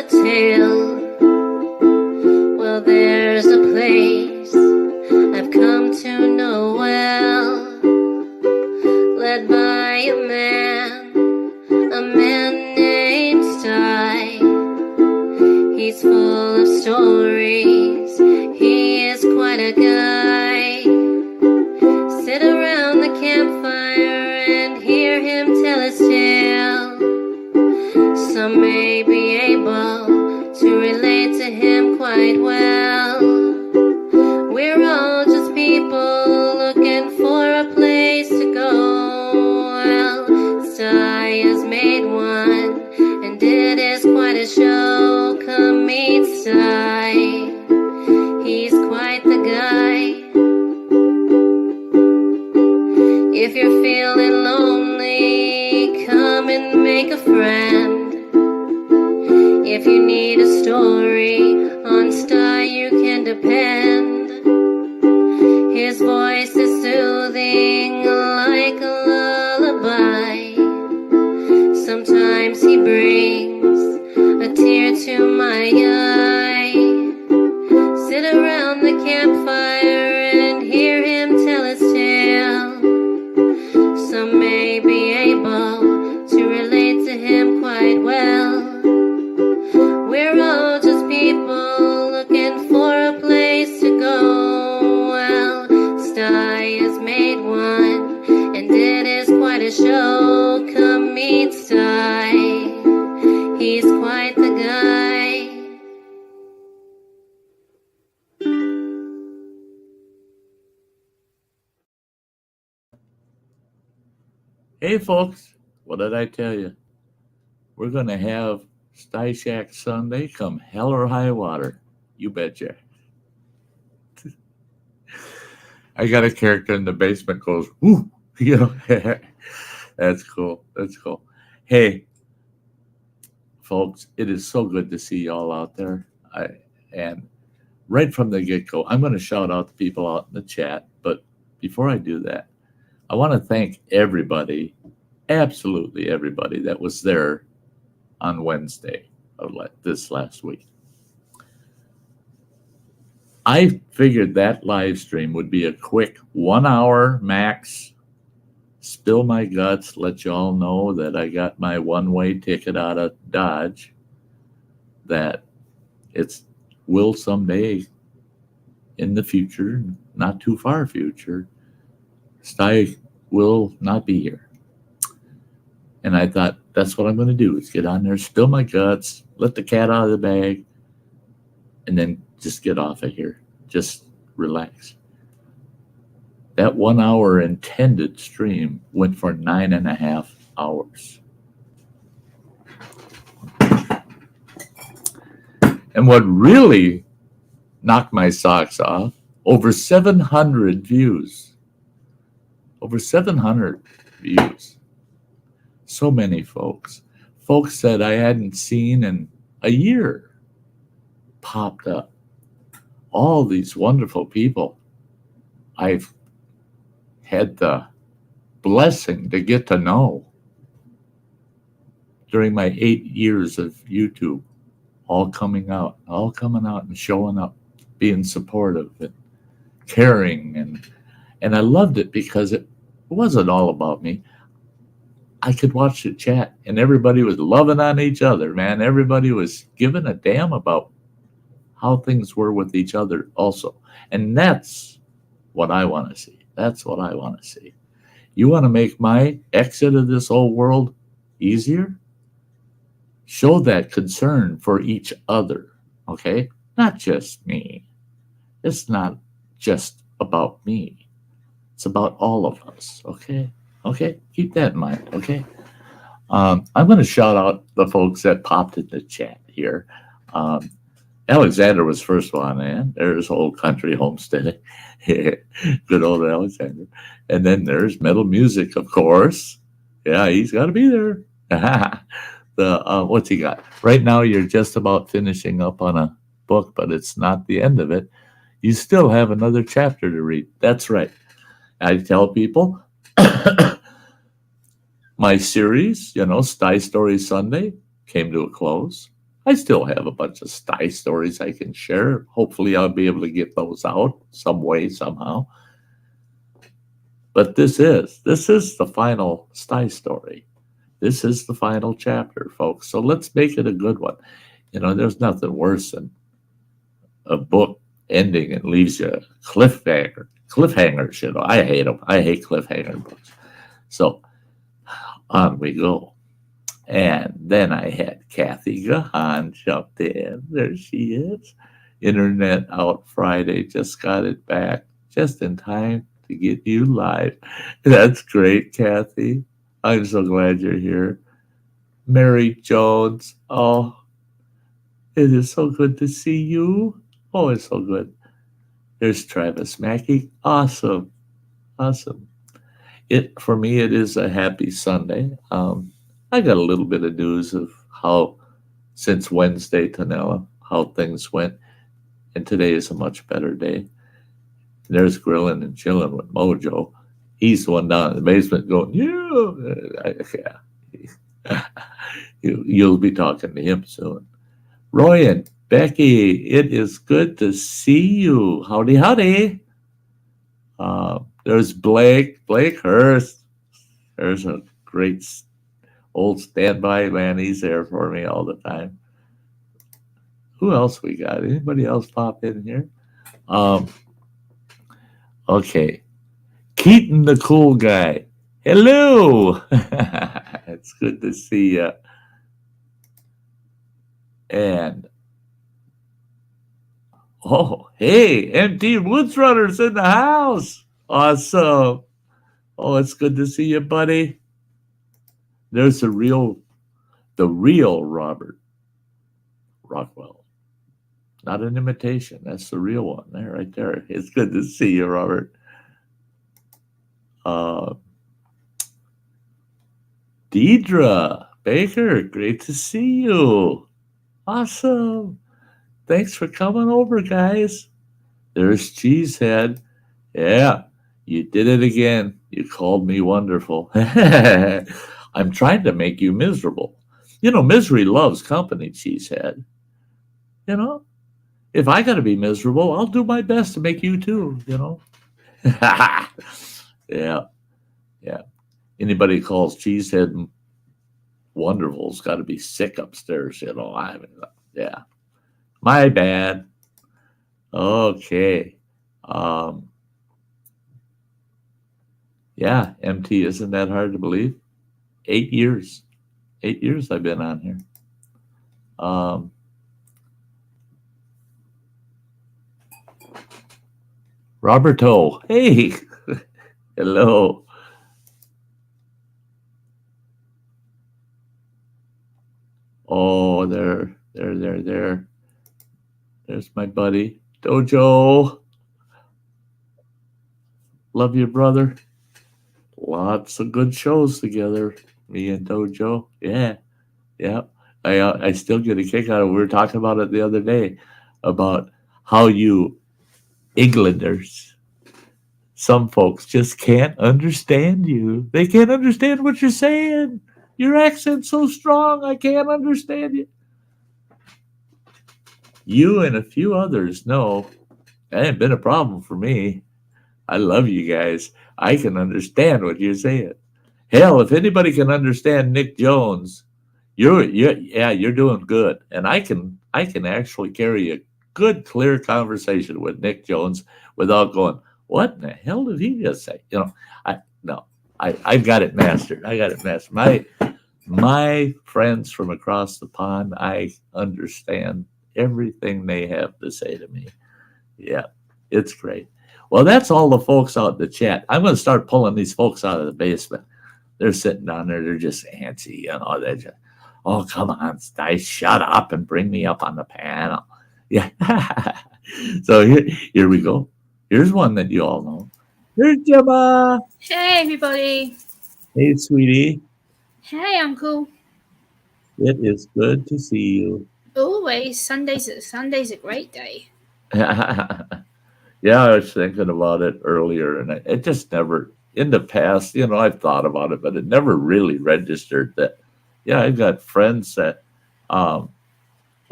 a tale. Well, there's a place I've come to know well, led by a man named Sty. He's full of stories, he is quite a guy. Sit around the campfire and hear him tell his tale. Some may be able to relate to him quite well. We're all just people looking for a place to go. Well, Sty has made one, and it is quite a show. Come meet Sty, he's quite the guy. If you're feeling lonely, come and make a friend. If you need a story, on Sty you can depend. His voice is soothing like a lullaby. Sometimes he brings a tear to my eye. Sit around the campfire and hear him tell his tale. Some may be able to relate to him quite well. We're all just people looking for a place to go. Well, Sty has made one, and it is quite a show. Come meet Sty, he's quite the guy. Hey folks, what did I tell you? We're going to have Sty Shack Sunday come hell or high water. You betcha. I got a character in the basement goes, woo, you know. That's cool. That's cool. Hey, folks, it is so good to see y'all out there. And right from the get-go, I'm going to shout out the people out in the chat. But before I do that, I want to thank everybody, absolutely everybody that was there on Wednesday of this last week. I figured that live stream would be a quick 1 hour max, spill my guts, let y'all know that I got my one-way ticket out of Dodge, that it's will someday in the future, not too far future, Sty will not be here. And I thought, that's what I'm going to do, is get on there, spill my guts, let the cat out of the bag, and then just get off of here. Just relax. That 1 hour intended stream went for 9.5 hours. And what really knocked my socks off, over 700 views. Over 700 views. So many folks. Folks that I hadn't seen in a year popped up. All these wonderful people I've had the blessing to get to know during my 8 years of YouTube, all coming out and showing up, being supportive and caring. And I loved it because it wasn't all about me. I could watch the chat and everybody was loving on each other, man. Everybody was giving a damn about how things were with each other also. And that's what I want to see. That's what I want to see. You want to make my exit of this old world easier? Show that concern for each other, okay? Not just me. It's not just about me. It's about all of us, okay? Okay, keep that in mind, okay? I'm going to shout out the folks that popped in the chat here. Alexander was first one, man. There's Old Country Homestead. Good old Alexander. And then there's Metal Music, of course. Yeah, he's got to be there. What's he got? Right now, you're just about finishing up on a book, but it's not the end of it. You still have another chapter to read. That's right. I tell people my series, Sty Story Sunday, came to a close. I still have a bunch of Sty stories I can share. Hopefully, I'll be able to get those out some way, somehow. But this is the final Sty story. This is the final chapter, folks. So let's make it a good one. There's nothing worse than a book ending and leaves you a cliffhanger. Cliffhangers, I hate them. I hate cliffhanger books. So on we go. And then I had Kathy Gahan jumped in. There she is. Internet out Friday. Just got it back just in time to get you live. That's great, Kathy. I'm so glad you're here. Mary Jones. Oh, it is so good to see you. Oh, it's so good. There's Travis Mackey. Awesome. Awesome. For me, it is a happy Sunday. I got a little bit of news of how, since Wednesday to now, how things went. And today is a much better day. There's grilling and chilling with Mojo. He's the one down in the basement going, yeah. You'll be talking to him soon. Roy and Becky, it is good to see you. Howdy, howdy. There's Blake Hurst. There's a great old standby man. He's there for me all the time. Who else we got? Anybody else pop in here? Okay. Keaton, the cool guy. Hello. It's good to see you. And hey, MT Woods Runners in the house. Awesome. Oh, it's good to see you, buddy. There's the real Robert Rockwell. Not an imitation. That's the real one there, right there. It's good to see you, Robert. Deidre Baker, great to see you. Awesome. Thanks for coming over, guys. There's Cheesehead. Yeah, you did it again. You called me wonderful. I'm trying to make you miserable. Misery loves company, Cheesehead. If I got to be miserable, I'll do my best to make you too, Yeah. Anybody calls Cheesehead wonderful's got to be sick upstairs, yeah. My bad. Okay. Yeah, MT, isn't that hard to believe? 8 years. 8 years I've been on here. Roberto, hey. Hello. Oh, there. There's my buddy, Dojo. Love you, brother. Lots of good shows together, me and Dojo. Yeah. I still get a kick out of it. We were talking about it the other day, about how you Englanders, some folks just can't understand you. They can't understand what you're saying. Your accent's so strong, I can't understand you. You and a few others know that ain't been a problem for me. I love you guys. I can understand what you're saying. Hell, if anybody can understand Nick Jones, you're doing good. And I can actually carry a good, clear conversation with Nick Jones without going, what in the hell did he just say? I've got it mastered. My friends from across the pond, I understand everything they have to say to me. Yeah, it's great. Well, that's all the folks out in the chat. I'm going to start pulling these folks out of the basement. They're sitting down there. They're just antsy. They're just, oh, come on, Sty, shut up and bring me up on the panel. Yeah. So here we go. Here's one that you all know. Here's Gemma. Hey, everybody. Hey, sweetie. Hey, Uncle. It is good to see you. Always. Sunday's a great day. Yeah, I was thinking about it earlier, and it just never, in the past, I've thought about it, but it never really registered that, yeah, I've got friends that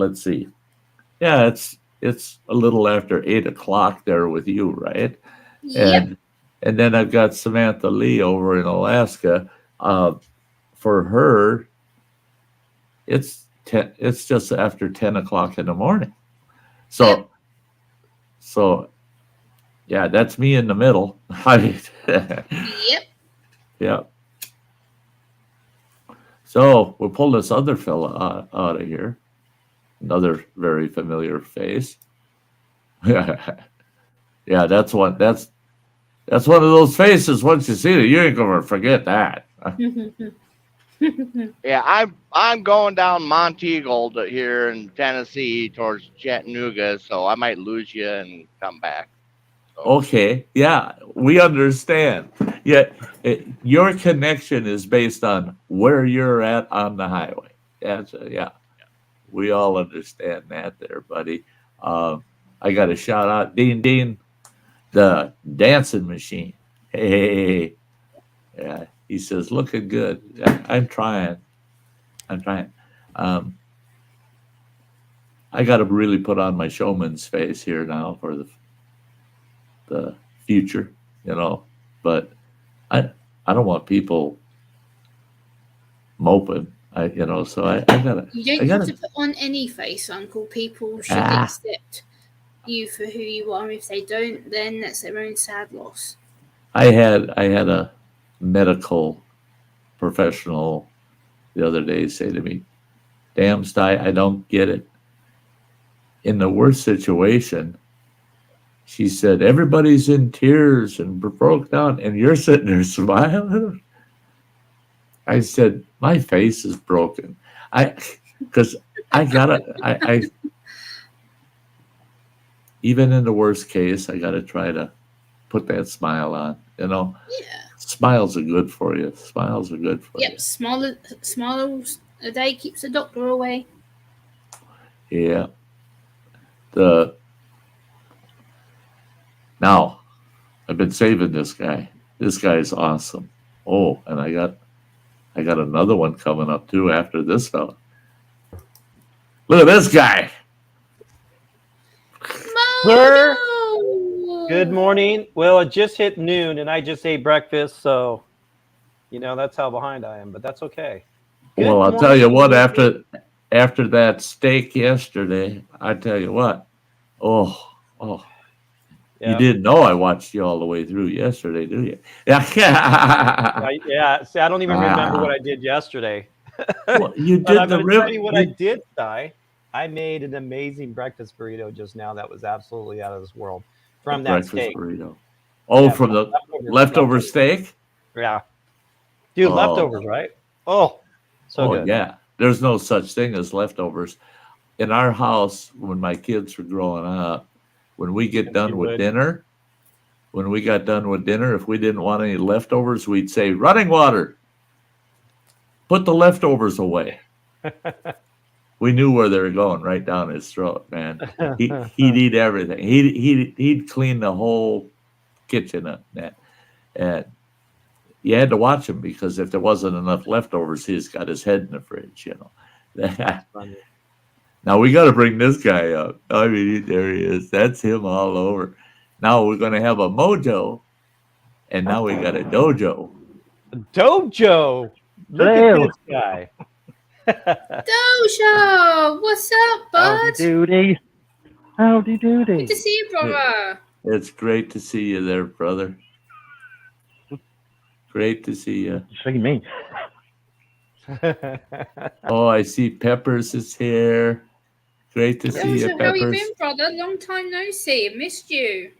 let's see. Yeah, it's a little after 8 o'clock there with you, right? Yep. And then I've got Samantha Lee over in Alaska. For her, it's just after 10 o'clock in the morning. So yeah, that's me in the middle. I mean, Yep. yeah. So we'll pull this other fella out of here. Another very familiar face. Yeah, that's one. That's one of those faces. Once you see it, you ain't gonna forget that. Yeah, I'm going down Monteagle here in Tennessee towards Chattanooga, so I might lose you and come back. So, Okay, yeah, we understand. Yeah, your connection is based on where you're at on the highway. Yeah, we all understand that, there, buddy. I got to shout out Dean, the dancing machine. Hey, yeah, he says looking good. Yeah, I'm trying. I got to really put on my showman's face here now for the future, But I don't want people moping. So I gotta. You don't have to put on any face, Uncle. People should accept you for who you are. If they don't, then that's their own sad loss. I had a medical professional the other day say to me, "Damn, Sty, I don't get it. In the worst situation," she said, "everybody's in tears and broke down, and you're sitting there smiling." I said, "My face is broken. Because I even in the worst case, I gotta try to put that smile on. Yeah. Smiles are good for you. Yep. Smiles a day keeps the doctor away. Yeah. Now, I've been saving this guy. This guy is awesome. Oh, and I got another one coming up too after this fella. Look at this guy. Sir, good morning. Well, it just hit noon and I just ate breakfast, so that's how behind I am, but that's okay. Well, I'll tell you what, after that steak yesterday, I tell you what. Oh. You didn't know I watched you all the way through yesterday, do you? Yeah. See, I don't even remember what I did yesterday. Well, you did I'm the going to rib. tell you what I did, Sty. I made an amazing breakfast burrito just now that was absolutely out of this world from that steak. Burrito. Oh, from the leftover steak? Yeah. Dude, leftovers, right? Oh, so good. Yeah. There's no such thing as leftovers. In our house, when my kids were growing up, when we got done with dinner, if we didn't want any leftovers, we'd say, running water. Put the leftovers away. We knew where they were going, right down his throat, man. He'd eat everything. He'd clean the whole kitchen up. And you had to watch him because if there wasn't enough leftovers, he's got his head in the fridge, Now we got to bring this guy up. I mean, there he is. That's him all over. Now we're going to have a mojo, and now we got a dojo. Dojo. Look at this guy. Dojo, what's up, bud? Howdy doody. Good to see you, brother. It's great to see you there, brother. Great to see you. See me. Oh, I see Peppers is here. Great to see you, How Peppers. you been, brother? Long time no see. Missed you.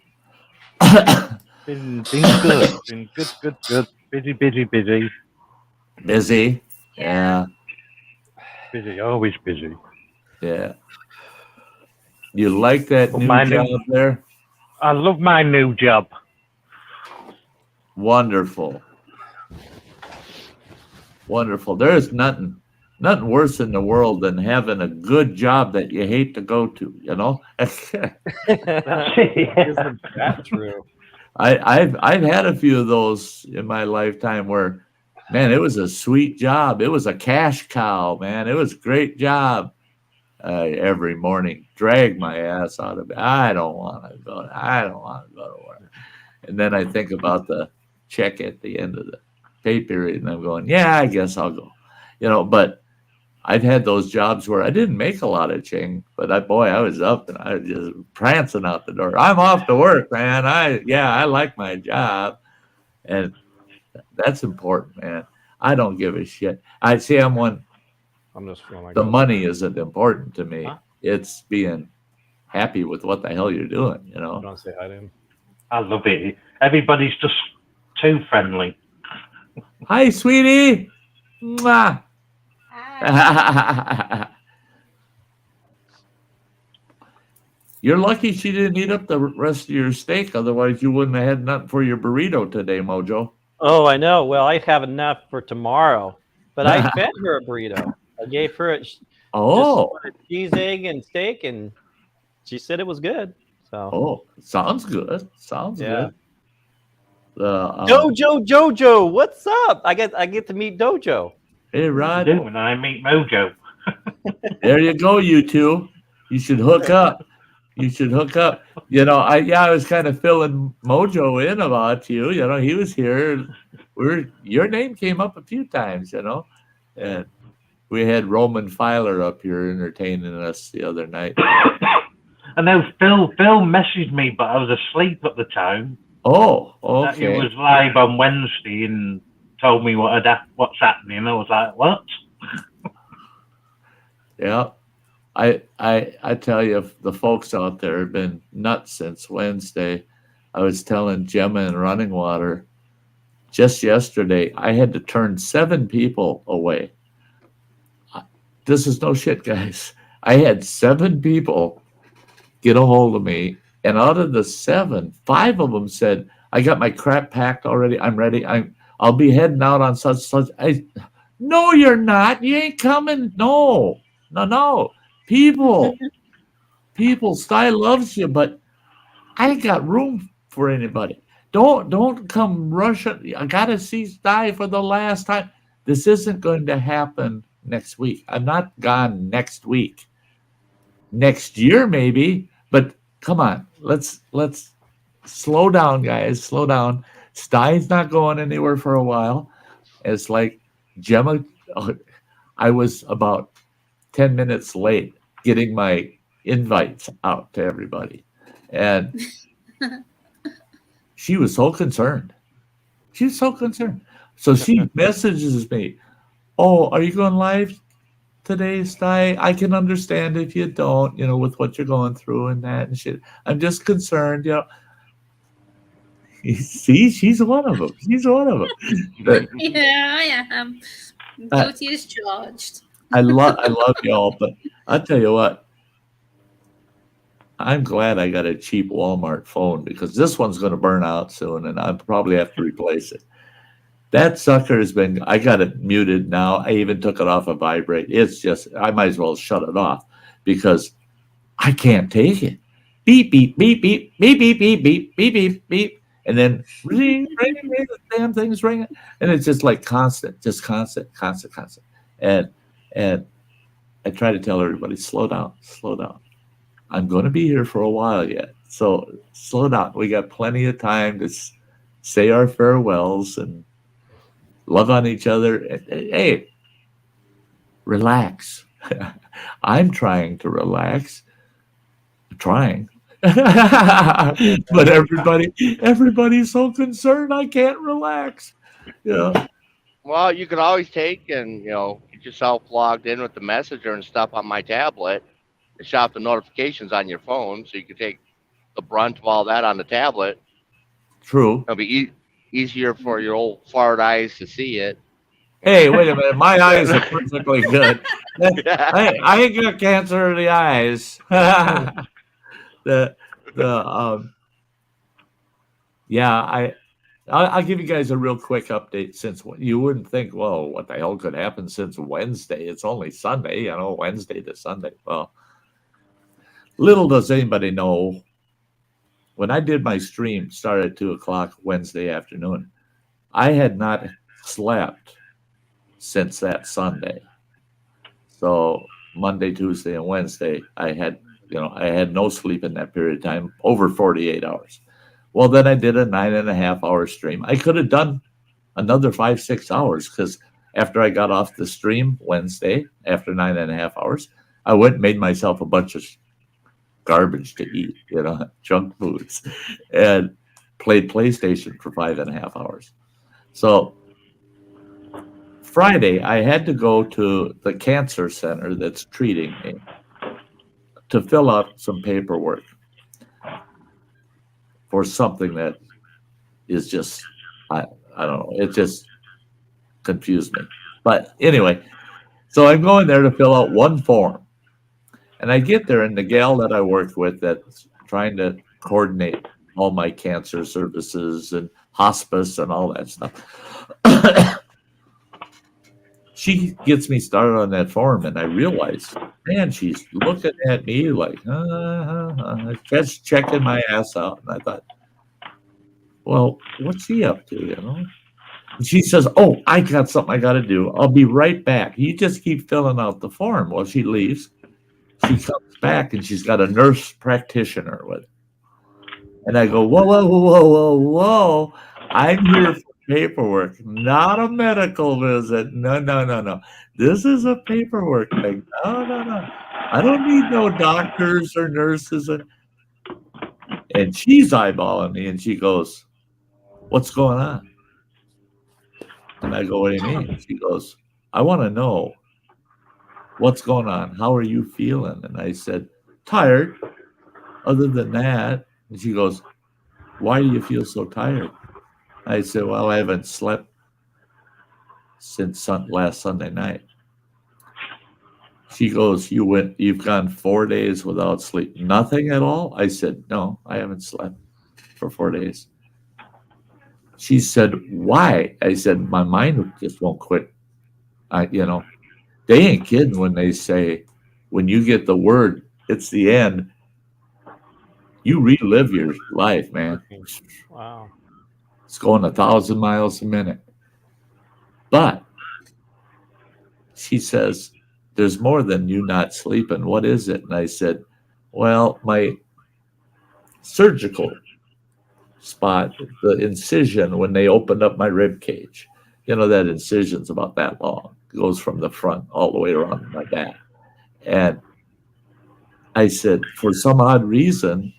Been good. Been good. Busy. Busy? Yeah. Busy, always busy. Yeah. You like that new job there? I love my new job. Wonderful. There is nothing worse in the world than having a good job that you hate to go to, Isn't that true? I've had a few of those in my lifetime where, man, it was a sweet job. It was a cash cow, man. It was a great job. every morning, drag my ass out of bed. I don't want to go. I don't want to go to work. And then I think about the check at the end of the pay period, and I'm going, yeah, I guess I'll go. But I've had those jobs where I didn't make a lot of ching, but I was up and I was just prancing out the door. I'm off to work, man. I like my job, and that's important, man. I don't give a shit. I'm one. I'm just feeling like The money isn't important to me. Huh? It's being happy with what the hell you're doing. I don't want to say hi to him. I love it. Everybody's just too friendly. Hi, sweetie. Mwah. Hi. You're lucky she didn't eat up the rest of your steak. Otherwise, you wouldn't have had nothing for your burrito today, Mojo. Oh, I know. Well, I have enough for tomorrow, but I fed her a burrito. I gave her just cheese, egg, and steak, and she said it was good. So, sounds good. Sounds good. Jojo, what's up? I get to meet Dojo. Hey, Rod. When I meet Mojo. There you go, you two. You should hook up. I was kind of filling Mojo in about you. He was here. Your name came up a few times, and we had Roman Filer up here entertaining us the other night. I know Phil messaged me, but I was asleep at the time. Oh, okay. He was live on Wednesday and told me what's happening. I was like, what? Yeah. I tell you, the folks out there have been nuts since Wednesday. I was telling Gemma and Running Water just yesterday, I had to turn 7 people away. This is no shit, guys. I had 7 people get a hold of me, and out of the 7, 5 of them said, I got my crap packed already. I'm ready. I'll be heading out on such. No, you're not. You ain't coming. No. People, Sty loves you, but I ain't got room for anybody. Don't come rushing. I gotta see Sty for the last time. This isn't going to happen next week. I'm not gone next week. Next year maybe, but come on, let's slow down, guys. Slow down. Stein's not going anywhere for a while. It's like Gemma. I was about 10 minutes late getting my invites out to everybody, and she was so concerned. So she messages me, "Oh, are you going live today, Sty? I can understand if you don't, with what you're going through and that and shit. I'm just concerned, See, she's one of them. But, Yeah, I am. Guilty as charged. I love y'all, but I'll tell you what. I'm glad I got a cheap Walmart phone because this one's going to burn out soon, and I'll probably have to replace it. That sucker I got it muted now. I even took it off of vibrate. It's just, I might as well shut it off because I can't take it. Beep, beep, beep, beep, beep, beep, beep, beep, beep, beep, beep. And then ring, the damn thing's ringing. And it's just like constant. And I try to tell everybody, slow down. I'm going to be here for a while yet. So slow down. We got plenty of time to say our farewells and love on each other. Hey, relax. I'm trying to relax. But everybody's so concerned I can't relax. Yeah. Well, you could always take and get yourself logged in with the messenger and stuff on my tablet and shut off the notifications on your phone, so you can take the brunt of all that on the tablet. True. It'll be easier for your old fart eyes to see it. Hey, wait a minute. My eyes are perfectly good. I ain't got cancer of the eyes. I'll give you guys a real quick update since you wouldn't think, well, what the hell could happen since Wednesday? It's only Sunday, Wednesday to Sunday. Well, little does anybody know, when I did my stream, started at 2:00 Wednesday afternoon, I had not slept since that Sunday. So Monday, Tuesday, and Wednesday, I had no sleep in that period of time, over 48 hours. Well, then I did a 9.5 hour stream. I could have done another 5-6 hours because after I got off the stream Wednesday, after 9.5 hours, I went and made myself a bunch of garbage to eat, junk foods, and played PlayStation for 5.5 hours. So Friday, I had to go to the cancer center that's treating me to fill out some paperwork for something that is just, I don't know, it just confused me. But anyway, so I'm going there to fill out one form. And I get there, and the gal that I work with that's trying to coordinate all my cancer services and hospice and all that stuff, she gets me started on that form, and I realize, man, she's looking at me like, just checking my ass out. And I thought, well, what's she up to, And she says, oh, I got something I got to do. I'll be right back. You just keep filling out the form. Well, she leaves. She comes back, and she's got a nurse practitioner with her. And I go, whoa, whoa, whoa, whoa, whoa, whoa. I'm here for paperwork, not a medical visit. No. This is a paperwork thing. No. I don't need no doctors or nurses. And she's eyeballing me, and she goes, what's going on? And I go, what do you mean? She goes, I want to know what's going on. How are you feeling? And I said, tired. Other than that. And she goes, why do you feel so tired? I said, well, I haven't slept since last Sunday night. She goes, you've gone 4 days without sleep. Nothing at all? I said, no, I haven't slept for 4 days. She said, why? I said, my mind just won't quit. They ain't kidding when they say, when you get the word, it's the end, you relive your life, man. Wow. It's going 1,000 miles a minute. But she says, there's more than you not sleeping. What is it? And I said, well, my surgical spot, the incision, when they opened up my rib cage, that incision's about that long. It goes from the front all the way around my back. And I said, for some odd reason,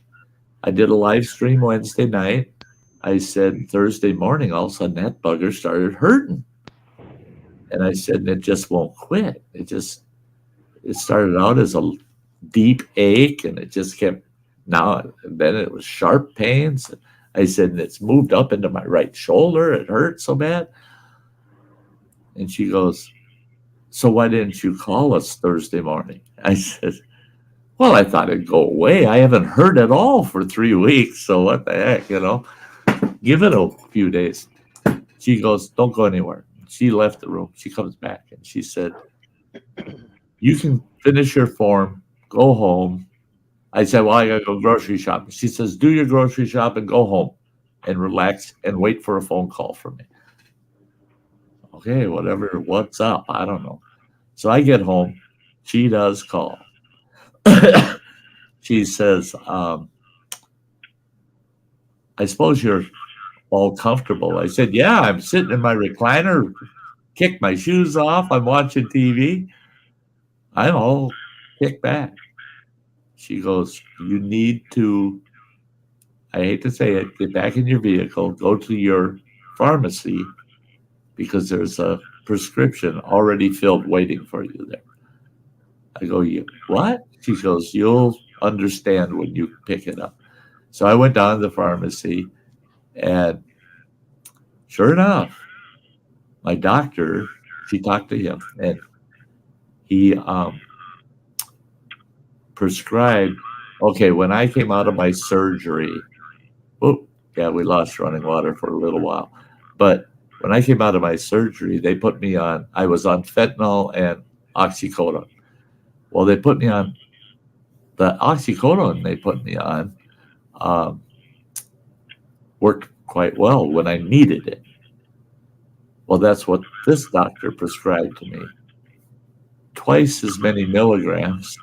I did a live stream Wednesday night. I said, Thursday morning, all of a sudden that bugger started hurting. And I said, it just won't quit. It started out as a deep ache, and it just kept, then it was sharp pains. I said, and it's moved up into my right shoulder. It hurt so bad. And she goes, so why didn't you call us Thursday morning? I said, well, I thought it'd go away. I haven't heard at all for 3 weeks. So what the heck, give it a few days. She goes, don't go anywhere. She left the room. She comes back, and she said, you can finish your form, go home. I said, well, I got to go grocery shopping. She says, do your grocery shopping, go home and relax and wait for a phone call from me. Okay, whatever. What's up? I don't know. So I get home. She does call. She says, I suppose you're all comfortable. I said, yeah, I'm sitting in my recliner, kicked my shoes off. I'm watching TV. I'm all kicked back. She goes, you need to, I hate to say it, get back in your vehicle, go to your pharmacy, because there's a prescription already filled waiting for you there. I go, you what? She goes, you'll understand when you pick it up. So I went down to the pharmacy, and sure enough, my doctor, she talked to him, and he prescribed, okay, when I came out of my surgery, we lost running water for a little while. But when I came out of my surgery, they put me on, I was on fentanyl and oxycodone. Well, they put me on the oxycodone they put me on, worked quite well when I needed it. Well, that's what this doctor prescribed to me. twice as many milligrams.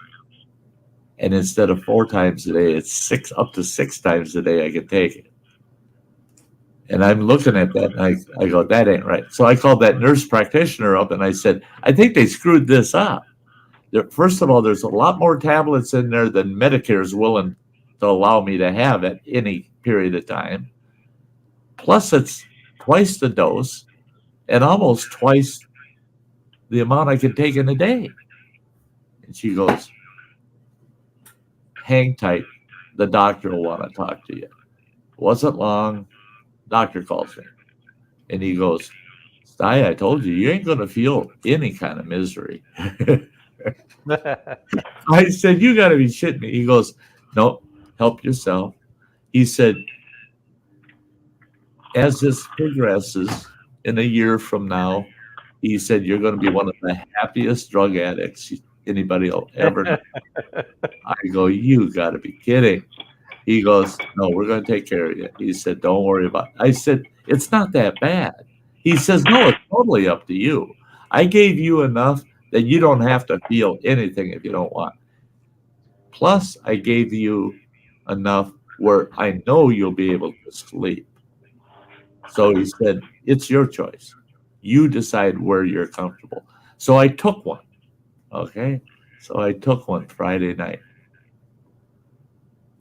And instead of 4 times a day, it's up to 6 times a day I can take it. And I'm looking at that, and I go, that ain't right. So I called that nurse practitioner up, and I said, I think they screwed this up. First of all, there's a lot more tablets in there than Medicare is willing to allow me to have at any period of time. Plus, it's twice the dose and almost twice the amount I can take in a day. And she goes, hang tight. The doctor will want to talk to you. Wasn't long. Doctor calls me. And he goes, Sty, I told you, you ain't going to feel any kind of misery. I said, you got to be shitting me. He goes, nope, help yourself. He said, as this progresses in a year from now, he said, you're going to be one of the happiest drug addicts anybody will ever know. I go, you got to be kidding. He goes, no, we're going to take care of you. He said, don't worry about it. I said, it's not that bad. He says, no, it's totally up to you. I gave you enough that you don't have to feel anything if you don't want. Plus, I gave you enough where I know you'll be able to sleep. So he said, it's your choice. You decide where you're comfortable. So I took one. Okay? So I took one Friday night.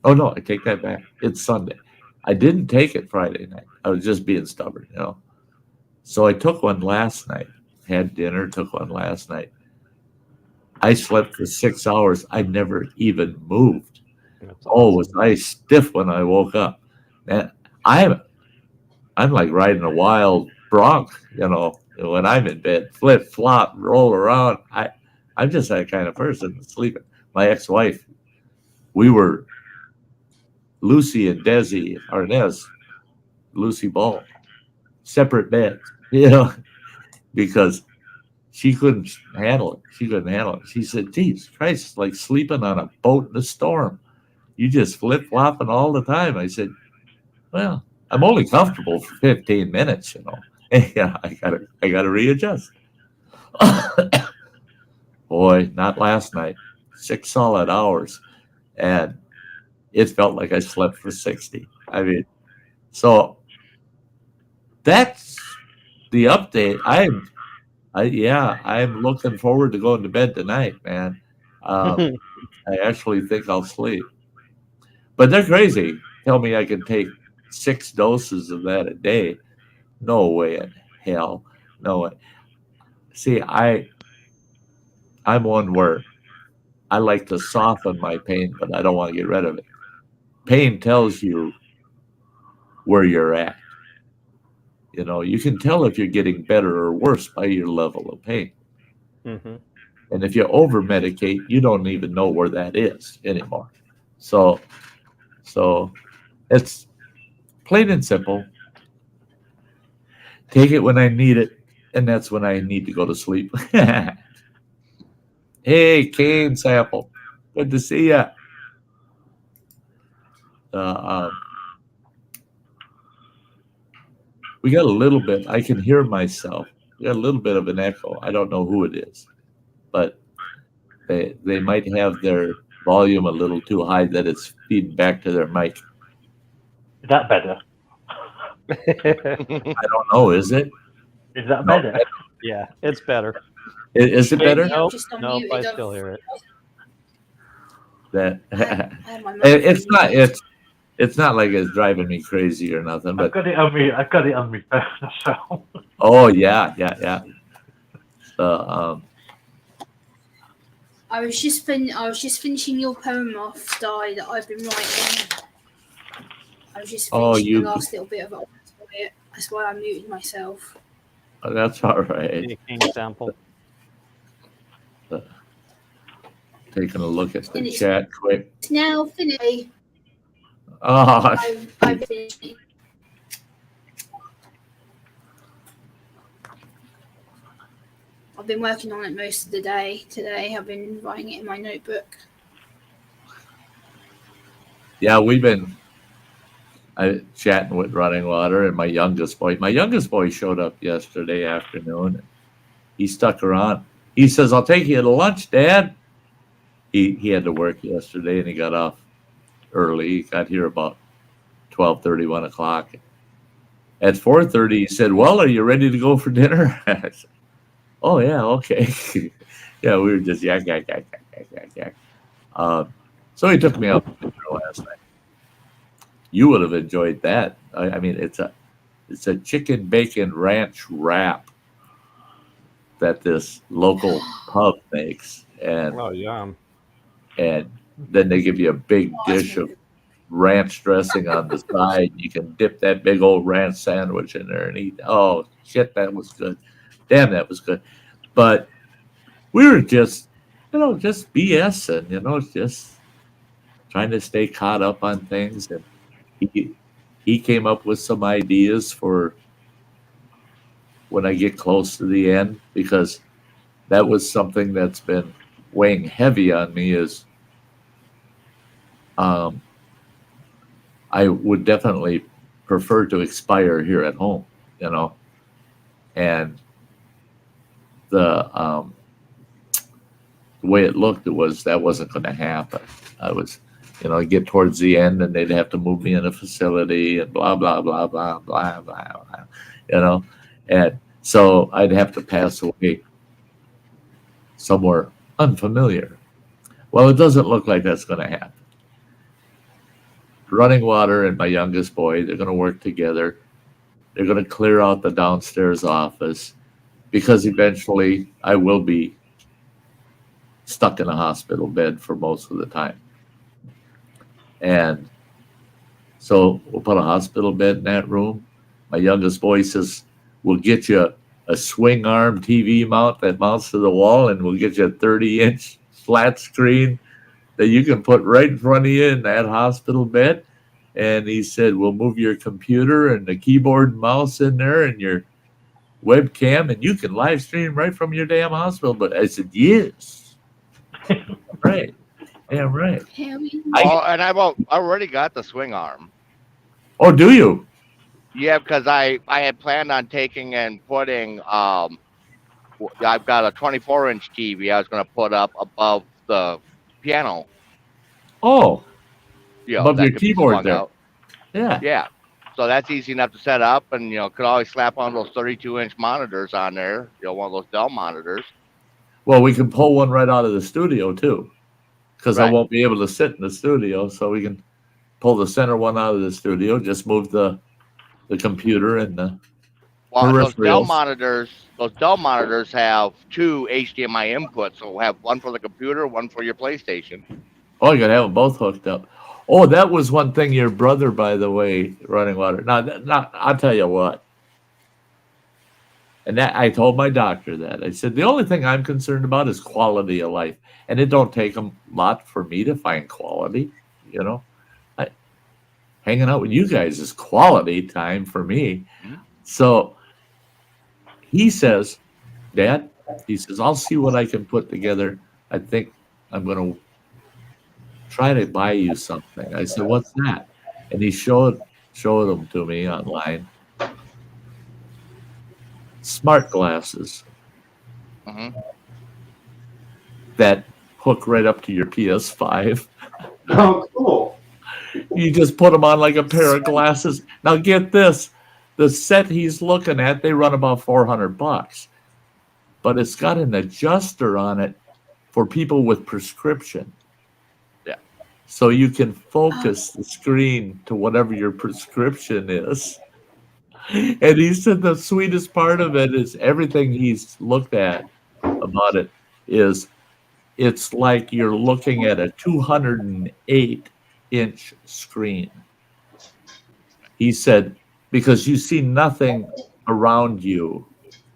Oh, no, I take that back. It's Sunday. I didn't take it Friday night. I was just being stubborn, you know. So I took one last night. Had dinner, took one last night. I slept for 6 hours. I never even moved. Oh, was I stiff when I woke up. And I'm like riding a wild bronc, you know, when I'm in bed. Flip, flop, roll around. I'm just that kind of person sleeping. My ex-wife, we were Lucy and Desi Arnaz, Lucy Ball, separate beds, you know, because she couldn't handle it. She couldn't handle it. She said, geez, Christ, it's like sleeping on a boat in a storm. You just flip-flopping all the time. I said, well, I'm only comfortable for 15 minutes, you know. Yeah, I gotta readjust. Boy, not last night. 6 solid hours. And it felt like I slept for 60. I mean, so that's the update. I'm looking forward to going to bed tonight, man. I actually think I'll sleep. But they're crazy. Tell me I can take 6 doses of that a day. No way in hell. No way. See, I'm one where I like to soften my pain, but I don't want to get rid of it. Pain tells you where you're at. You know, you can tell if you're getting better or worse by your level of pain. Mm-hmm. And if you over-medicate, you don't even know where that is anymore. So it's plain and simple. Take it when I need it, and that's when I need to go to sleep. Hey, Kane Sample. Good to see you. We got a little bit. I can hear myself. We got a little bit of an echo. I don't know who it is, but they might have their volume a little too high that it's feeding back to their mic. Is that better? I don't know. Is it? Is that better? Yeah, it's better. Is it better? Nope, I still hear it. That it's not like it's driving me crazy or nothing. But I've got it on me. I've got it on me personal cell. Oh yeah. I was just finishing your poem off, Sty, that I've been writing. I was just finishing the last little bit of it. That's why I muted myself. Oh, that's all right. Sample. Taking a look at the chat quick. It's now finished. Oh, I've finished it. I've been working on it most of the day today. I've been writing it in my notebook. Yeah, we've been chatting with Running Water and my youngest boy. My youngest boy showed up yesterday afternoon. He stuck around. He says, I'll take you to lunch, Dad. He had to work yesterday, and he got off early. He got here about 12:30, 1 o'clock. At 4:30, he said, well, are you ready to go for dinner? I said, oh, yeah, okay. Yeah, we were just yak. So he took me out to dinner last night. You would have enjoyed that. I mean, it's a chicken bacon ranch wrap that this local pub makes, and Oh, yum. and then they give you a big dish of ranch dressing on the side. You can dip that big old ranch sandwich in there and eat. Oh shit, that was good. Damn, that was good. But we were just BSing, just trying to stay caught up on things. And he came up with some ideas for when I get close to the end, because that was something that's been weighing heavy on me. Is I would definitely prefer to expire here at home, and the way it looked, that wasn't going to happen. I was, get towards the end, and they'd have to move me in a facility and blah blah blah blah blah blah, and so I'd have to pass away somewhere unfamiliar. Well, it doesn't look like that's going to happen. Running Water and my youngest boy, they're going to work together. They're going to clear out the downstairs office, because eventually I will be stuck in a hospital bed for most of the time. And so we'll put a hospital bed in that room. My youngest boy says, we'll get you a swing arm TV mount that mounts to the wall, and we'll get you a 30-inch flat screen that you can put right in front of you in that hospital bed. And he said, we'll move your computer and the keyboard and mouse in there and your webcam, and you can live stream right from your damn hospital. But I said, yes. Right. Yeah, right. And I've already got the swing arm. Oh, do you? Yeah, because I had planned on taking and putting, I've got a 24-inch TV I was going to put up above the piano. Oh, above your keyboard there. Out. Yeah. Yeah. So that's easy enough to set up, and, could always slap one of those 32-inch monitors on there, one of those Dell monitors. Well, we can pull one right out of the studio, too, because Right. I won't be able to sit in the studio. So we can pull the center one out of the studio, just move the computer and the those Dell peripherals. monitors have two HDMI inputs. So we'll have one for the computer, one for your PlayStation. Oh, you got to have them both hooked up. Oh, that was one thing your brother, by the way, Running Water. Now, I'll tell you what. And that I told my doctor that. I said, the only thing I'm concerned about is quality of life. And it don't take a lot for me to find quality, hanging out with you guys is quality time for me. So he says, Dad, I'll see what I can put together. I think I'm going to try to buy you something. I said, what's that? And he showed them to me online. Smart glasses that hook right up to your PS5. Oh, cool. You just put them on like a pair of glasses. Now get this. The set he's looking at, they run about $400. But it's got an adjuster on it for people with prescription. Yeah. So you can focus the screen to whatever your prescription is. And he said the sweetest part of it is everything he's looked at about it is it's like you're looking at a 208-inch screen. He said, because you see nothing around you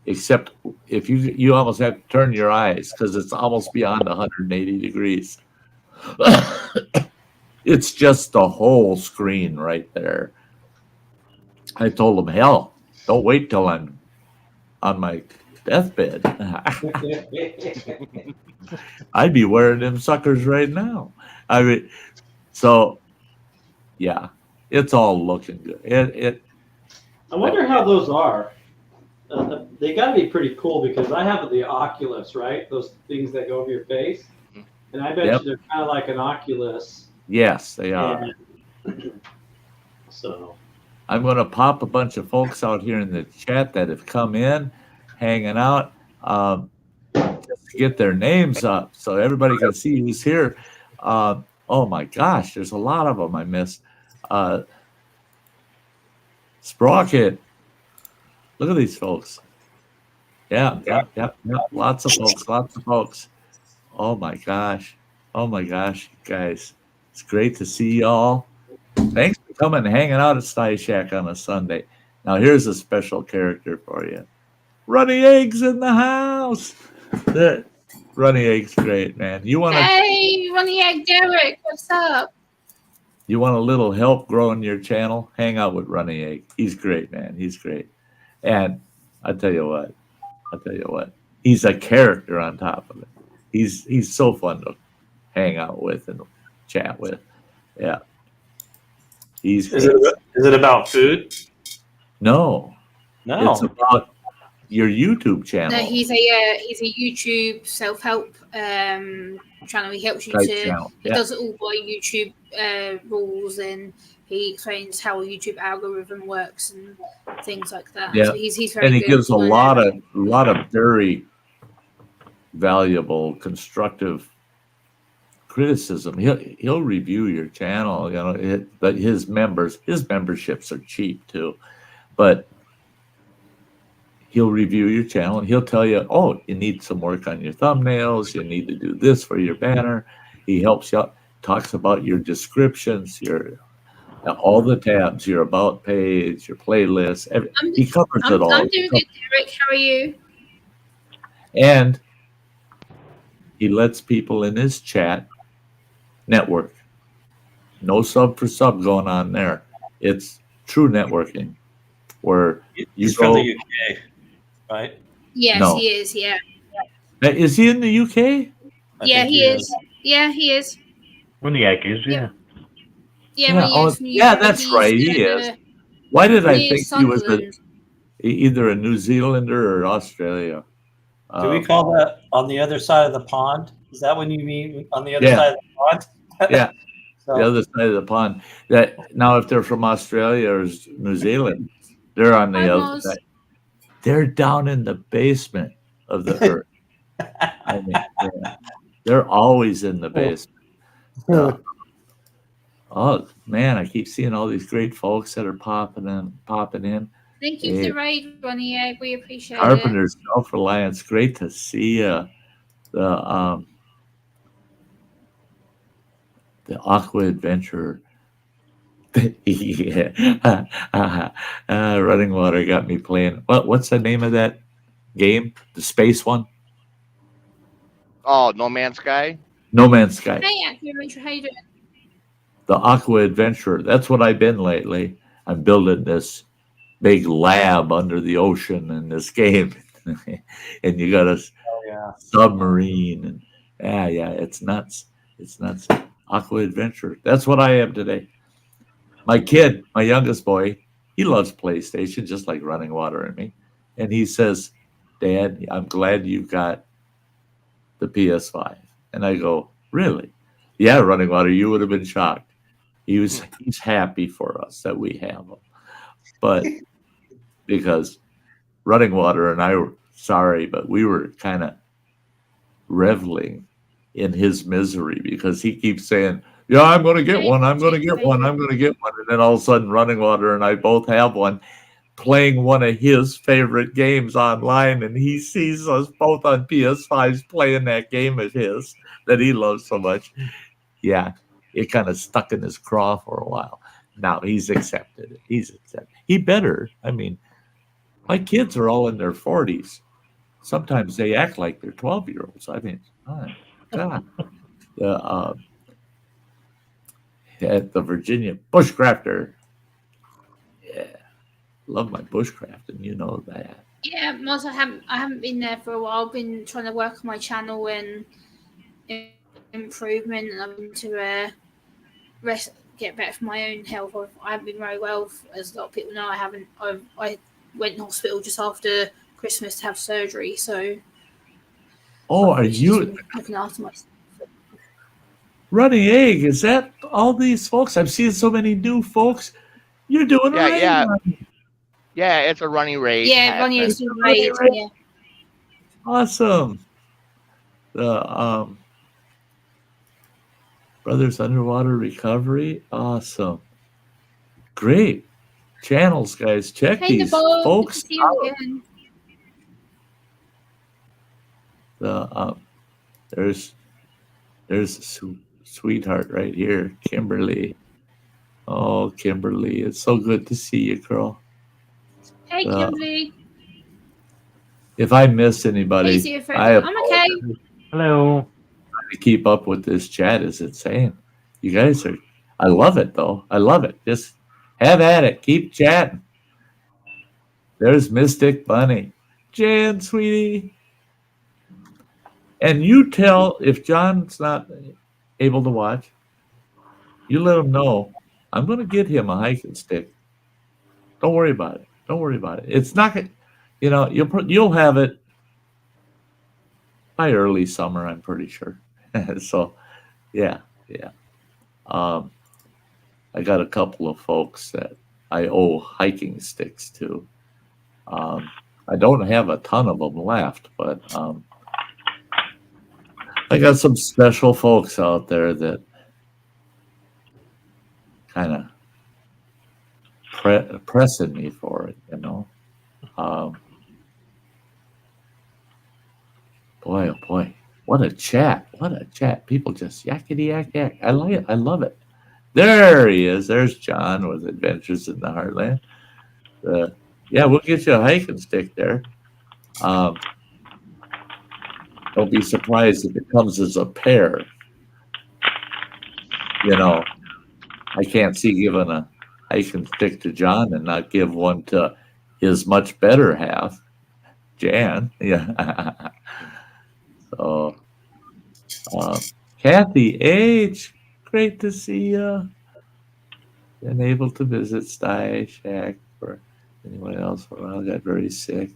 except if you almost have to turn your eyes because it's almost beyond 180 degrees. It's just the whole screen right there. I told him, hell, don't wait till I'm on my deathbed. I'd be wearing them suckers right now. I mean, so yeah, it's all looking good. I wonder how those are. they got to be pretty cool because I have the Oculus, right? Those things that go over your face, and I bet you they're kind of like an Oculus. Yes, they are. So I'm going to pop a bunch of folks out here in the chat that have come in, hanging out, just to get their names up so everybody can see who's here. Oh my gosh, there's a lot of them I missed. Sprocket. Look at these folks. Yeah. Lots of folks. Oh my gosh, guys. It's great to see y'all. Thanks for coming and hanging out at Sty Shack on a Sunday. Now here's a special character for you. Runny Eggs in the house. Runny Egg's great, man. Hey, Runny Egg Derek, what's up? You want a little help growing your channel? Hang out with Runny Egg. He's great, man. He's great. And I'll tell you what. He's a character on top of it. He's so fun to hang out with and chat with. Yeah. Is it about food? No. It's about your YouTube channel. No, he's a YouTube self-help channel. He helps you he does it all by YouTube rules, and he explains how a YouTube algorithm works and things like that. Yeah. So he's very and he good gives a lot of very valuable, constructive criticism. He'll review your channel. But his memberships are cheap too, but he'll review your channel and he'll tell you, oh, you need some work on your thumbnails. You need to do this for your banner. He helps you out, talks about your descriptions, all the tabs, your about page, your playlist. He covers it all. I'm doing good, Derek. How are you? And he lets people in his chat network. No sub for sub going on there. It's true networking where He's from the UK, right? Yes, No. he is. Yeah. Is he in the UK? Yeah, he is. Yeah, he is. Runny Egg is, yeah. Yeah, that's right. He is. Why did I think he was either a New Zealander or Australia? Do we call that on the other side of the pond? Is that what you mean on the other side of the pond? Yeah, the other side of the pond. That now, if they're from Australia or New Zealand, they're on the other side. They're down in the basement of the earth. I mean, they're always in the basement. Oh man, I keep seeing all these great folks that are popping in. Thank you for the raid, Runny Egg. We appreciate Carpenter's Self-Reliance. Great to see you. The Aqua Adventure. Running Water got me playing. What's the name of that game? The space one? Oh, No Man's Sky? No Man's Sky. Hey, Aqua Adventure, how you doing? The Aqua Adventure. That's what I've been lately. I'm building this big lab under the ocean in this game. And you got a submarine. And it's nuts. It's nuts. Aqua Adventure. That's what I am today. My kid, my youngest boy, he loves PlayStation, just like Running Water and me. And he says, Dad, I'm glad you got the PS5. And I go, really? Yeah, Running Water, you would have been shocked. He's happy for us that we have them. But because Running Water and I were sorry, but we were kind of reveling in his misery because he keeps saying, yeah, I'm going to get one. I'm going to get one. I'm going to get one. And then all of a sudden Running Water and I both have one, playing one of his favorite games online. And he sees us both on PS5s playing that game of his that he loves so much. Yeah, it kind of stuck in his craw for a while. Now he's accepted it. He better. I mean, my kids are all in their 40s. Sometimes they act like they're 12-year-olds. I mean, oh, God. At the Virginia Bushcrafter. Yeah. Love my bushcrafting, you know that. Yeah, Moz, I haven't been there for a while. I've been trying to work on my channel and improvement, and I've been to get better for my own health. I haven't been very well, as a lot of people know. I went to hospital just after Christmas to have surgery. So, are you looking after myself? Running Egg? Is that all these folks? I've seen so many new folks. You're doing Yeah, right. yeah. Yeah, it's a running raid. Yeah, running is raid. Yeah. Awesome. The Brothers Underwater Recovery. Awesome. Great channels, guys. Check Hey, these Nicole, folks good to see you out. again. There's a sweetheart right here, Kimberly. Oh, Kimberly, it's so good to see you, girl. Hey, Kimberly. If I miss anybody, Hey, I'm okay. Hello. To keep up with this chat is insane. You guys are, I love it though. I love it. Just have at it. Keep chatting. There's Mystic Bunny. Jan, sweetie. And you tell, if John's not able to watch, you let him know. I'm going to get him a hiking stick. Don't worry about it. Don't worry about it. It's not, you'll have it by early summer, I'm pretty sure. So, yeah. I got a couple of folks that I owe hiking sticks to. I don't have a ton of them left, but I got some special folks out there that kind of pressing me for it, Boy, oh boy, what a chat! What a chat! People just yakety yak yak. I like it. I love it. There he is. There's John with Adventures in the Heartland. Yeah, we'll get you a hiking stick there. Don't be surprised if it comes as a pair. I can't see giving a hiking stick to John and not give one to his much better half, Jan. Yeah. So, Kathy H., great to see you. Been able to visit Sty Shack for anyone else for a while. I got very sick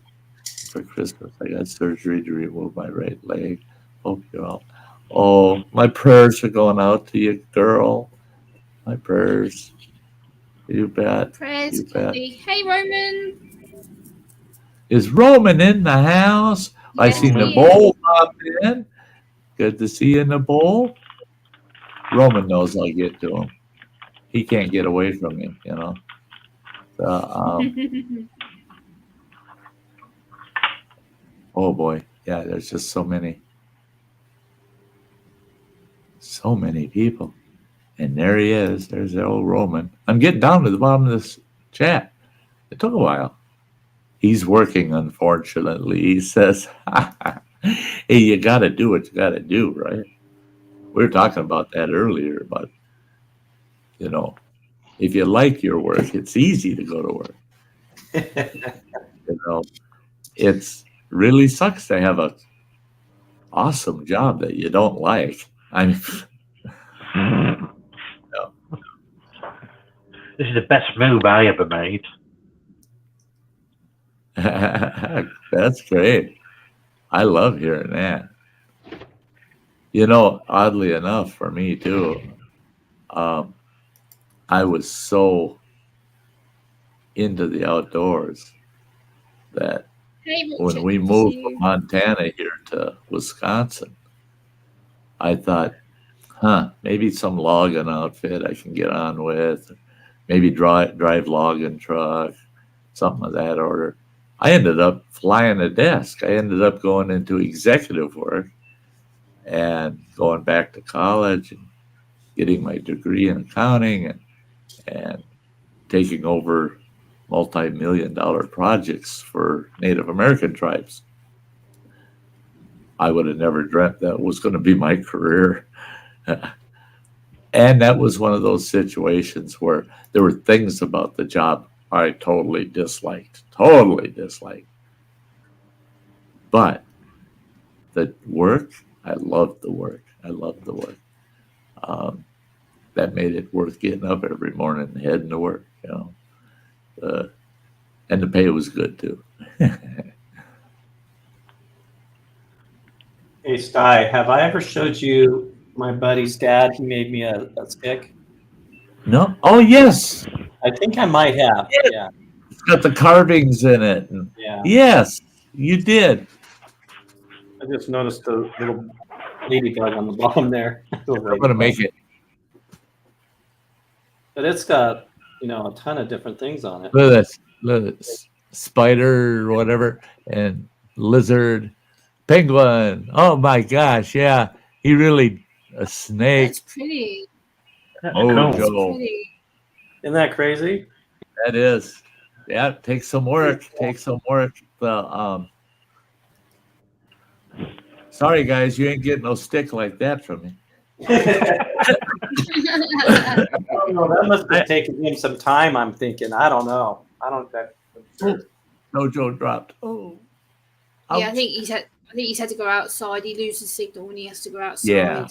for Christmas. I got surgery to remove my right leg. Hope you're all. Oh, my prayers are going out to you, girl. My prayers. You bet. Prayers, You bet. Hey, Roman. Is Roman in the house? I Yes, seen the he bowl pop in. Good to see you in the bowl. Roman knows I'll get to him. He can't get away from me, Oh boy, yeah. There's just so many people, and there he is. There's the old Roman. I'm getting down to the bottom of this chat. It took a while. He's working, unfortunately. He says, "Hey, you got to do what you got to do, right?" We were talking about that earlier, but if you like your work, it's easy to go to work. It's really sucks to have a awesome job that you don't like. This is the best move I ever made. That's great. I love hearing that. Oddly enough, for me too, I was so into the outdoors that when we moved from Montana here to Wisconsin, I thought, maybe some logging outfit I can get on with, maybe drive logging truck, something of that order. I ended up flying a desk. I ended up going into executive work and going back to college and getting my degree in accounting and taking over multi-million-dollar projects for Native American tribes. I would have never dreamt that was going to be my career. And that was one of those situations where there were things about the job I totally disliked. But the work, I loved the work. That made it worth getting up every morning and heading to work, and the pay was good too. Hey, Sty, have I ever showed you my buddy's dad? He made me a stick. No? Oh, yes. I think I might have. Yeah. It's got the carvings in it. And Yeah. yes, you did. I just noticed the little ladybug on the bottom there. I'm going to make it. But it's got, a ton of different things on it. Look at this. Look at this. Spider or whatever, and lizard, penguin. Oh my gosh, yeah. He really a snake. That's pretty. Oh, cool. Joe. Pretty. Isn't that crazy? That is. Yeah, it takes some work. Sorry guys, you ain't getting no stick like that from me. That must have taken him some time, I'm thinking. I don't know. No, Joe dropped. Oh. Yeah, I think he's had to go outside. He loses signal when he has to go outside.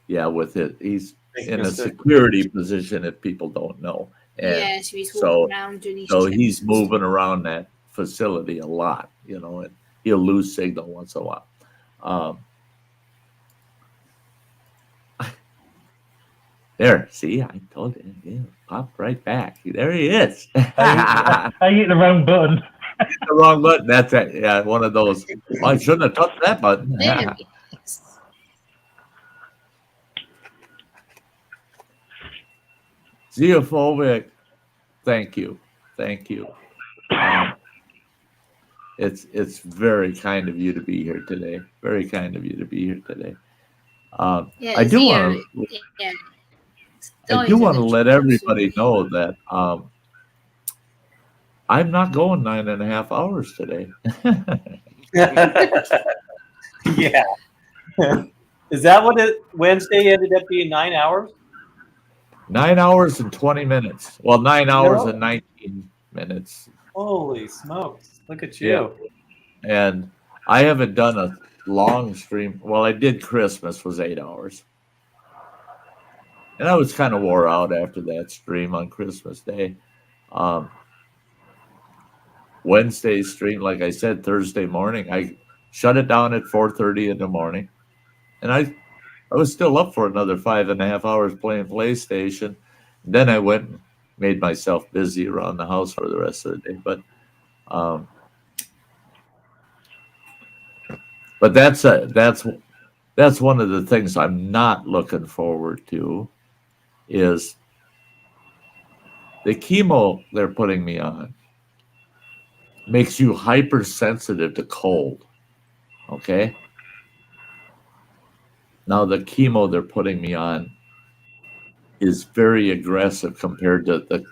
Yeah. With it, he's in a security position. If people don't know, and so he's walking around doing. So he's moving around that facility a lot, and he'll lose signal once in a while. There, see, I told you, popped right back. There he is. I hit the wrong button. The wrong button. That's it. Yeah, one of those. Oh, I shouldn't have touched that button. Yeah. Xeophobic. Thank you. It's very kind of you to be here today. Very kind of you to be here today. I do want to let everybody know that I'm not going 9.5 hours today. Yeah. Is that what Wednesday ended up being 9 hours? 9 hours and 20 minutes. Well, 9 hours and 19 minutes. Holy smokes. Look at you. Yeah. And I haven't done a long stream. Well, I did Christmas was 8 hours. And I was kind of wore out after that stream on Christmas Day. Wednesday stream, like I said, Thursday morning, I shut it down at 4:30 in the morning. And I was still up for another 5.5 hours playing PlayStation. And then I went and made myself busy around the house for the rest of the day. But that's one of the things I'm not looking forward to is the chemo they're putting me on makes you hypersensitive to cold. Okay? Now the chemo they're putting me on is very aggressive compared to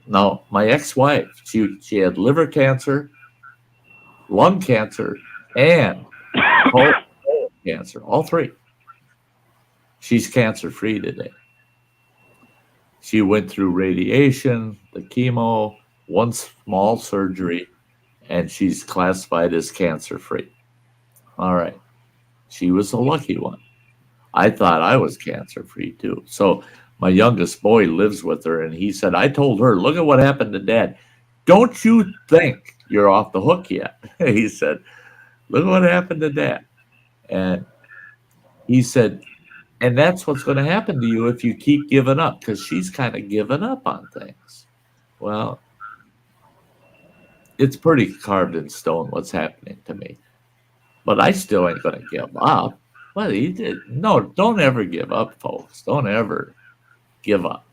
now my ex-wife, she had liver cancer, lung cancer, and colon cancer, all three. She's cancer-free today. She went through radiation, the chemo, one small surgery, and she's classified as cancer-free. All right. She was a lucky one. I thought I was cancer-free too. So my youngest boy lives with her, and he said, I told her, look at what happened to Dad. Don't you think you're off the hook yet? He said, look what happened to Dad. And he said, and that's what's going to happen to you if you keep giving up, because she's kind of given up on things. Well, it's pretty carved in stone what's happening to me. But I still ain't going to give up. Well, he did. No, don't ever give up, folks. Don't ever give up.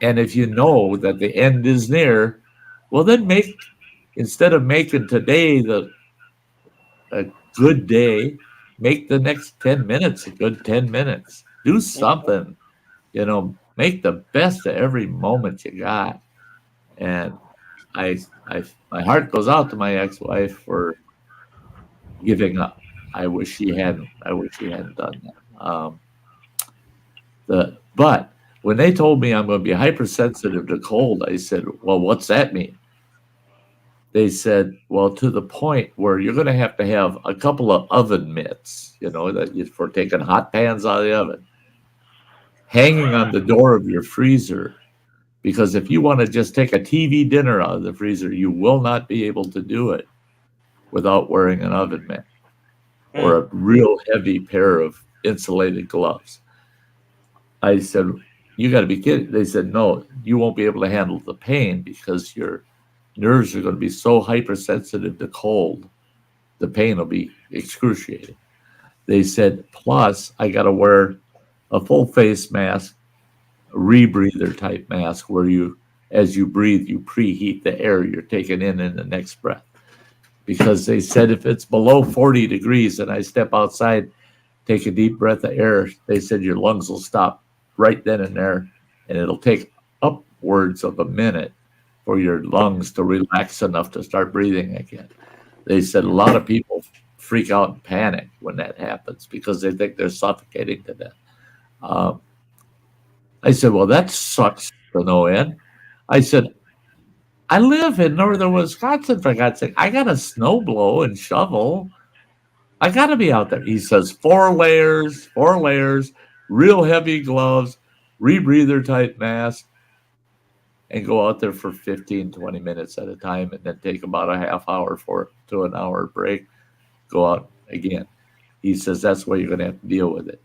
And if you know that the end is near, well, then instead of making today a good day, make the next 10 minutes a good 10 minutes. Do something, make the best of every moment you got. And my heart goes out to my ex-wife for giving up. I wish she hadn't done that. But when they told me I'm going to be hypersensitive to cold, I said, well, what's that mean? They said, well, to the point where you're going to have a couple of oven mitts, for taking hot pans out of the oven, hanging on the door of your freezer. Because if you want to just take a TV dinner out of the freezer, you will not be able to do it without wearing an oven mitt or a real heavy pair of insulated gloves. I said, you got to be kidding. They said, no, you won't be able to handle the pain because your nerves are going to be so hypersensitive to cold. The pain will be excruciating. They said, plus I got to wear a full face mask, a rebreather type mask where you, as you breathe, you preheat the air you're taking in the next breath. Because they said if it's below 40 degrees and I step outside, take a deep breath of air, they said your lungs will stop right then and there, and it'll take upwards of a minute for your lungs to relax enough to start breathing again. They said a lot of people freak out and panic when that happens because they think they're suffocating to death. I said, well, that sucks to no end. I said, I live in northern Wisconsin, for God's sake. I got a snow blow and shovel. I got to be out there. He says 4 layers, real heavy gloves, rebreather type mask, and go out there for 15, 20 minutes at a time and then take about a half hour to an hour break. Go out again. He says that's why you're going to have to deal with it.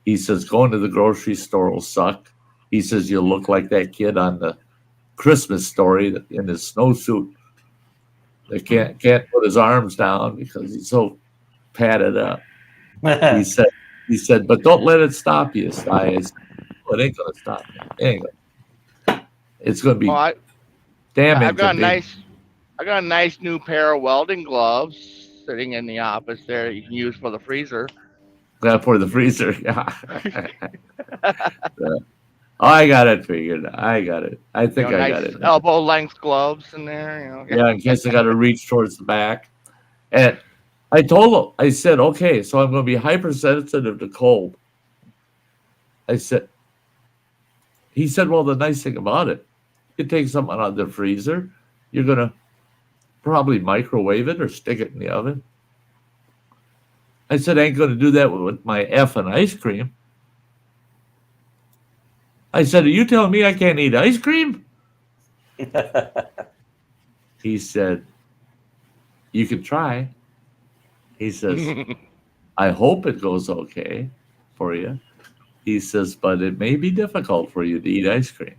He says going to the grocery store will suck. He says you'll look like that kid on the Christmas Story in his snowsuit that can't put his arms down because he's so padded up. He said, but don't let it stop you, Sty. Well, it ain't gonna stop you. It's gonna be damaging. I got a nice new pair of welding gloves sitting in the office there you can use for the freezer. Yeah, for the freezer. Yeah. I got it figured. I got it. I think I got it. Elbow length gloves in there. Yeah, in case I got to reach towards the back. And I told him, I said, okay, so I'm going to be hypersensitive to cold. He said, well, the nice thing about it, you take something out of the freezer, you're going to probably microwave it or stick it in the oven. I said, I ain't going to do that with my effing ice cream. I said, are you telling me I can't eat ice cream? He said, you can try. He says, I hope it goes okay for you. He says, but it may be difficult for you to eat ice cream.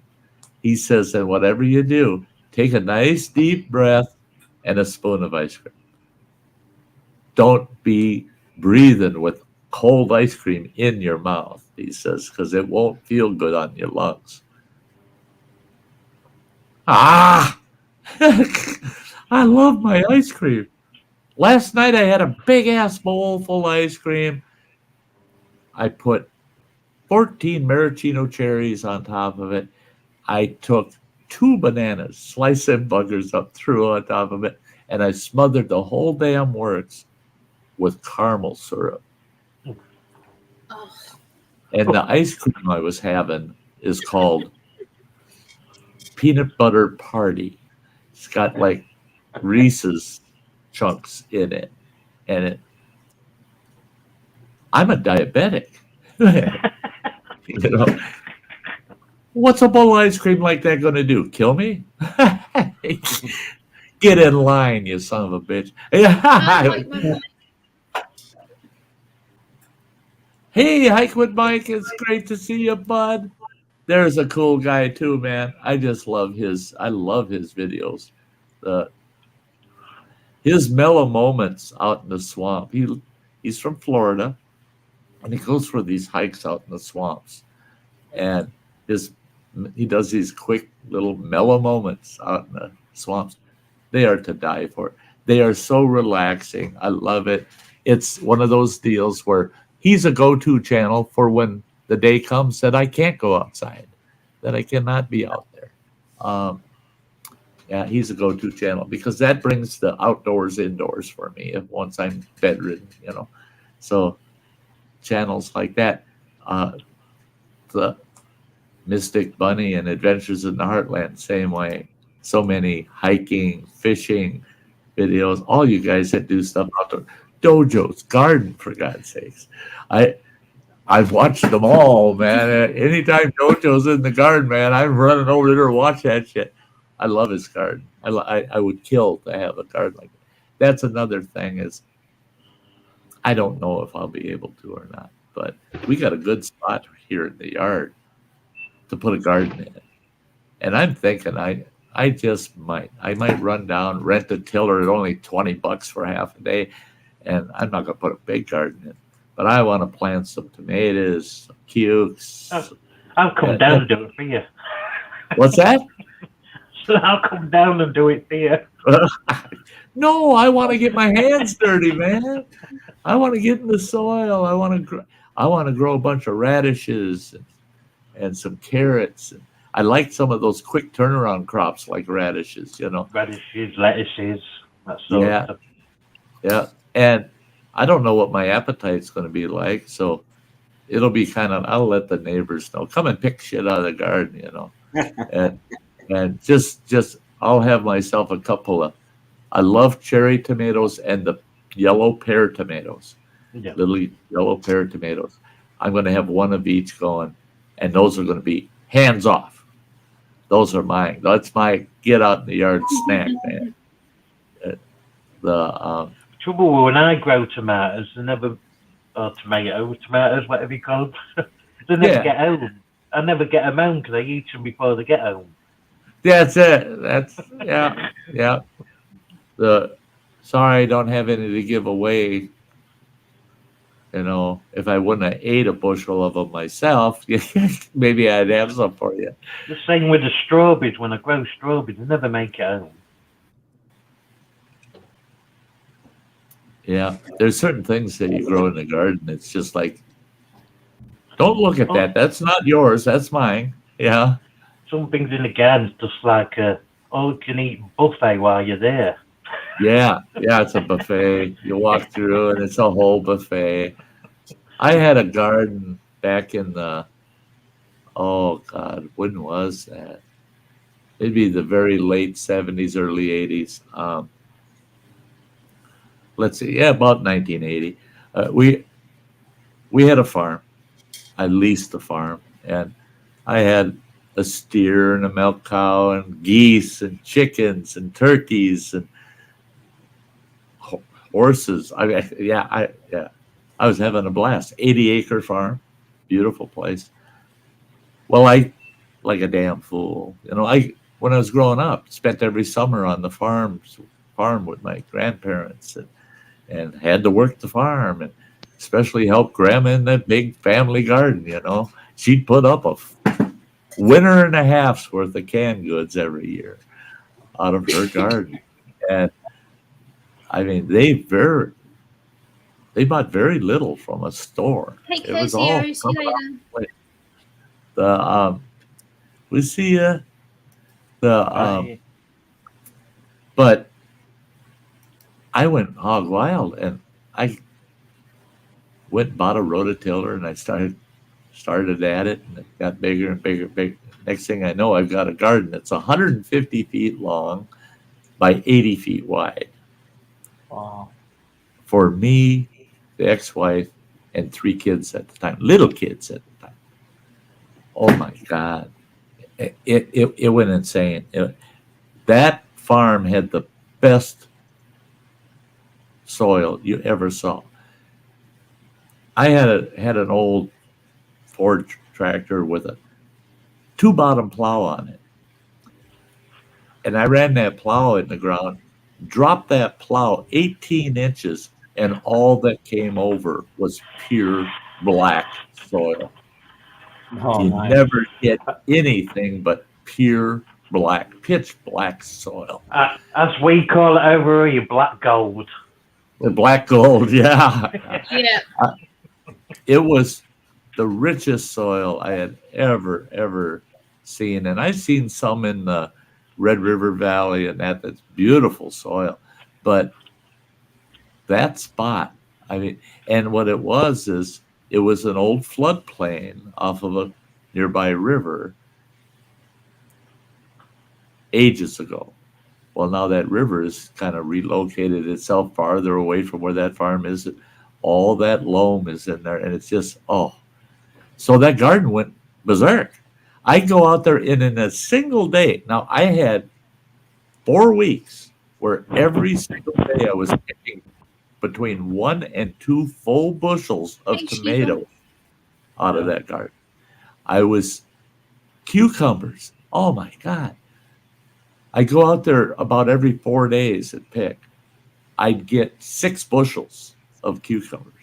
He says, and whatever you do, take a nice deep breath and a spoon of ice cream. Don't be breathing with cold ice cream in your mouth, he says, because it won't feel good on your lungs. I love my ice cream. Last night I had a big ass bowl full of ice cream. I put 14 maraschino cherries on top of it. I took 2 bananas, sliced them buggers up, threw on top of it, and I smothered the whole damn works with caramel syrup. And the ice cream I was having is called Peanut Butter Party. It's got like Reese's chunks in it. And I'm a diabetic. You know, what's a bowl of ice cream like that going to do? Kill me? Get in line, you son of a bitch. Hey, Hike with Mike, it's great to see you, bud. There's a cool guy too, man. I love his videos. His mellow moments out in the swamp. He's from Florida, and he goes for these hikes out in the swamps. And he does these quick little mellow moments out in the swamps. They are to die for. They are so relaxing. I love it. It's one of those deals where he's a go-to channel for when the day comes that I can't go outside, that I cannot be out there. Yeah, he's a go-to channel because that brings the outdoors indoors for me once I'm bedridden, you know. So channels like that, the Mystic Bunny and Adventures in the Heartland, same way. So many hiking, fishing videos. All you guys that do stuff outdoor. Dojos, garden, for God's sakes. I've watched them all, man. Anytime Dojo's in the garden, man, I'm running over there to watch that shit. I love his garden. I would kill to have a garden like that. that's another thing is I don't know if I'll be able to or not, but we got a good spot here in the yard to put a garden in. And I'm thinking I might run down, rent a tiller at only $20 for half a day, and I'm not gonna put a big garden in. But I want to plant some tomatoes, some cukes. I'll come down and do it for you. What's that? So I'll come down and do it for you. No, I want to get my hands dirty, man. I want to get in the soil. I want to grow a bunch of radishes and some carrots. I like some of those quick turnaround crops like radishes, Radishes, lettuces, that sort of stuff. Yeah. And I don't know what my appetite's going to be like, so it'll be I'll let the neighbors know. Come and pick shit out of the garden, and just I'll have myself a couple of. I love cherry tomatoes and the yellow pear tomatoes, little yellow pear tomatoes. I'm going to have one of each going, and those are going to be hands off. Those are mine. That's my get out in the yard snack, man. Trouble when I grow tomatoes, tomatoes, whatever you call them, they never get home. I never get them home because I eat them before they get home. That's it. Yeah. Sorry, I don't have any to give away. If I wouldn't have ate a bushel of them myself, maybe I'd have some for you. The same with the strawberries. When I grow strawberries, they never make it home. Yeah, there's certain things that you grow in the garden. It's just like, don't look at that. That's not yours. That's mine. Yeah. Some things in the garden's just like all-you-can-eat buffet while you're there. Yeah, it's a buffet. You walk through and it's a whole buffet. I had a garden back in when was that? It'd be the very late 70s, early 80s. Let's see, about 1980. We had a farm. I leased the farm, and I had a steer and a milk cow and geese and chickens and turkeys and horses. I was having a blast. 80-acre farm, beautiful place. Well, I, like a damn fool, when I was growing up, spent every summer on the farm with my grandparents and had to work the farm and especially help Grandma in that big family garden. She'd put up a winter and a half's worth of canned goods every year out of her garden, and I mean they bought very little from a store. Hey, it was all see you later. We see you. But I went hog wild, and I went and bought a rototiller, and I started at it, and it got bigger and bigger. Next thing I know, I've got a garden that's 150 feet long by 80 feet wide. Wow. For me, the ex-wife, and 3 kids at the time, little kids at the time. Oh my God. It went insane. That farm had the best soil you ever saw. I had an old Ford tractor with a 2-bottom plow on it. And I ran that plow in the ground, dropped that plow 18 inches, and all that came over was pure black soil. Oh, you nice. never get anything but pure black, pitch black soil. As we call it over here, black gold. The black gold, yeah. Yeah. It was the richest soil I had ever seen. And I've seen some in the Red River Valley, and that's beautiful soil. But that spot, I mean, and what it was is it was an old floodplain off of a nearby river ages ago. Well, now that river has kind of relocated itself farther away from where that farm is. All that loam is in there, and it's just, So that garden went berserk. I go out there, and in a single day, now I had 4 weeks where every single day I was picking between 1 and 2 full bushels of tomatoes out of that garden. I was cucumbers. Oh my God. I go out there about every 4 days and pick. I'd get 6 bushels of cucumbers.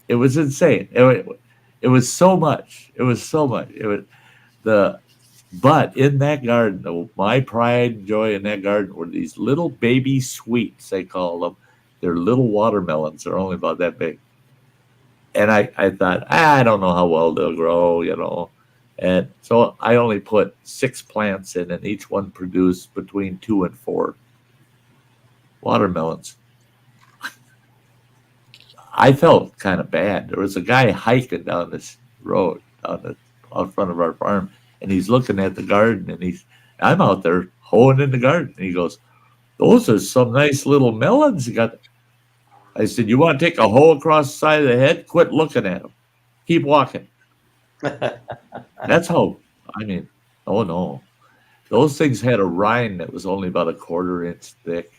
It was insane. It was so much. It was so much. But in that garden, my pride and joy in that garden were these little baby sweets, they call them. They're little watermelons. They're only about that big. And I thought, I don't know how well they'll grow, you know. And so I only put 6 plants in, and each one produced between 2 and 4 watermelons. I felt kind of bad. There was a guy hiking down this road out front of our farm, and he's looking at the garden, and I'm out there hoeing in the garden. And he goes, "Those are some nice little melons you got." I said, "You want to take a hoe across the side of the head? Quit looking at them. Keep walking." That's how, oh no. Those things had a rind that was only about a 1/4 inch thick.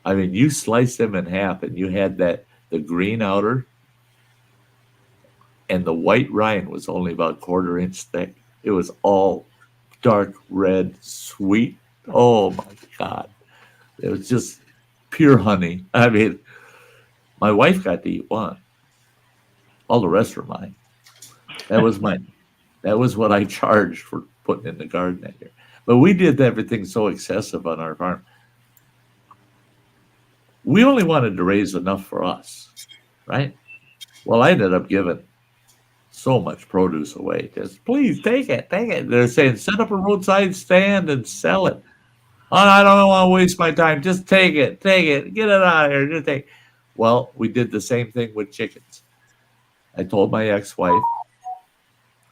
You sliced them in half, and you had the green outer, and the white rind was only about 1/4 inch thick. It was all dark red, sweet. Oh my God. It was just pure honey. My wife got to eat one. All the rest were mine. That was mine. That was what I charged for putting in the garden that year. But we did everything so excessive on our farm. We only wanted to raise enough for us, right? Well, I ended up giving so much produce away. Just, please take it. They're saying, set up a roadside stand and sell it. Oh, I don't want to waste my time. Just take it. Get it out of here. Just take it. Well, we did the same thing with chickens. I told my ex-wife,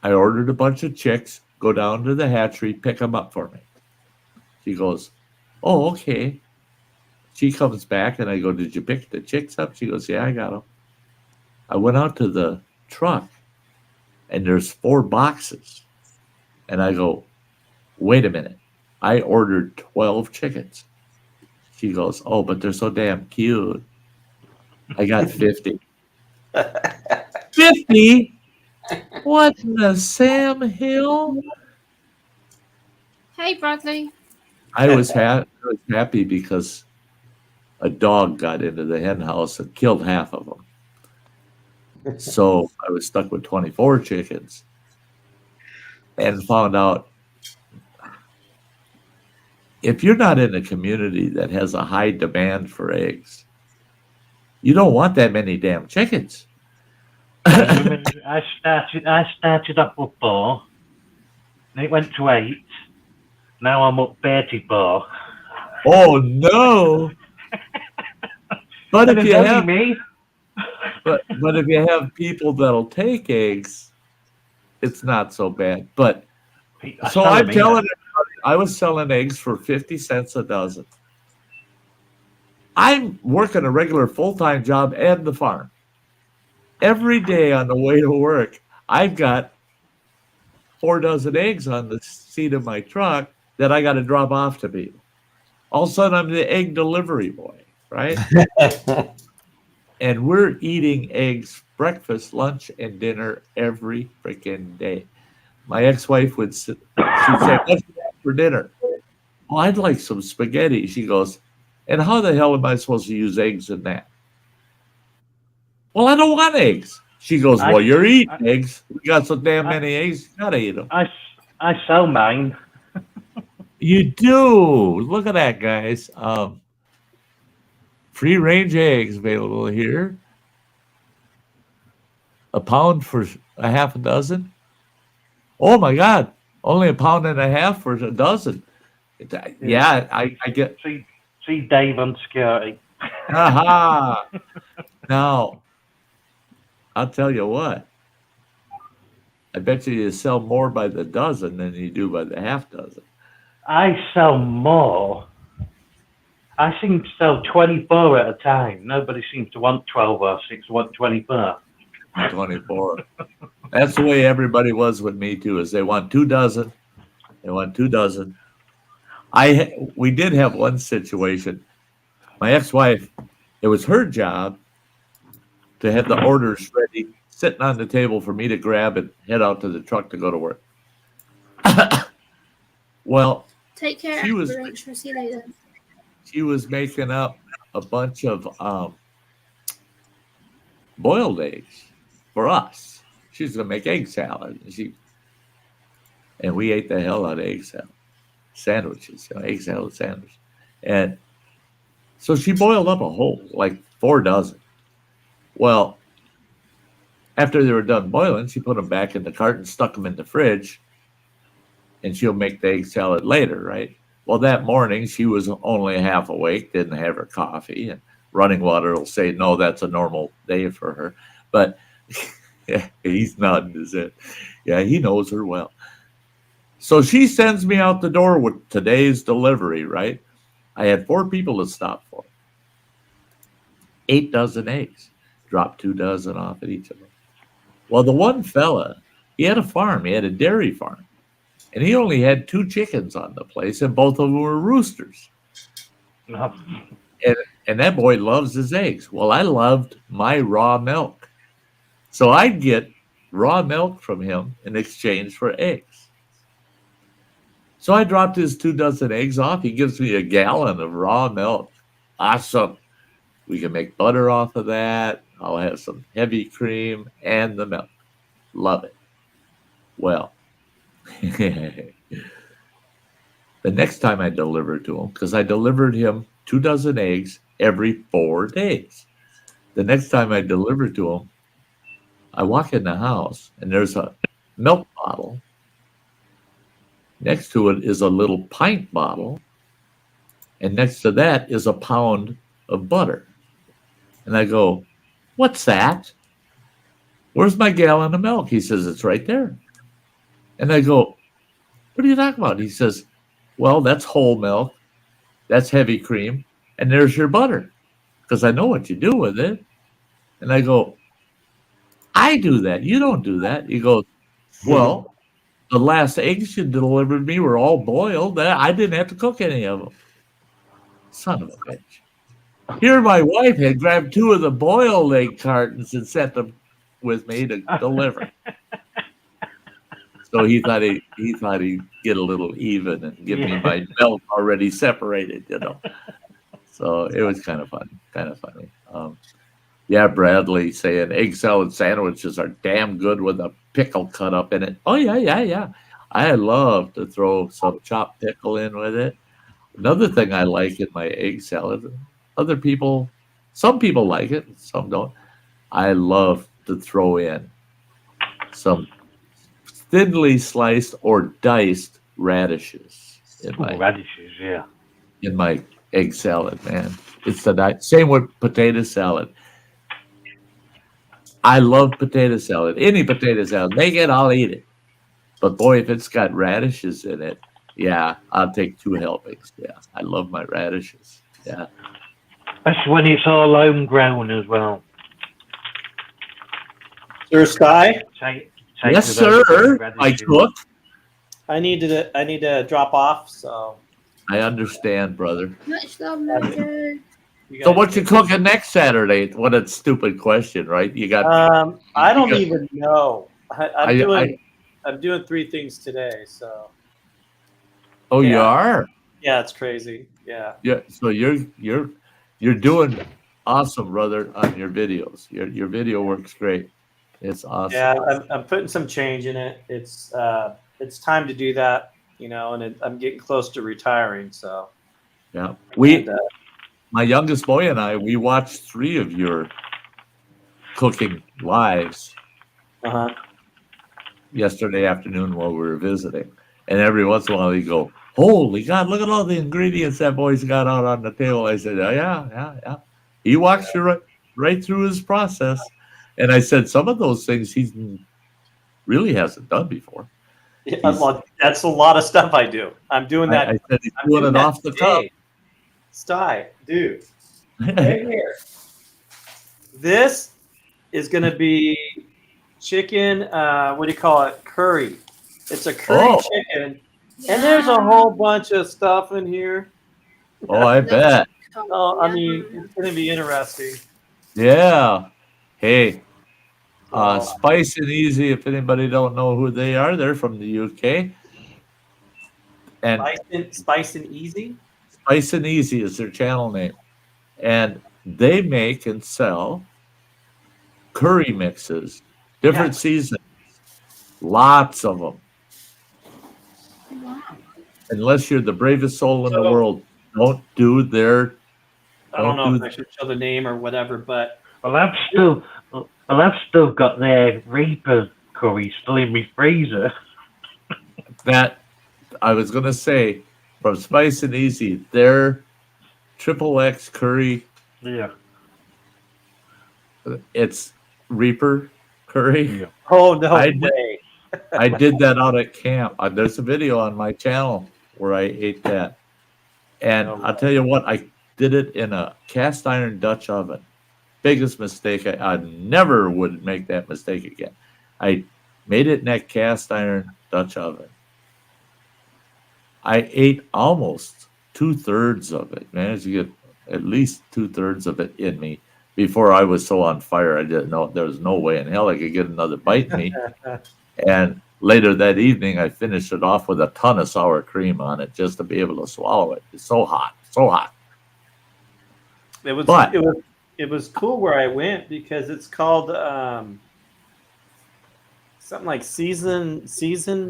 I ordered a bunch of chicks, go down to the hatchery, pick them up for me. She goes, oh, okay. She comes back, and I go, did you pick the chicks up? She goes, yeah, I got them. I went out to the truck, and there's 4 boxes. And I go, wait a minute. I ordered 12 chickens. She goes, oh, but they're so damn cute. I got 50. 50? What in the Sam Hill? Hey, Bradley. I was happy because a dog got into the hen house and killed half of them. So I was stuck with 24 chickens and found out if you're not in a community that has a high demand for eggs, you don't want that many damn chickens. I started up with 4, and it went to 8. Now I'm up 34. Oh no! But if you have me, but if you have people that'll take eggs, it's not so bad. But so I'm telling everybody, I was selling eggs for 50 cents a dozen. I'm working a regular full-time job and the farm. Every day on the way to work, I've got 4 dozen eggs on the seat of my truck that I got to drop off to people. All of a sudden, I'm the egg delivery boy, right? And we're eating eggs breakfast, lunch, and dinner every freaking day. My ex-wife would she'd say, what's for dinner? Oh, I'd like some spaghetti. She goes, and how the hell am I supposed to use eggs in that? Well, I don't want eggs. She goes, well, you're eating eggs. We got so damn many eggs, you gotta eat them. I sell mine. You do. Look at that, guys. Free range eggs available here. £1 for a half a dozen. Oh my God. Only £1.50 for a dozen. Yeah, I get. See Dave on security. Aha. Now, I'll tell you what. I bet you sell more by the dozen than you do by the half dozen. I sell more. I seem to sell 24 at a time. Nobody seems to want 12 or 6, want 24. 24. That's the way everybody was with me too, is they want 2 dozen. They want 2 dozen. We did have one situation. My ex-wife, it was her job to have the orders ready, sitting on the table for me to grab and head out to the truck to go to work. Well, Take care. she was See you later. she was making up a bunch of boiled eggs for us. She was gonna make egg salad, and we ate the hell out of egg salad sandwiches, egg salad sandwich, and so she boiled up a whole like 4 dozen. Well, after they were done boiling, she put them back in the carton, stuck them in the fridge, and she'll make the egg salad later, right? Well, that morning she was only half awake, didn't have her coffee, and running water will say, no, that's a normal day for her. But yeah, he's nodding his head. Yeah, he knows her well. So she sends me out the door with today's delivery, right? I had 4 people to stop for. 8 dozen eggs. Dropped 2 dozen off at each of them. Well, the one fella, he had a farm. He had a dairy farm. And he only had 2 chickens on the place, and both of them were roosters. And that boy loves his eggs. Well, I loved my raw milk. So I'd get raw milk from him in exchange for eggs. So I dropped his 2 dozen eggs off. He gives me a gallon of raw milk. Awesome. We can make butter off of that. I'll have some heavy cream and the milk. Love it. Well, the next time I delivered to him, because I delivered him 2 dozen eggs every 4 days. The next time I delivered to him, I walk in the house and there's a milk bottle. Next to it is a little pint bottle. And next to that is a pound of butter. And I go, what's that? Where's my gallon of milk? He says, it's right there. And I go, what are you talking about? He says, well, that's whole milk. That's heavy cream. And there's your butter. Because I know what you do with it. And I go, I do that. You don't do that. He goes, well, the last eggs you delivered me were all boiled. I didn't have to cook any of them. Son of a bitch. Here my wife had grabbed 2 of the boiled egg cartons and sent them with me to deliver. So he thought he'd get a little even and give me my milk already separated, So it was kind of funny. Yeah, Bradley saying egg salad sandwiches are damn good with a pickle cut up in it. Oh, yeah. I love to throw some chopped pickle in with it. Another thing I like in my egg salad, some people like it, some don't. I love to throw in some thinly sliced or diced radishes in my egg salad, man. It's the same with potato salad. I love potato salad. Any potato salad, make it, I'll eat it. But boy, if it's got radishes in it, yeah, I'll take 2 helpings. Yeah, I love my radishes. Yeah. That's when it's all homegrown as well. Sir Sty? Yes, sir. I cook. I need to drop off, so. I understand, brother. Much love, Mojo. So what you cooking next Saturday? What a stupid question, right? You got. I don't even know. I'm doing 3 things today, so. Oh, yeah. You are? Yeah, it's crazy. Yeah. Yeah. So you're doing awesome, brother, on your videos. Your video works great. It's awesome. Yeah, I'm putting some change in it. It's time to do that, and I'm getting close to retiring, so. Yeah. My youngest boy and I, we watched 3 of your cooking lives yesterday afternoon while we were visiting. And every once in a while he'd go, holy God, look at all the ingredients that boy's got out on the table. I said, oh, yeah. He walks you right through his process. And I said, some of those things he really hasn't done before. Yeah, well, that's a lot of stuff I do. I'm doing that. I said he's doing it off the cuff. Sty, dude, right here. This is going to be chicken, what do you call it? Curry. It's a curry chicken And there's a whole bunch of stuff in here. Oh, I bet. Oh, I mean, it's going to be interesting. Yeah. Hey, So, Spice and Easy, if anybody don't know who they are, they're from the UK. And Spice and Easy? Spice and Easy is their channel name. And they make and sell curry mixes, different seasons, lots of them. Unless you're the bravest soul in the world, don't do their. I don't know if I should show the name or whatever, but I've still got their Reaper curry still in my freezer. That I was gonna say from Spice and Easy, their XXX curry. Yeah. It's Reaper curry. Yeah. Oh no way! I did that out at camp. There's a video on my channel where I ate that, and I'll tell you what, I did it in a cast iron Dutch oven. Biggest mistake. I never would make that mistake again. I made it in that cast iron Dutch oven. I ate almost 2/3 of it. Managed to get at least 2/3 of it in me before I was so on fire. I didn't know there was no way in hell I could get another bite in me. And later that evening, I finished it off with a ton of sour cream on it just to be able to swallow it. It's so hot, so hot. It was cool where I went because it's called something like season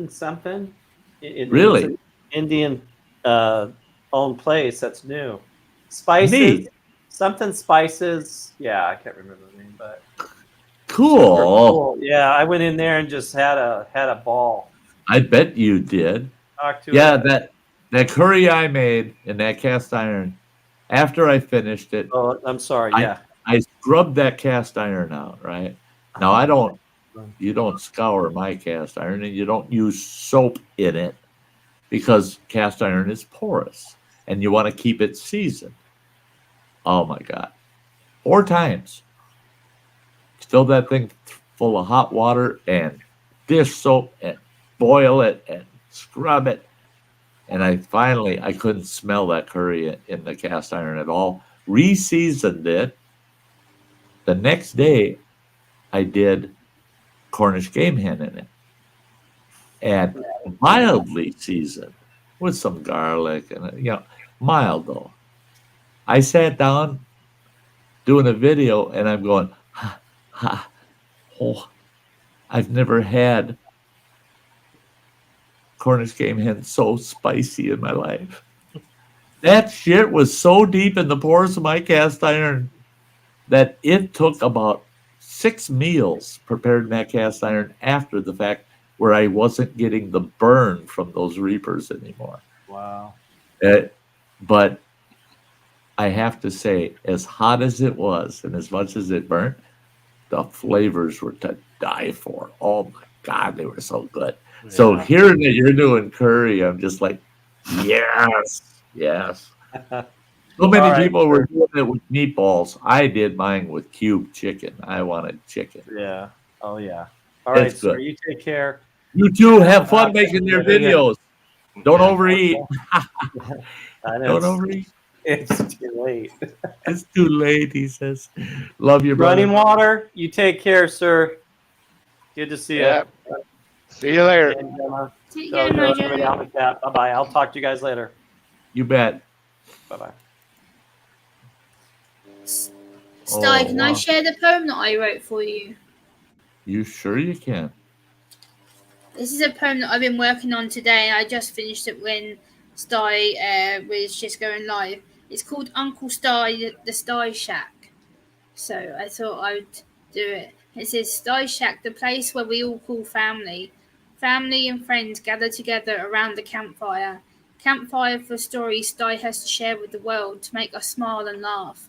something. Really? It's an Indian owned place that's new. Spices. Neat. Something spices. Yeah, I can't remember the name, but cool. Yeah, I went in there and just had a ball. I bet you did. That curry I made in that cast iron. After I finished it, oh, I'm sorry. I scrubbed that cast iron out. Right now, you don't scour my cast iron, and you don't use soap in it because cast iron is porous, and you want to keep it seasoned. Oh my God. 4 times. Fill that thing full of hot water and dish soap and boil it and scrub it. And I couldn't smell that curry in the cast iron at all. Re-seasoned it. The next day, I did Cornish game hen in it. And mildly seasoned with some garlic and, mild though. I sat down doing a video and I'm going, I've never had Cornish game hen so spicy in my life. That shit was so deep in the pores of my cast iron that it took about 6 meals prepared in that cast iron after the fact where I wasn't getting the burn from those reapers anymore. Wow. But I have to say, as hot as it was and as much as it burnt, the flavors were to die for. Oh my God, they were so good. Yeah. So hearing that you're doing curry, I'm just like, yes. So many people were doing it with meatballs. I did mine with cubed chicken. I wanted chicken. Yeah. Oh yeah. All right, sir. You take care. You too. Have fun making their videos. Don't overeat. Don't overeat. It's too late. It's too late, he says. Love you, brother. Running water. You take care, sir. Good to see you. See you later. Take care, Nigel. Bye-bye. I'll talk to you guys later. You bet. Bye-bye. Sty, can I share the poem that I wrote for you? You sure you can? This is a poem that I've been working on today, and I just finished it when Sty was just going live. It's called Uncle Sty, the Sty Shack. So I thought I would do it. It says, Sty Shack, the place where we all call family. Family and friends gather together around the campfire. Campfire for stories Sty has to share with the world to make us smile and laugh.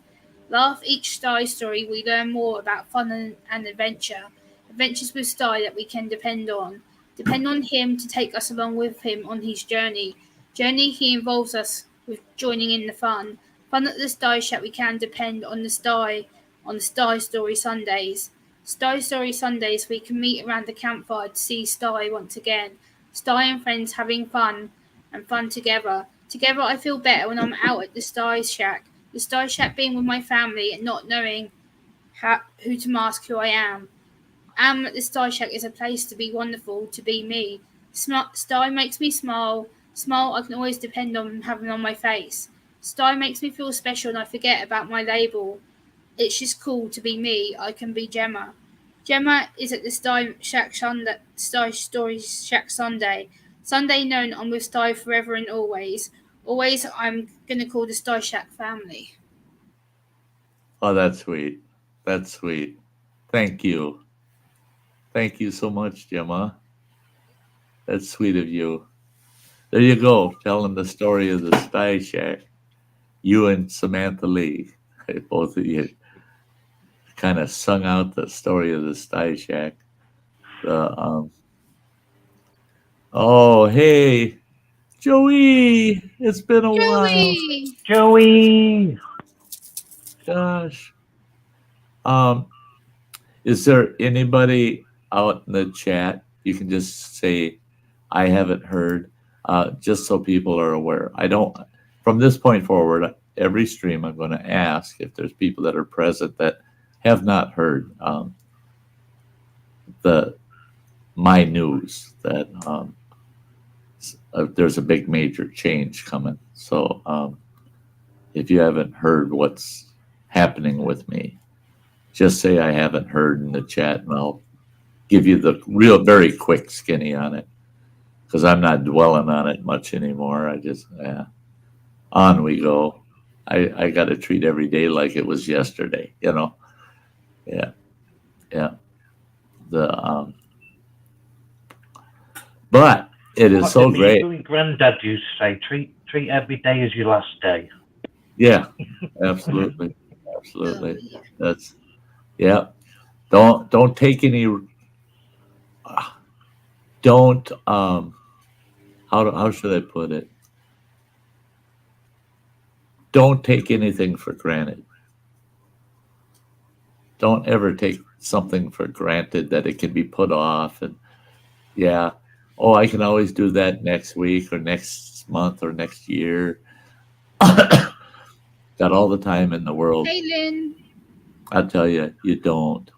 Laugh each Sty story, we learn more about fun and adventure. Adventures with Sty that we can depend on. Depend on him to take us along with him on his journey. He involves us with joining in the fun. Fun at the Sty Shack, we can depend on the Sty Story Sundays. Sty Story Sundays, we can meet around the campfire to see Sty once again. Sty and friends having fun, and fun together. Together, I feel better when I'm out at the Sty Shack. The Sty Shack being with my family and not knowing who to mask who I am. At the Sty Shack is a place to be wonderful, to be me. Sty makes me smile. Smile I can always depend on having on my face. Sty makes me feel special and I forget about my label. It's just cool to be me. I can be Gemma. Gemma is at the Sty Shack Sunday, Sty Story Shack Sunday. Sunday known I'm with Sty forever and always. Always I'm going to call the Sty Shack family. Oh, that's sweet. That's sweet. Thank you. Thank you so much, Gemma. That's sweet of you. There you go, telling the story of the Sty Shack. You and Samantha Lee, both of you, kind of sung out the story of the Sty Shack. Oh, hey, Joey, it's been a while. Joey! Gosh. Is there anybody out in the chat? You can just say, I haven't heard, just so people are aware. From this point forward, every stream I'm going to ask if there's people that are present that have not heard my news that there's a big major change coming. So if you haven't heard what's happening with me, just say I haven't heard in the chat and I'll give you the real, very quick skinny on it, because I'm not dwelling on it much anymore. I just, on we go. I got to treat every day like it was yesterday, you know? Yeah. But it is so great. Granddad used to say, treat every day as your last day. Yeah, absolutely. Absolutely. That's, yeah. Don't take any, how should I put it? Don't take anything for granted. Don't ever take something for granted that it can be put off. And I can always do that next week or next month or next year. Got all the time in the world. Hey, Lynn. I tell you, you don't.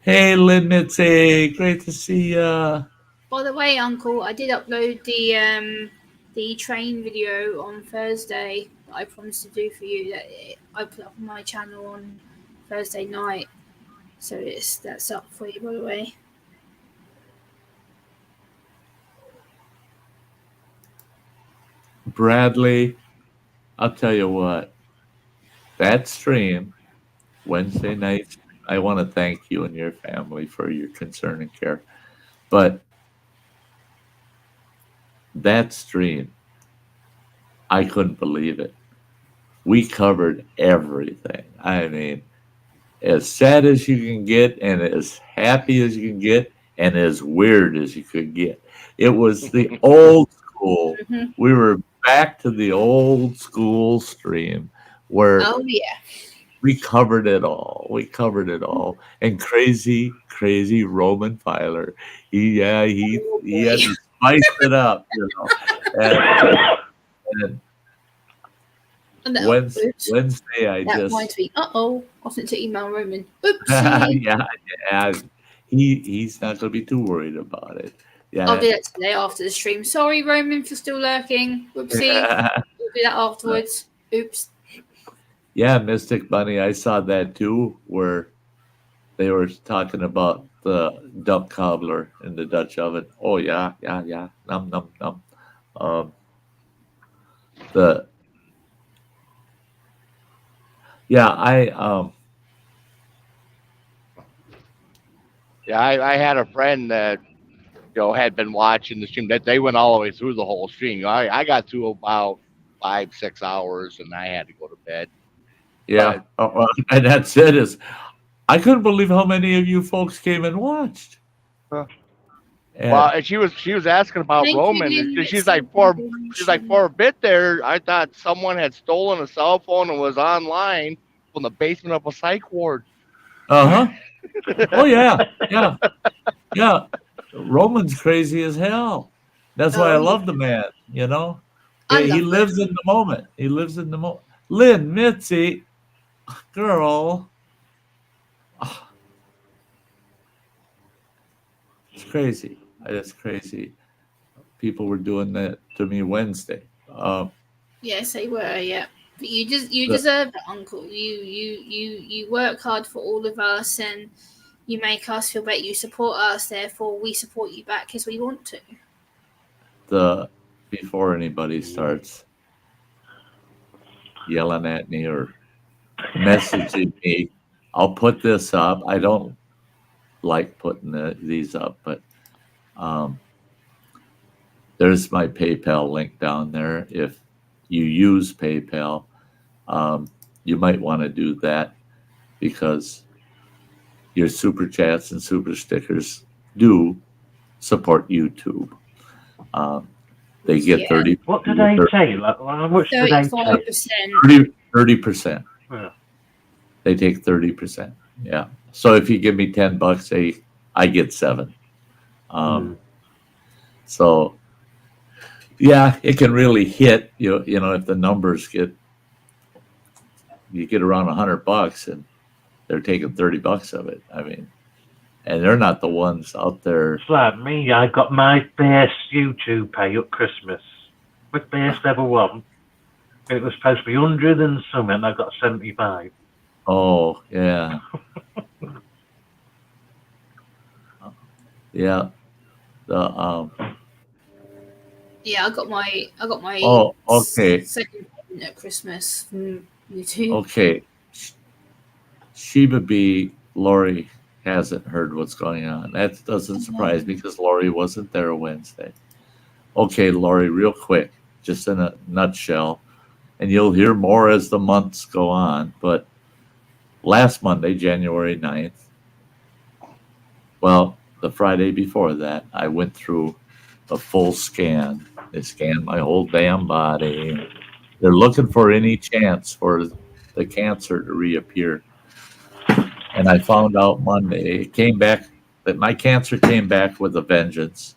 Hey, Lynn Mitzi, great to see ya. By the way, Uncle, I did upload the train video on Thursday that I promised to do for you. That I put up on my channel on Thursday night. So that's up for you, by the way. Bradley, I'll tell you what. That stream, Wednesday night, I want to thank you and your family for your concern and care. But that stream, I couldn't believe it. We covered everything. I mean, as sad as you can get and as happy as you can get and as weird as you could get. It was the old school. We were back to the old school stream where we covered it all. And crazy Roman Filer. He had to spice it up, you know. And Wednesday, that reminds me. Wasn't to email Roman. Oopsie. yeah. He's not going to be too worried about it. Yeah. I'll do that today after the stream. Sorry, Roman, for still lurking. Oopsie. We'll do that afterwards. Oops. Yeah, Mystic Bunny, I saw that too, where they were talking about the duck cobbler in the Dutch oven. Oh yeah. Num. I had a friend that had been watching the stream. That they went all the way through the whole stream. I got through about 5-6 hours, and I had to go to bed. Yeah, and that's it. I couldn't believe how many of you folks came and watched. And she was asking about Roman. She's like, for a bit there, I thought someone had stolen a cell phone and was online from the basement of a psych ward. Oh yeah. Roman's crazy as hell. That's why I love the man, you know? He love lives in the moment. He lives in the moment. Lynn, Mitzi, girl. It's crazy. It's crazy. People were doing that to me Wednesday. Yes, they were. Yeah, but you deserve it, Uncle. You work hard for all of us, and you make us feel better. You support us, therefore we support you back because we want to. Before anybody starts yelling at me or messaging me, I'll put this up. I don't like putting these up, but there's my PayPal link down there. If you use PayPal, you might want to do that because your super chats and super stickers do support YouTube. They get 30. What did they say? Like, how much did they take? 30%. Yeah. They take 30%. Yeah. So if you give me $10, I get 7. So yeah, it can really hit you. You know, if the numbers you get around $100 and they're taking $30 of it. I mean, and they're not the ones out there. It's like me. I got my best YouTube pay at Christmas. My best ever one. It was supposed to be 100 and something, and I got 75. Oh yeah. Yeah. Yeah, I got my. Oh, okay. Second payment at Christmas from YouTube. Okay. Sheba B. Lori hasn't heard what's going on. That doesn't surprise me because Lori wasn't there Wednesday. Okay, Lori, real quick, just in a nutshell, and you'll hear more as the months go on, but last Monday, January 9th, well, the Friday before that, I went through a full scan. They scanned my whole damn body. They're looking for any chance for the cancer to reappear. And I found out Monday, it came back, that my cancer came back with a vengeance.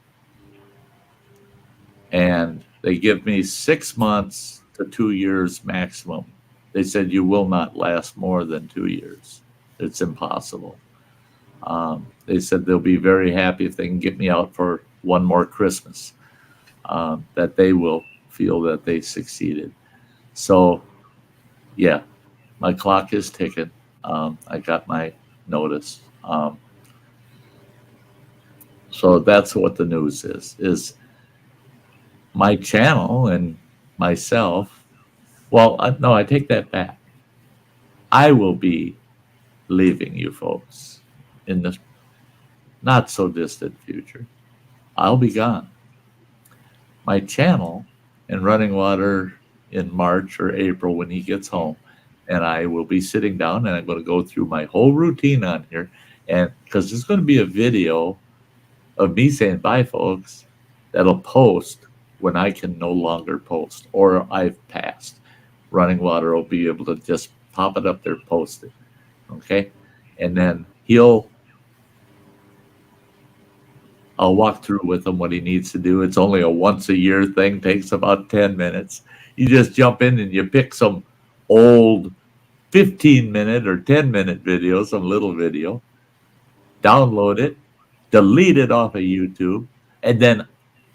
And they give me 6 months to 2 years maximum. They said you will not last more than 2 years. It's impossible. They said they'll be very happy if they can get me out for one more Christmas, that they will feel that they succeeded. So, yeah, my clock is ticking. I got my notice. So that's what the news is my channel and myself. Well, no, I take that back. I will be leaving you folks in the not so distant future. I'll be gone. My channel and Running Water in March or April when he gets home, and I will be sitting down and I'm going to go through my whole routine on here, and because there's going to be a video of me saying bye, folks, that'll post when I can no longer post or I've passed. Running Water will be able to just pop it up there, post it, okay, and then I'll walk through with him what he needs to do. It's only a once a year thing, takes about 10 minutes. You just jump in and you pick some old 15-minute or 10-minute video, some little video, download it, delete it off of YouTube, and then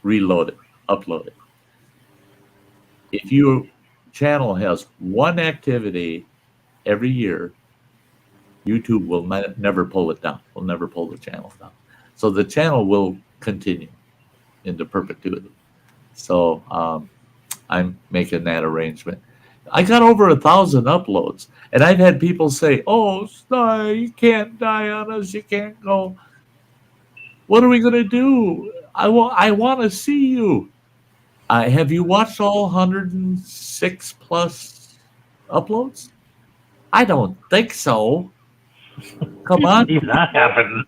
reload it, upload it. If your channel has one activity every year, YouTube will never pull it down. Will never pull the channel down. So the channel will continue into perpetuity. So I'm making that arrangement. I got over 1,000 uploads, and I've had people say, "Oh, Sty, you can't die on us. You can't go. What are we gonna do? I want to see you." Have you watched all 106 plus uploads? I don't think so. Come on, Even that happens.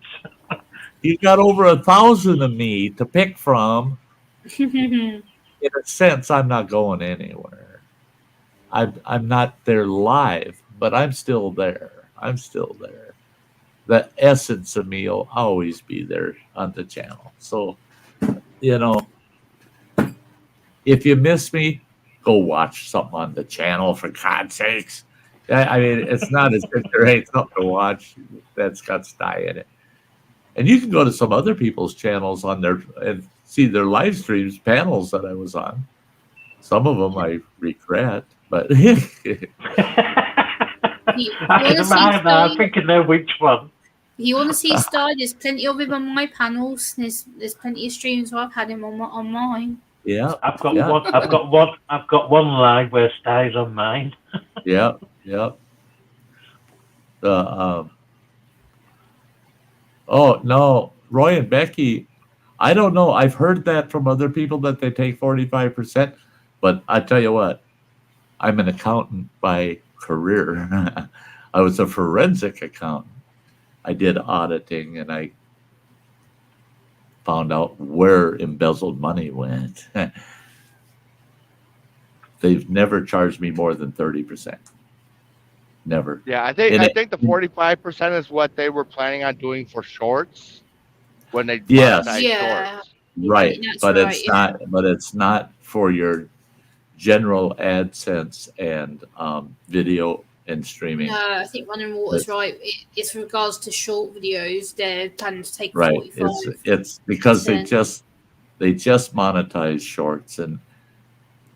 You got over 1,000 of me to pick from. In a sense, I'm not going anywhere. I'm not there live, but I'm still there. I'm still there. The essence of me will always be there on the channel. So, if you miss me, go watch something on the channel, for God's sakes. I mean, it's not as if there ain't something to watch that's got Sty in it. And you can go to some other people's channels on their and see their live streams, panels that I was on. Some of them I regret, but I think I know which one. If you want to see Sty, there's plenty of him on my panels. There's plenty of streams where I've had him on mine. Yeah, I've got one live where Sty's on mine. Yeah. Oh no, Roy and Becky, I don't know. I've heard that from other people that they take 45%, but I tell you what, I'm an accountant by career. I was a forensic accountant. I did auditing and I found out where embezzled money went. They've never charged me more than 30%. Never. Yeah, I think the 45% is what they were planning on doing for shorts when they monetized shorts. Right, but it's not. But it's not for your general AdSense and video and streaming. No, I think Running Water's right. It's with regards to short videos. They're planning to take right. 45%. It's because they just monetize shorts, and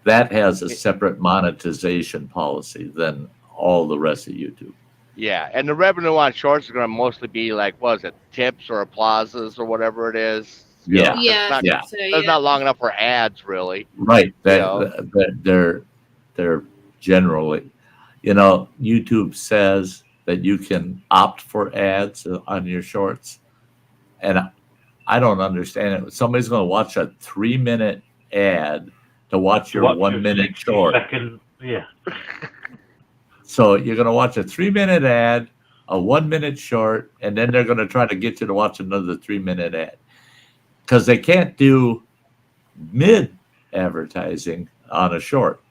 that has a separate monetization policy than all the rest of YouTube. Yeah, and the revenue on shorts is going to mostly be like, what is it, tips or applauses or whatever it is. Yeah, It's not long enough for ads, really. Right. They're generally, YouTube says that you can opt for ads on your shorts, and I don't understand it. Somebody's going to watch a 3-minute ad to watch your 1-minute short. Yeah. So you're going to watch a 3-minute ad, a 1-minute short, and then they're going to try to get you to watch another 3-minute ad. Because they can't do mid-advertising on a short.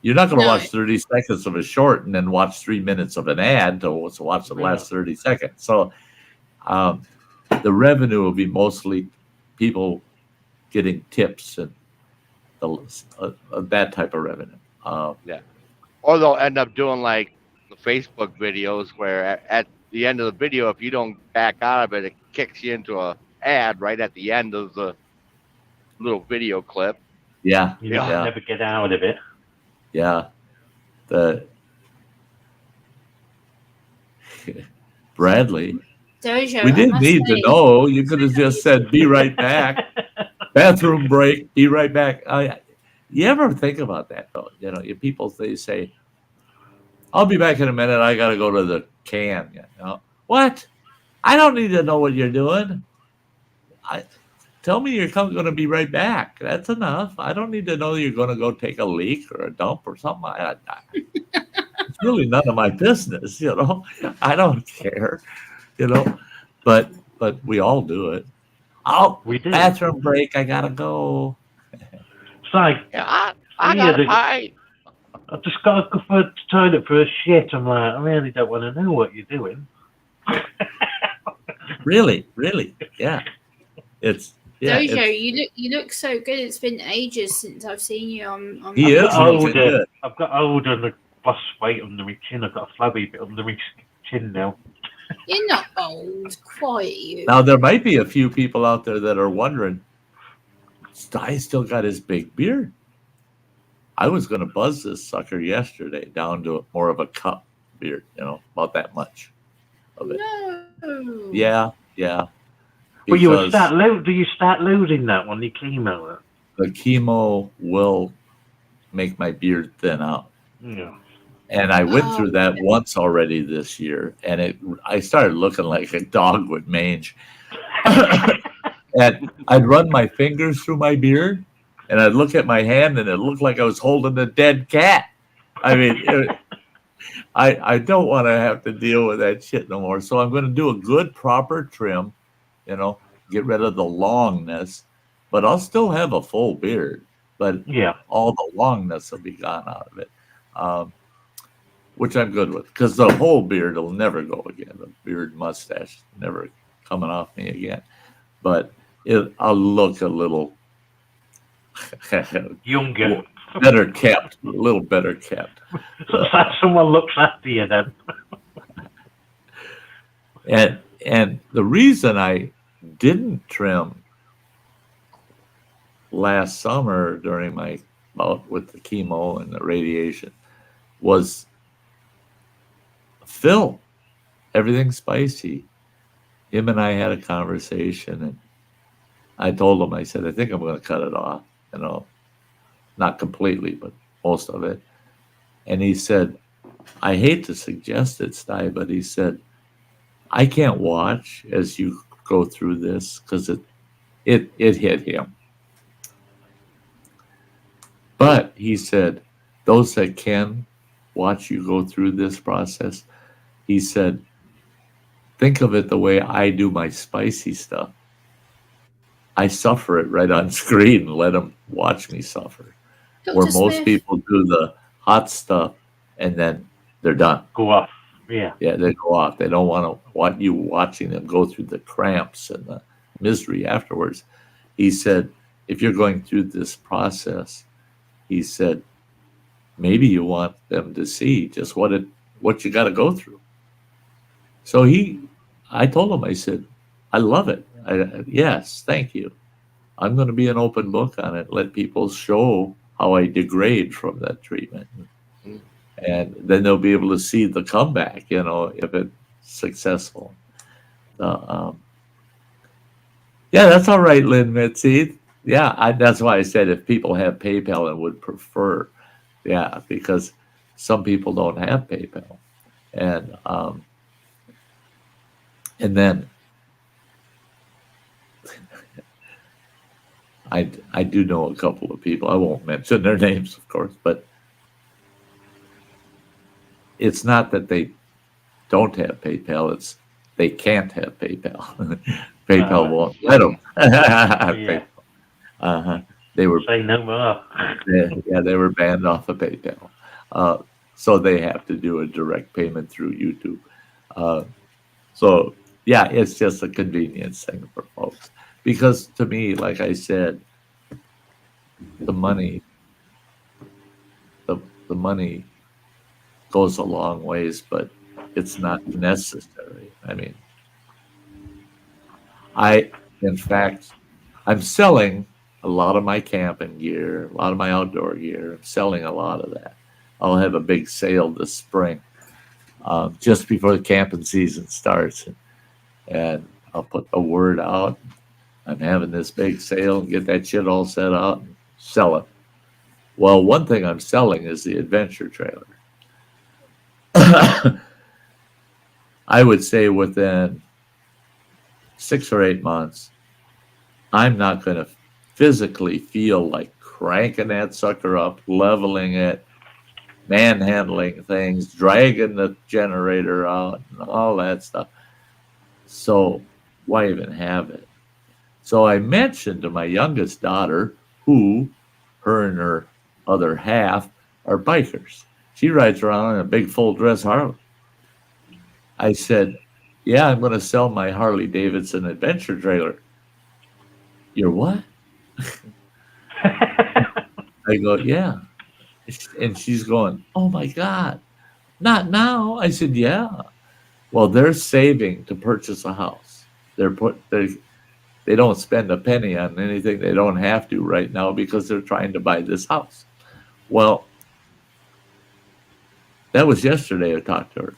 You're not going to watch 30 seconds of a short and then watch 3 minutes of an ad to watch the last 30 seconds. So the revenue will be mostly people getting tips and that type of revenue. Or they'll end up doing like the Facebook videos where at the end of the video, if you don't back out of it, it kicks you into a ad right at the end of the little video clip. Yeah. You never get out of it. Yeah. Bradley. Dojo, we didn't need to know. You could have just said, be right back. Bathroom break, be right back. You ever think about that, though? People, they say, I'll be back in a minute. I got to go to the can. What? I don't need to know what you're doing. Tell me you're going to be right back. That's enough. I don't need to know you're going to go take a leak or a dump or something. It's really none of my business, I don't care, But we all do it. We do. Bathroom break. I gotta go. It's like I just got to go for the toilet for a shit. I'm like, I really don't want to know what you're doing. Really, yeah. Dojo, you look so good. It's been ages since I've seen you on He is older. I've got older and I've lost weight under my chin. I've got a flabby bit under my chin now. You're not old, quite you. Now there might be a few people out there that are wondering, Sty still got his big beard. I was going to buzz this sucker yesterday down to more of a cup beard, about that much of it. No. Yeah. Well, do you start losing that when you chemo? The chemo will make my beard thin out. Yeah. And I went through that once already this year, and I started looking like a dog with mange. And I'd run my fingers through my beard, and I'd look at my hand, and it looked like I was holding a dead cat. I mean, I don't want to have to deal with that shit no more. So I'm going to do a good, proper trim, get rid of the longness, but I'll still have a full beard. But all the longness will be gone out of it. Which I'm good with, because the whole beard will never go again. The beard mustache never coming off me again. But I'll look a little Younger. Better kept, a little better kept. Someone looks after you then. And the reason I didn't trim last summer during my bout with the chemo and the radiation was Phil. Everything's spicy. Him and I had a conversation, and I told him, I said, I think I'm going to cut it off, not completely, but most of it. And he said, I hate to suggest it, Sty, but he said, I can't watch as you go through this because it hit him. But he said, those that can watch you go through this process, he said, think of it the way I do my spicy stuff. I suffer it right on screen and let them watch me suffer. Dr. Where most Smith. people do the hot stuff and then they're done. Go off. Yeah. Yeah, they go off. They don't want you watching them go through the cramps and the misery afterwards. He said, if you're going through this process, he said, maybe you want them to see just what you got to go through. So I told him, I said, I love it. Yes, thank you. I'm going to be an open book on it. Let people show how I degrade from that treatment. And then they'll be able to see the comeback, if it's successful. Yeah, that's all right, Lynn Mitzi. Yeah, that's why I said if people have PayPal and would prefer, yeah, because some people don't have PayPal. And then I do know a couple of people. I won't mention their names, of course, but it's not that they don't have PayPal. It's they can't have PayPal. PayPal won't let them. Yeah. They were Say no more. yeah, they were banned off of PayPal, so they have to do a direct payment through YouTube. So yeah, it's just a convenience thing for folks. Because to me, like I said, the money goes a long ways, but it's not necessary. I mean, in fact, I'm selling a lot of my camping gear, a lot of my outdoor gear. I'm selling a lot of that. I'll have a big sale this spring, just before the camping season starts, and I'll put the word out. I'm having this big sale and get that shit all set out and sell it. Well, one thing I'm selling is the adventure trailer. I would say within 6 or 8 months, I'm not going to physically feel like cranking that sucker up, leveling it, manhandling things, dragging the generator out, and all that stuff. So why even have it? So I mentioned to my youngest daughter, who, her and her other half, are bikers. She rides around in a big full dress Harley. I said, yeah, I'm going to sell my Harley Davidson adventure trailer. You're what? I go, yeah. And she's going, oh my God, not now. I said, yeah. Well, they're saving to purchase a house. They don't spend a penny on anything. They don't have to right now because they're trying to buy this house. Well, that was yesterday I talked to her.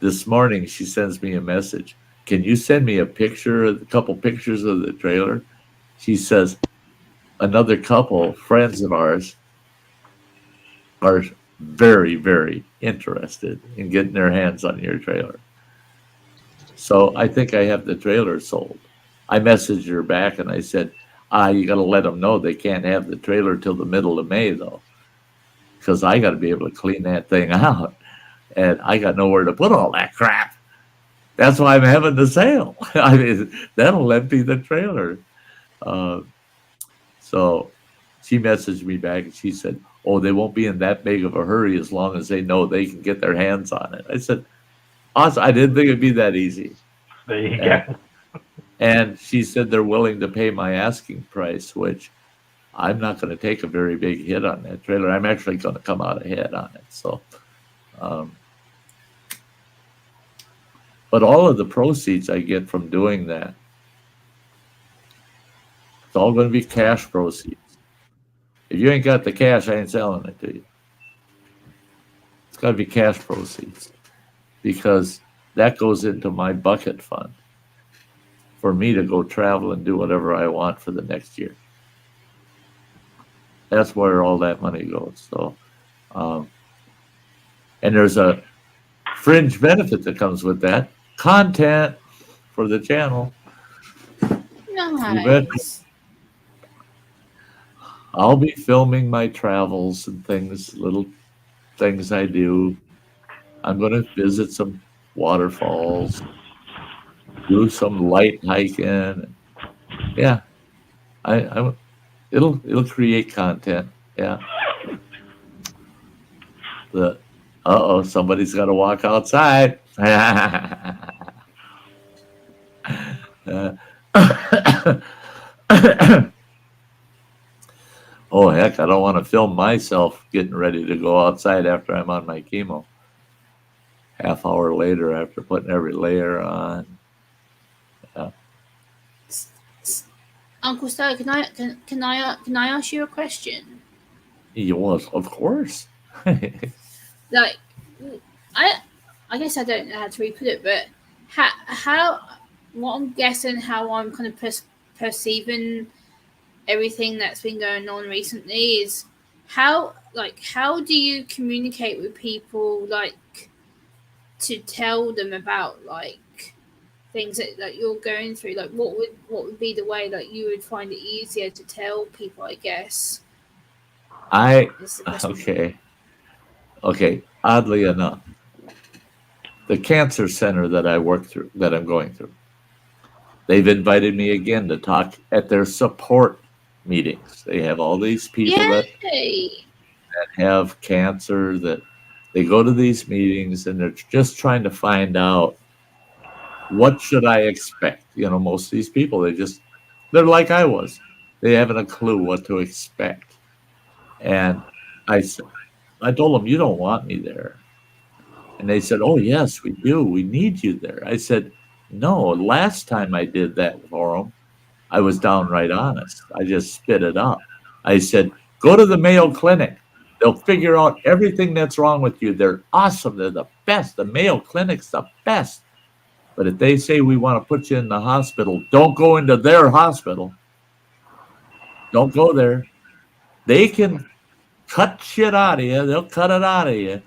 This morning she sends me a message. Can you send me a couple pictures of the trailer? She says, another couple, friends of ours, are very, very interested in getting their hands on your trailer. So I think I have the trailer sold. I messaged her back and I said, you got to let them know they can't have the trailer till the middle of May, though, because I got to be able to clean that thing out. And I got nowhere to put all that crap. That's why I'm having the sale. I mean, that'll empty the trailer. So she messaged me back and she said, oh, they won't be in that big of a hurry as long as they know they can get their hands on it. I said, awesome. I didn't think it'd be that easy. There you go. And she said they're willing to pay my asking price, which I'm not going to take a very big hit on that trailer. I'm actually going to come out ahead on it. So, but all of the proceeds I get from doing that, it's all going to be cash proceeds. If you ain't got the cash, I ain't selling it to you. It's got to be cash proceeds because that goes into my bucket fund for me to go travel and do whatever I want for the next year. That's where all that money goes. So, and there's a fringe benefit that comes with that. Content for the channel. Nice. I'll be filming my travels and things, little things I do. I'm going to visit some waterfalls, do some light hiking. Yeah, it'll create content. Yeah. Somebody's got to walk outside. Oh, heck, I don't want to film myself getting ready to go outside after I'm on my chemo. Half hour later after putting every layer on. Yeah. Uncle Sty, can I ask you a question? Yes, of course. Like, I guess I don't know how to re-put it, but how what I'm guessing, how I'm kind of perceiving everything that's been going on recently is how do you communicate with people, like, to tell them about, like, things that you're going through? Like, what would be the way that you would find it easier to tell people, I guess? Okay. Oddly enough, the cancer center that I work through, that I'm going through, they've invited me again to talk at their support meetings. They have all these people that have cancer, that they go to these meetings and they're just trying to find out, what should I expect? You know, most of these people, they're like I was. They haven't a clue what to expect. And I told them, you don't want me there. And they said, oh, yes, we do. We need you there. I said, no, last time I did that for them, I was downright honest. I just spit it out. I said, go to the Mayo Clinic. They'll figure out everything that's wrong with you. They're awesome. They're the best. The Mayo Clinic's the best. But if they say we want to put you in the hospital, don't go into their hospital. Don't go there. They can cut shit out of you. They'll cut it out of you.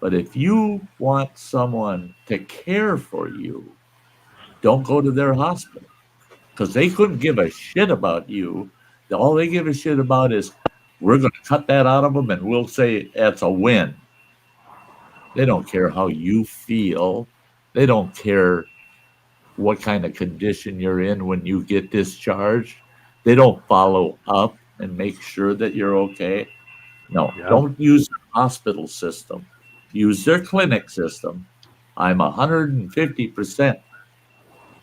But if you want someone to care for you, don't go to their hospital. Because they couldn't give a shit about you. All they give a shit about is, we're going to cut that out of them and we'll say that's a win. They don't care how you feel. They don't care what kind of condition you're in when you get discharged. They don't follow up and make sure that you're okay. No, Don't use the hospital system. Use their clinic system. I'm 150%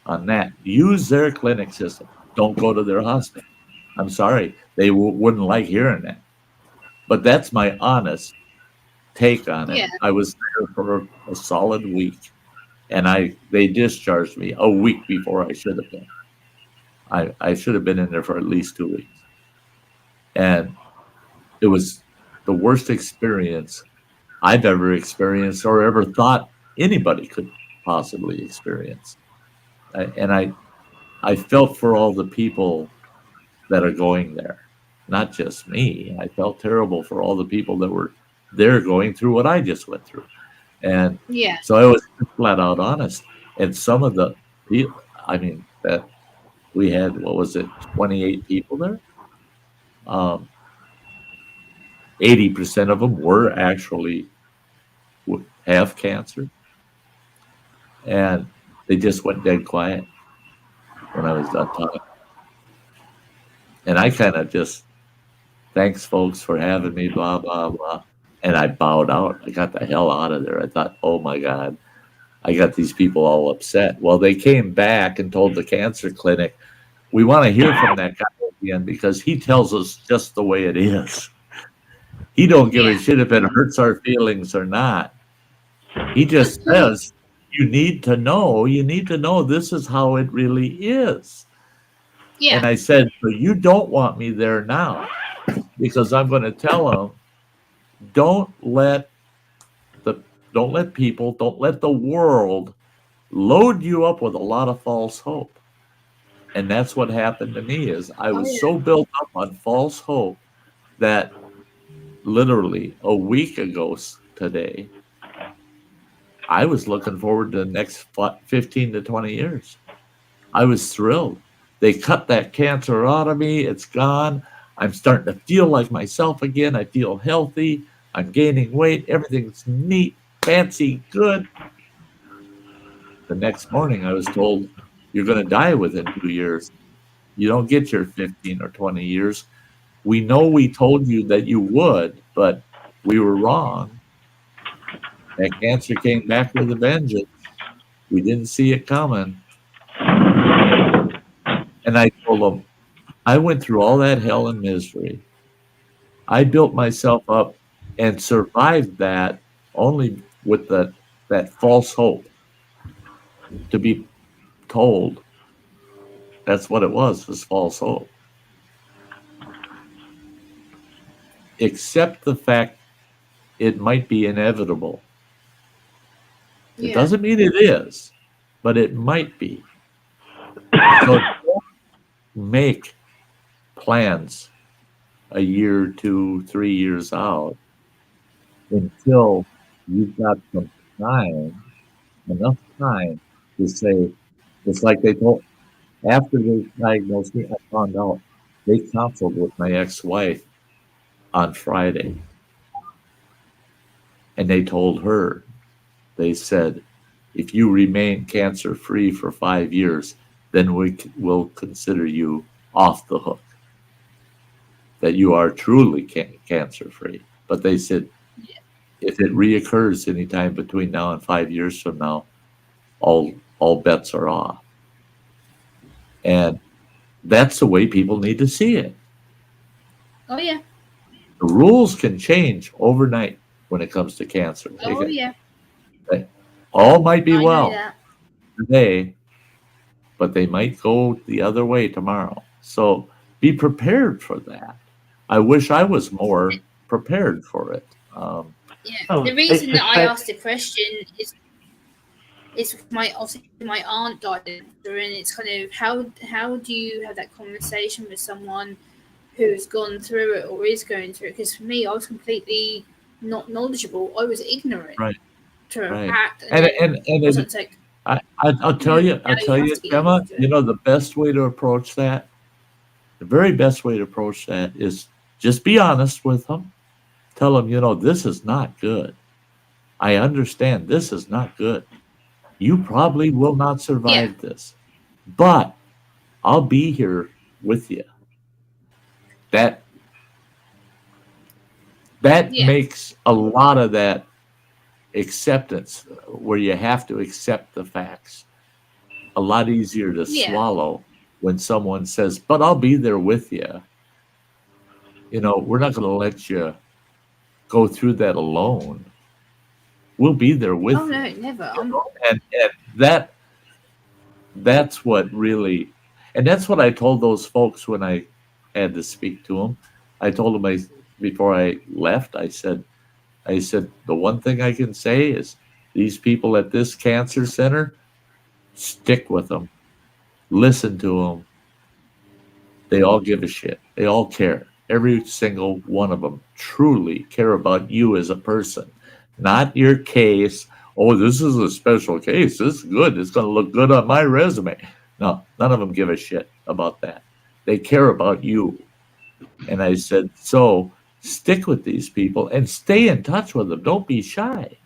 on that. Use their clinic system. Don't go to their hospital. I'm sorry. They wouldn't like hearing that. But that's my honest take on it. Yeah. I was there for a solid week. And they discharged me a week before I should have been. I should have been in there for at least 2 weeks. And it was the worst experience I've ever experienced or ever thought anybody could possibly experience. I felt for all the people that are going there, not just me. I felt terrible for all the people that were there going through what I just went through. And so I was flat out honest. And some of the people, I mean, that we had, 28 people there? 80% of them were actually have cancer. And they just went dead quiet when I was done talking. And I kind of just, thanks folks for having me, blah, blah, blah. And I bowed out. I got the hell out of there. I thought, oh my God, I got these people all upset. Well, they came back and told the cancer clinic, we want to hear from that guy again because he tells us just the way it is. He don't give a shit if it hurts our feelings or not. He just says, you need to know this is how it really is. Yeah. And I said, but you don't want me there now because I'm going to tell him, don't let people, don't let the world load you up with a lot of false hope. And that's what happened to me is I was so built up on false hope that literally a week ago today, I was looking forward to the next 15 to 20 years. I was thrilled. They cut that cancer out of me. It's gone. I'm starting to feel like myself again. I feel healthy. I'm gaining weight. Everything's neat, fancy, good. The next morning, I was told, you're going to die within 2 years. You don't get your 15 or 20 years. We know we told you that you would, but we were wrong. That cancer came back with a vengeance. We didn't see it coming. And I told them, I went through all that hell and misery. I built myself up and survived that only with that false hope. To be told that's what it was false hope. Accept the fact it might be inevitable. It doesn't mean it is, but it might be. So don't make plans a year, 2, 3 years out until you've got some time, enough time to say, it's like they told, after they diagnosed me, I found out they counseled with my ex-wife on Friday. And they told her, they said, if you remain cancer-free for 5 years, then we will consider you off the hook, that you are truly cancer-free. But they said, if it reoccurs anytime between now and 5 years from now, all bets are off. And that's the way people need to see it. Oh, yeah. The rules can change overnight when it comes to cancer. Oh, yeah. All might be I well know that. today, but they might go the other way tomorrow. So be prepared for that. I wish I was more prepared for it. The reason that I asked the question is my aunt died, and it's kind of how do you have that conversation with someone who's gone through it or is going through it? Because for me, I was completely not knowledgeable. I was ignorant. Right. To Right. act, I'll tell you, Emma, the best way to approach that, the very best way to approach that is just be honest with them. Tell them, this is not good. I understand this is not good. You probably will not survive this, but I'll be here with you. That makes a lot of that acceptance, where you have to accept the facts, a lot easier to swallow when someone says, but I'll be there with you. We're not going to let you go through that alone. We'll be there with you. Oh, no, never. And that's what really, and that's what I told those folks when I had to speak to them. I told them before I left, I said, the one thing I can say is these people at this cancer center, stick with them. Listen to them. They all give a shit. They all care. Every single one of them truly care about you as a person, not your case. Oh, this is a special case. This is good. It's going to look good on my resume. No, none of them give a shit about that. They care about you. And I said, so stick with these people and stay in touch with them. Don't be shy,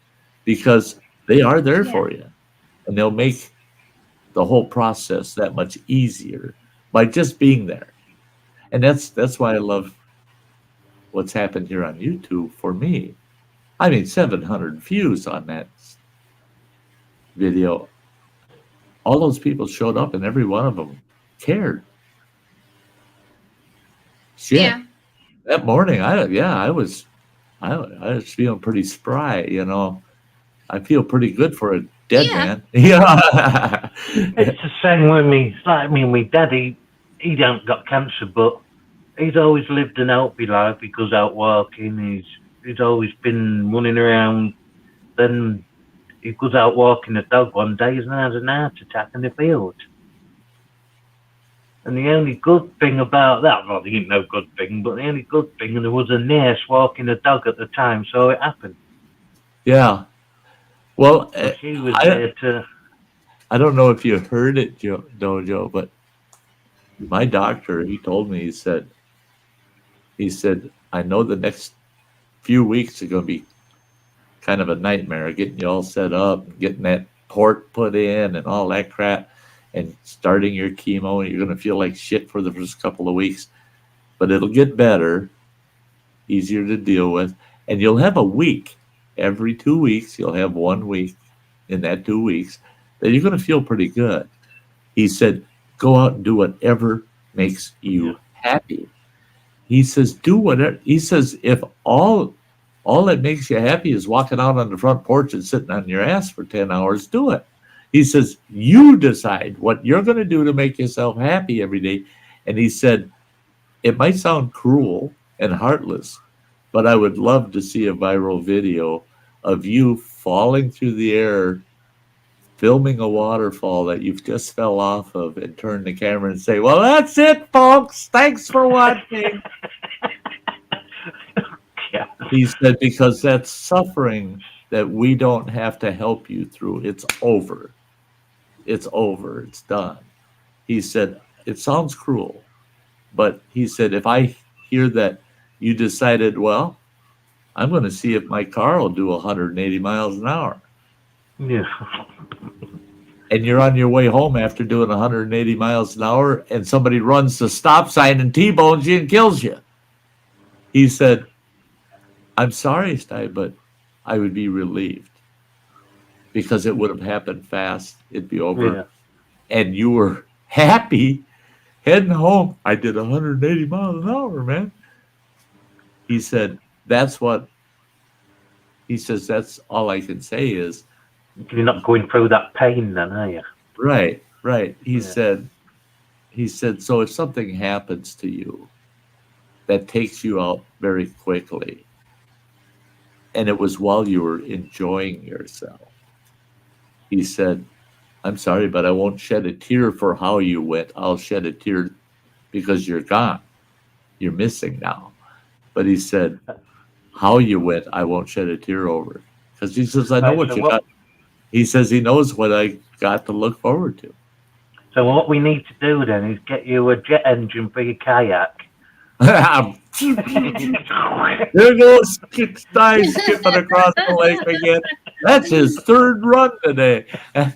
because they are there for you, and they'll make the whole process that much easier by just being there. And that's why I love what's happened here on YouTube for me. 700 views on that video. All those people showed up, and every one of them cared. Shit. Yeah. That morning, I was feeling pretty spry, I feel pretty good for a dead man. Yeah. It's the same with me. It's like me and my daddy. He don't got cancer, but he's always lived an healthy life. He goes out walking. He's always been running around. Then he goes out walking the dog one day and has an heart attack in the field. And the only good thing about that, well, there ain't no good thing, but the only good thing, there was a nurse walking the dog at the time, so it happened. Yeah. Well, she was there to. I don't know if you heard it, Joe, but my doctor, he told me, he said, I know the next few weeks are going to be kind of a nightmare, getting you all set up, getting that port put in and all that crap, and starting your chemo, and you're going to feel like shit for the first couple of weeks. But it'll get better, easier to deal with, and you'll have a week. Every 2 weeks, you'll have 1 week in that 2 weeks that you're going to feel pretty good. He said, go out and do whatever makes you happy. He says, do whatever. He says, if all that makes you happy is walking out on the front porch and sitting on your ass for 10 hours, do it. He says, you decide what you're going to do to make yourself happy every day. And he said, it might sound cruel and heartless, but I would love to see a viral video of you falling through the air, filming a waterfall that you've just fell off of, and turn the camera and say, well, that's it, folks. Thanks for watching. Yeah. He said, because that's suffering that we don't have to help you through. It's over. It's over. It's done. He said, it sounds cruel, but he said, if I hear that you decided, well, I'm going to see if my car will do 180 miles an hour. Yeah. And you're on your way home after doing 180 miles an hour, and somebody runs the stop sign and T-bones you and kills you. He said, I'm sorry, Sty, but I would be relieved because it would have happened fast. It'd be over. Yeah. And you were happy heading home. I did 180 miles an hour, man. He said, that's all I can say is, you're not going through that pain then, are you? Right. He said, so if something happens to you that takes you out very quickly, and it was while you were enjoying yourself, he said, I'm sorry, but I won't shed a tear for how you went. I'll shed a tear because you're gone. You're missing now. But he said, how you went, I won't shed a tear over. Because he says, I know what you got. He says he knows what I got to look forward to. So what we need to do then is get you a jet engine for your kayak. There goes Sty skipping across the lake again. That's his third run today. Yeah.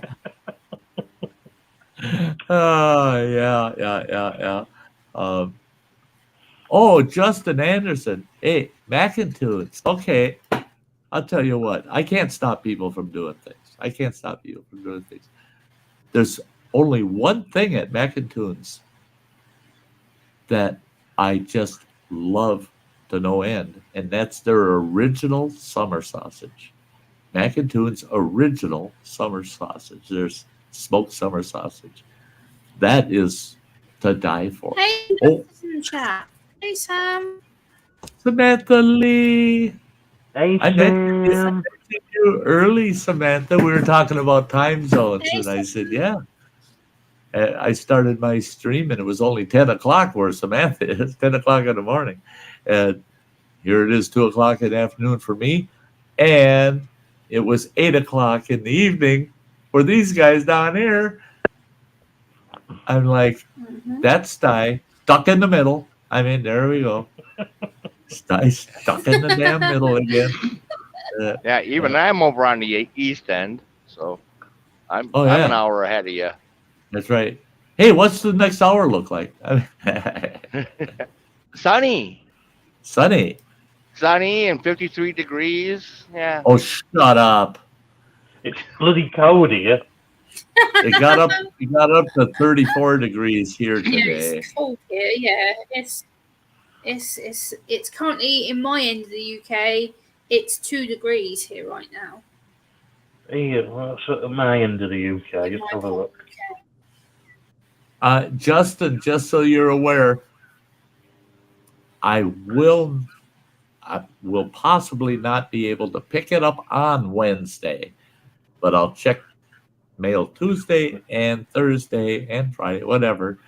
Justin Anderson. Hey, Macintoons. Okay, I'll tell you what. I can't stop people from doing things. There's only one thing at Macintoons that I just love to no end, and that's their original summer sausage. Macintoons' original summer sausage. There's smoked summer sausage. That is to die for. Hey, chat. Hey, Sam. Samantha Lee. Hey, I met you early, Samantha. We were talking about time zones, Hey, and I said, yeah. I started my stream, and it was only 10 o'clock where Samantha is, 10 o'clock in the morning. And here it is, 2 o'clock in the afternoon for me. And it was 8 o'clock in the evening for these guys down here. I'm like, that's Sty, stuck in the middle. I mean, there we go. Sty stuck in the damn middle again. Yeah, even I'm over on the east end, so I'm an hour ahead of you. That's right. Hey, what's the next hour look like? Sunny and 53 degrees. Yeah. Oh, shut up. It's bloody cold here. It got up to 34 degrees here today. It's cold here, yeah. It's currently in my end of the UK. It's 2 degrees here right now. Here, what's at my end of the UK? Just have a look. Justin, just so you're aware, I will possibly not be able to pick it up on Wednesday, but I'll check mail Tuesday and Thursday and Friday, whatever.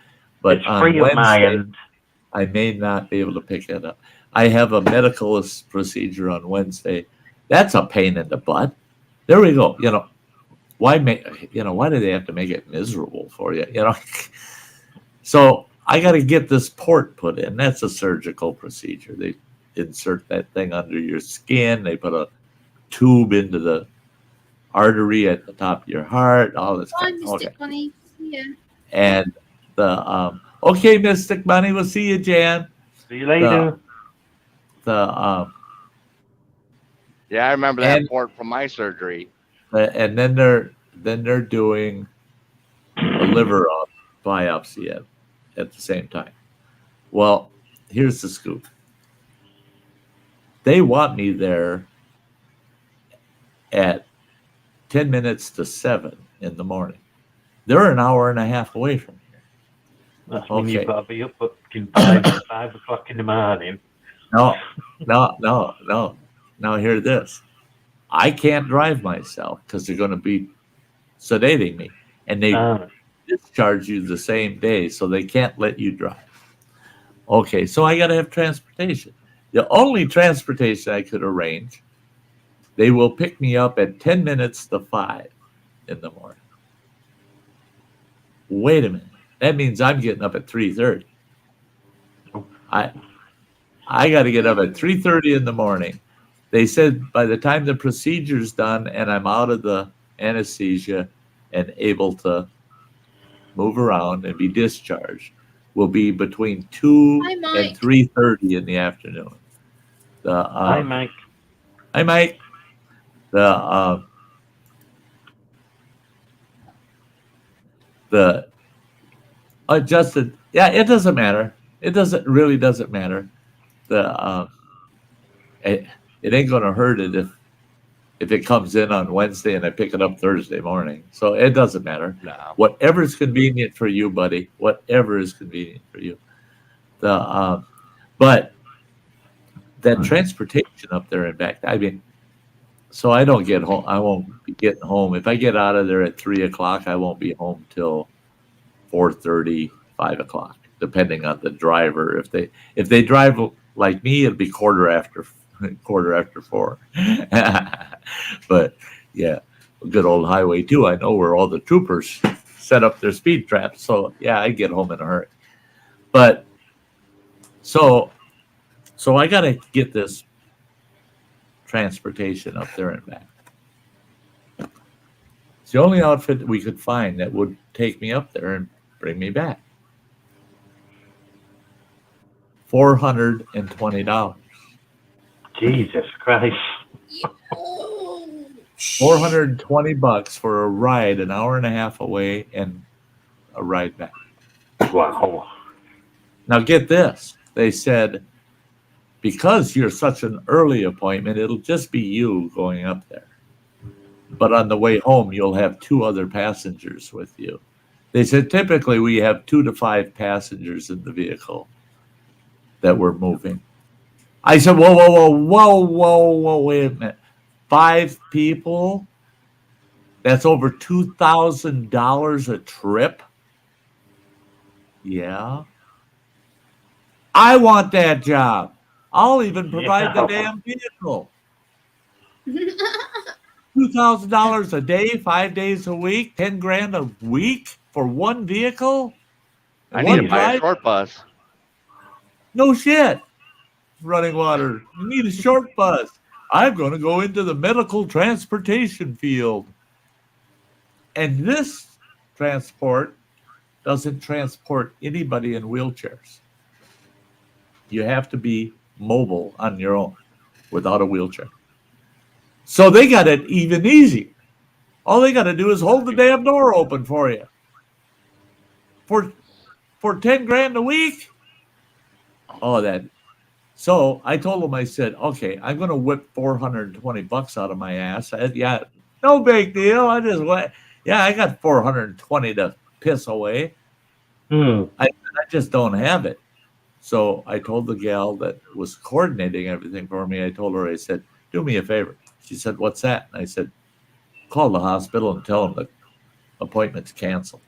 But It's on free at my Wednesday, end. I may not be able to pick it up. I have a medical procedure on Wednesday. That's a pain in the butt. There we go. Why do they have to make it miserable for you? So I got to get this port put in. That's a surgical procedure. They insert that thing under your skin. They put a tube into the artery at the top of your heart. All this kind of Mystic Bunny. Yeah. And okay, Mystic Bunny. We'll see you, Jan. See you later. Yeah, I remember that port from my surgery. And then they're doing a liver biopsy at the same time. Well, here's the scoop. They want me there at 10 minutes to 7 in the morning. They're an hour and a half away from here. That's when you've got to be up at 5 o'clock in the morning. No. Now hear this. I can't drive myself because they're going to be sedating me. And they discharge you the same day, so they can't let you drive. Okay, so I got to have transportation. The only transportation I could arrange, they will pick me up at 10 minutes to 5 in the morning. Wait a minute. That means I'm getting up at 3:30. I got to get up at 3:30 in the morning. They said by the time the procedure's done and I'm out of the anesthesia and able to move around and be discharged, will be between 2 and 3:30 in the afternoon. Hi, Mike. Hi, Mike. Justin, yeah, it doesn't matter. It really doesn't matter. It ain't gonna hurt it if it comes in on Wednesday and I pick it up Thursday morning. So it doesn't matter. No. Whatever is convenient for you, buddy. Whatever is convenient for you. But that transportation up there and back, I mean, so I don't get home. I won't be getting home. If I get out of there at 3 o'clock, I won't be home till 4:30, 5 o'clock, depending on the driver. If they drive like me, it'll be quarter after 4. But yeah, good old Highway 2. I know where all the troopers set up their speed traps. So yeah, I get home in a hurry. But so I got to get this transportation up there and back. It's the only outfit that we could find that would take me up there and bring me back. $420. Jesus Christ. $420 for a ride, an hour and a half away, and a ride back. Wow. Now get this. They said, because you're such an early appointment, it'll just be you going up there. But on the way home, you'll have 2 other passengers with you. They said typically we have 2 to 5 passengers in the vehicle that we're moving. I said, whoa, wait a minute. 5 people? That's over $2,000 a trip? Yeah. I want that job. I'll even provide the damn vehicle. $2,000 a day, 5 days a week, $10,000 a week for one vehicle? I need to buy a short bus. No shit. Running water. You need a short bus. I'm going to go into the medical transportation field. And this transport doesn't transport anybody in wheelchairs. You have to be mobile on your own without a wheelchair. So they got it even easy. All they got to do is hold the damn door open for you. For $10,000 a week? Oh, that So I told him, I said, okay, I'm going to whip $420 out of my ass. Yeah, no big deal. I got 420 to piss away. I just don't have it. So I told the gal that was coordinating everything for me, I told her, I said, do me a favor. She said, what's that? And I said, call the hospital and tell them the appointment's canceled.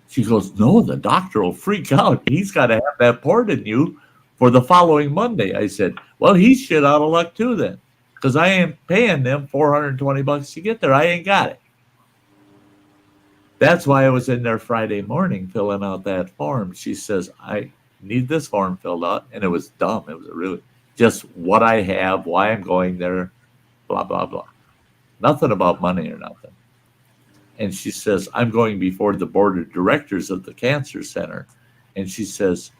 She goes, no, the doctor will freak out. He's got to have that poured in you for the following Monday. I said, well, he's shit out of luck too then, because I ain't paying them $420 to get there. I ain't got it. That's why I was in there Friday morning filling out that form. She says, I need this form filled out. And it was dumb. It was really just what I have, why I'm going there, blah, blah, blah. Nothing about money or nothing. And she says, I'm going before the board of directors of the cancer center. And she says,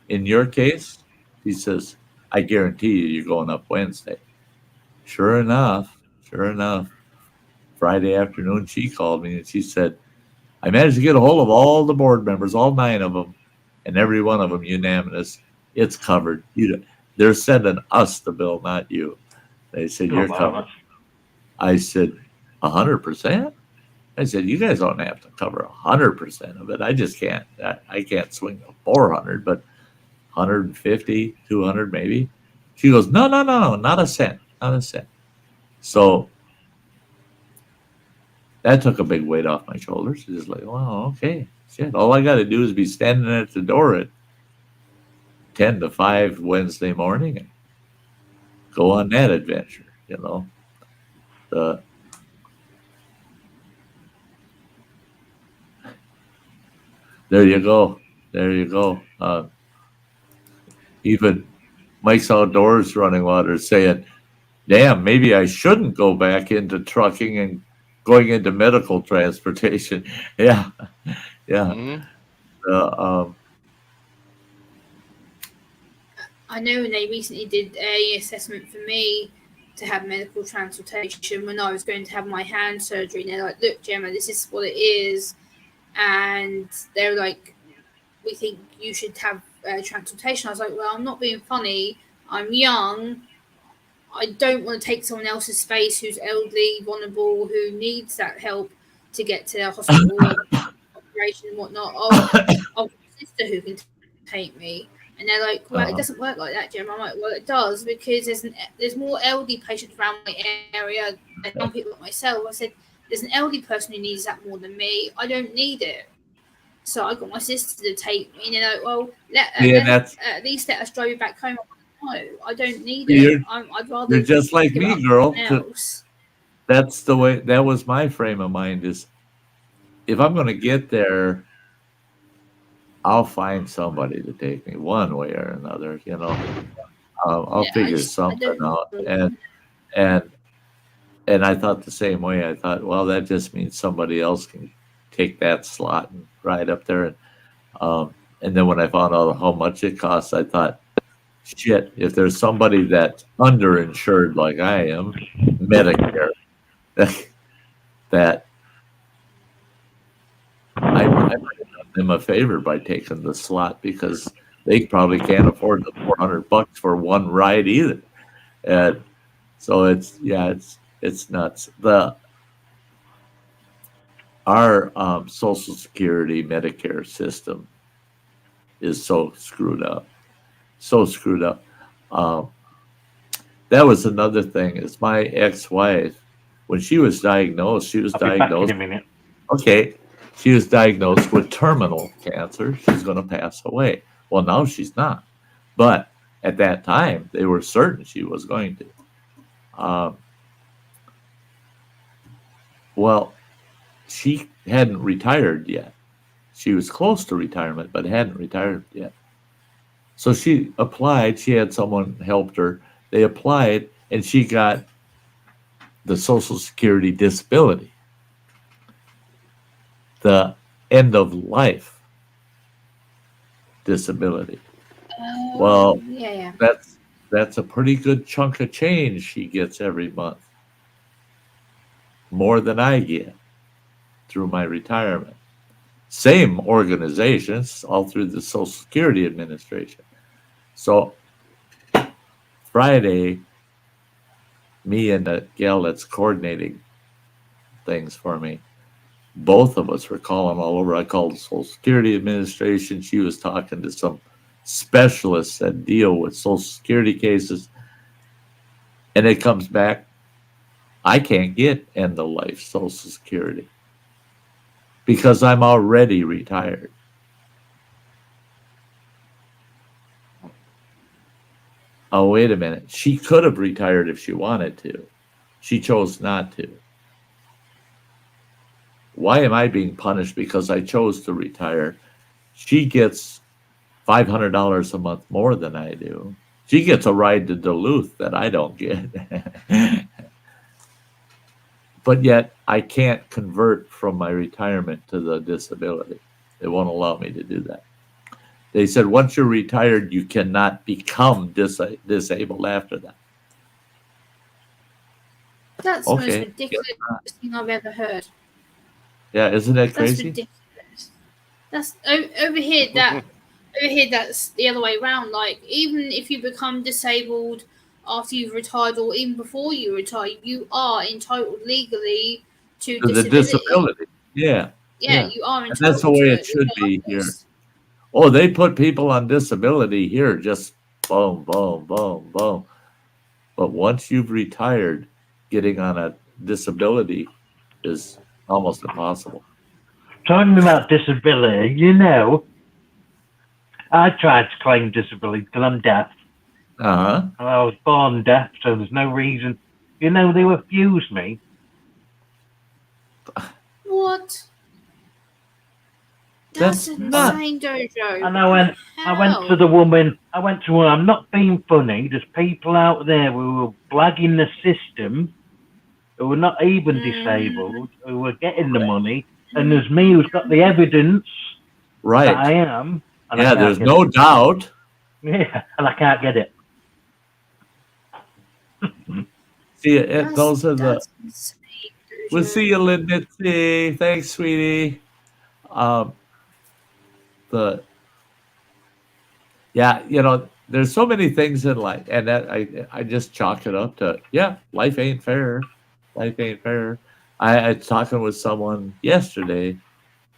in your case, she says, I guarantee you're going up Wednesday. Sure enough, Friday afternoon, she called me and she said, I managed to get a hold of all the board members, all 9 of them, and every one of them unanimous. It's covered. They're sending us the bill, not you. They said, you're covered. I said, 100%? I said, you guys don't have to cover 100% of it. I just can't. I can't swing the 400, but 150, 200 maybe. She goes, no, not a cent. So that took a big weight off my shoulders. It's just like, well, okay, shit. All I got to do is be standing at the door at 10 to 5 Wednesday morning and go on that adventure, There you go. Even Mike's Outdoors Running Water saying, damn, maybe I shouldn't go back into trucking and going into medical transportation. Yeah. Mm-hmm. I know they recently did a assessment for me to have medical transportation when I was going to have my hand surgery. And they're like, look, Gemma, this is what it is. And they're like, we think you should have transportation. I was like, well, I'm not being funny. I'm young. I don't want to take someone else's space who's elderly, vulnerable, who needs that help to get to their hospital operation and whatnot. I've got a sister who can take me. And they're like, well, it doesn't work like that, Jim. I'm like, well, it does, because there's more elderly patients around my area than young people like myself. I said, there's an elderly person who needs that more than me. I don't need it. So I got my sister to take me. And they're like, well, at least let us drive you back home. No, I don't need it. I'd rather. You're just like me, girl. That's the way. That was my frame of mind. Is if I'm going to get there, I'll find somebody to take me one way or another. I'll figure something out. And I thought the same way. I thought, well, that just means somebody else can take that slot and ride up there. And then when I found out how much it costs, I thought, shit, if there's somebody that's underinsured like I am, Medicare, that I might have done them a favor by taking the slot, because they probably can't afford the $400 for one ride either. And so it's nuts. Our Social Security Medicare system is so screwed up. That was another thing. Is my ex-wife, when she was diagnosed, she was diagnosed with terminal cancer. She's going to pass away. Well, now she's not, but at that time they were certain she was going to. Well, she hadn't retired yet. She was close to retirement, but hadn't retired yet. So she applied. She had someone helped her. They applied, and she got the Social Security disability, the end of life disability. Well, that's a pretty good chunk of change she gets every month, more than I get through my retirement. Same organizations, all through the Social Security Administration. So Friday, me and the gal that's coordinating things for me, both of us were calling all over. I called the Social Security Administration. She was talking to some specialists that deal with Social Security cases. And it comes back, I can't get end of life Social Security because I'm already retired. Oh, wait a minute. She could have retired if she wanted to. She chose not to. Why am I being punished because I chose to retire? She gets $500 a month more than I do. She gets a ride to Duluth that I don't get. But yet I can't convert from my retirement to the disability. They won't allow me to do that. They said once you're retired, you cannot become disabled after that. That's the most ridiculous thing I've ever heard. Yeah, isn't that crazy? That's ridiculous. That's over here. That's the other way around. Like, even if you become disabled after you've retired, or even before you retire, you are entitled legally to the disability. Yeah, you are entitled. And that's the way it should be here. Oh, they put people on disability here, just boom, boom, boom, boom. But once you've retired, getting on a disability is almost impossible. Talking about disability, you know, I tried to claim disability because I'm deaf. Uh-huh. I was born deaf, so there's no reason. You know, they refused me. What? That's insane, Dojo. And I went to the woman. I'm not being funny. There's people out there who were blagging the system, who were not even disabled, who were getting the money, and there's me who's got the evidence that I am. Yeah, there's no doubt. Yeah, and I can't get it. See, those are the. We'll see you, Lindsay. Thanks, sweetie. There's so many things in life, and that I just chalk it up to life ain't fair. Life ain't fair. I was talking with someone yesterday.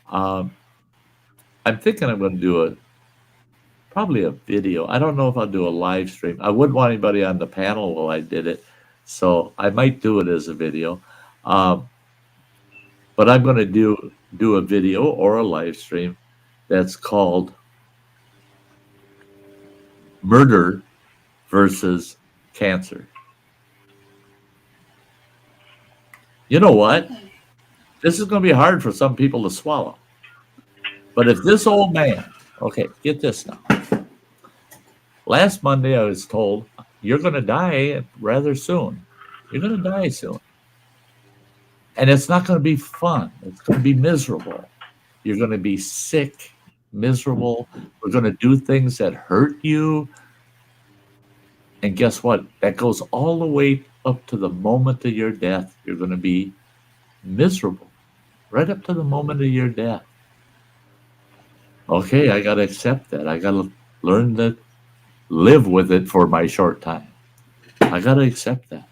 I'm thinking I'm going to do probably a video. I don't know if I'll do a live stream. I wouldn't want anybody on the panel while I did it, so I might do it as a video. But I'm going to do a video or a live stream that's called Murder versus Cancer. You know what? This is going to be hard for some people to swallow. But if this old man, okay, get this now. Last Monday I was told, you're going to die rather soon. You're going to die soon. And it's not going to be fun. It's going to be miserable. You're going to be sick, miserable. We're going to do things that hurt you. And guess what? That goes all the way up to the moment of your death. You're going to be miserable. Right up to the moment of your death. Okay, I got to accept that. I got to learn to live with it for my short time. I got to accept that.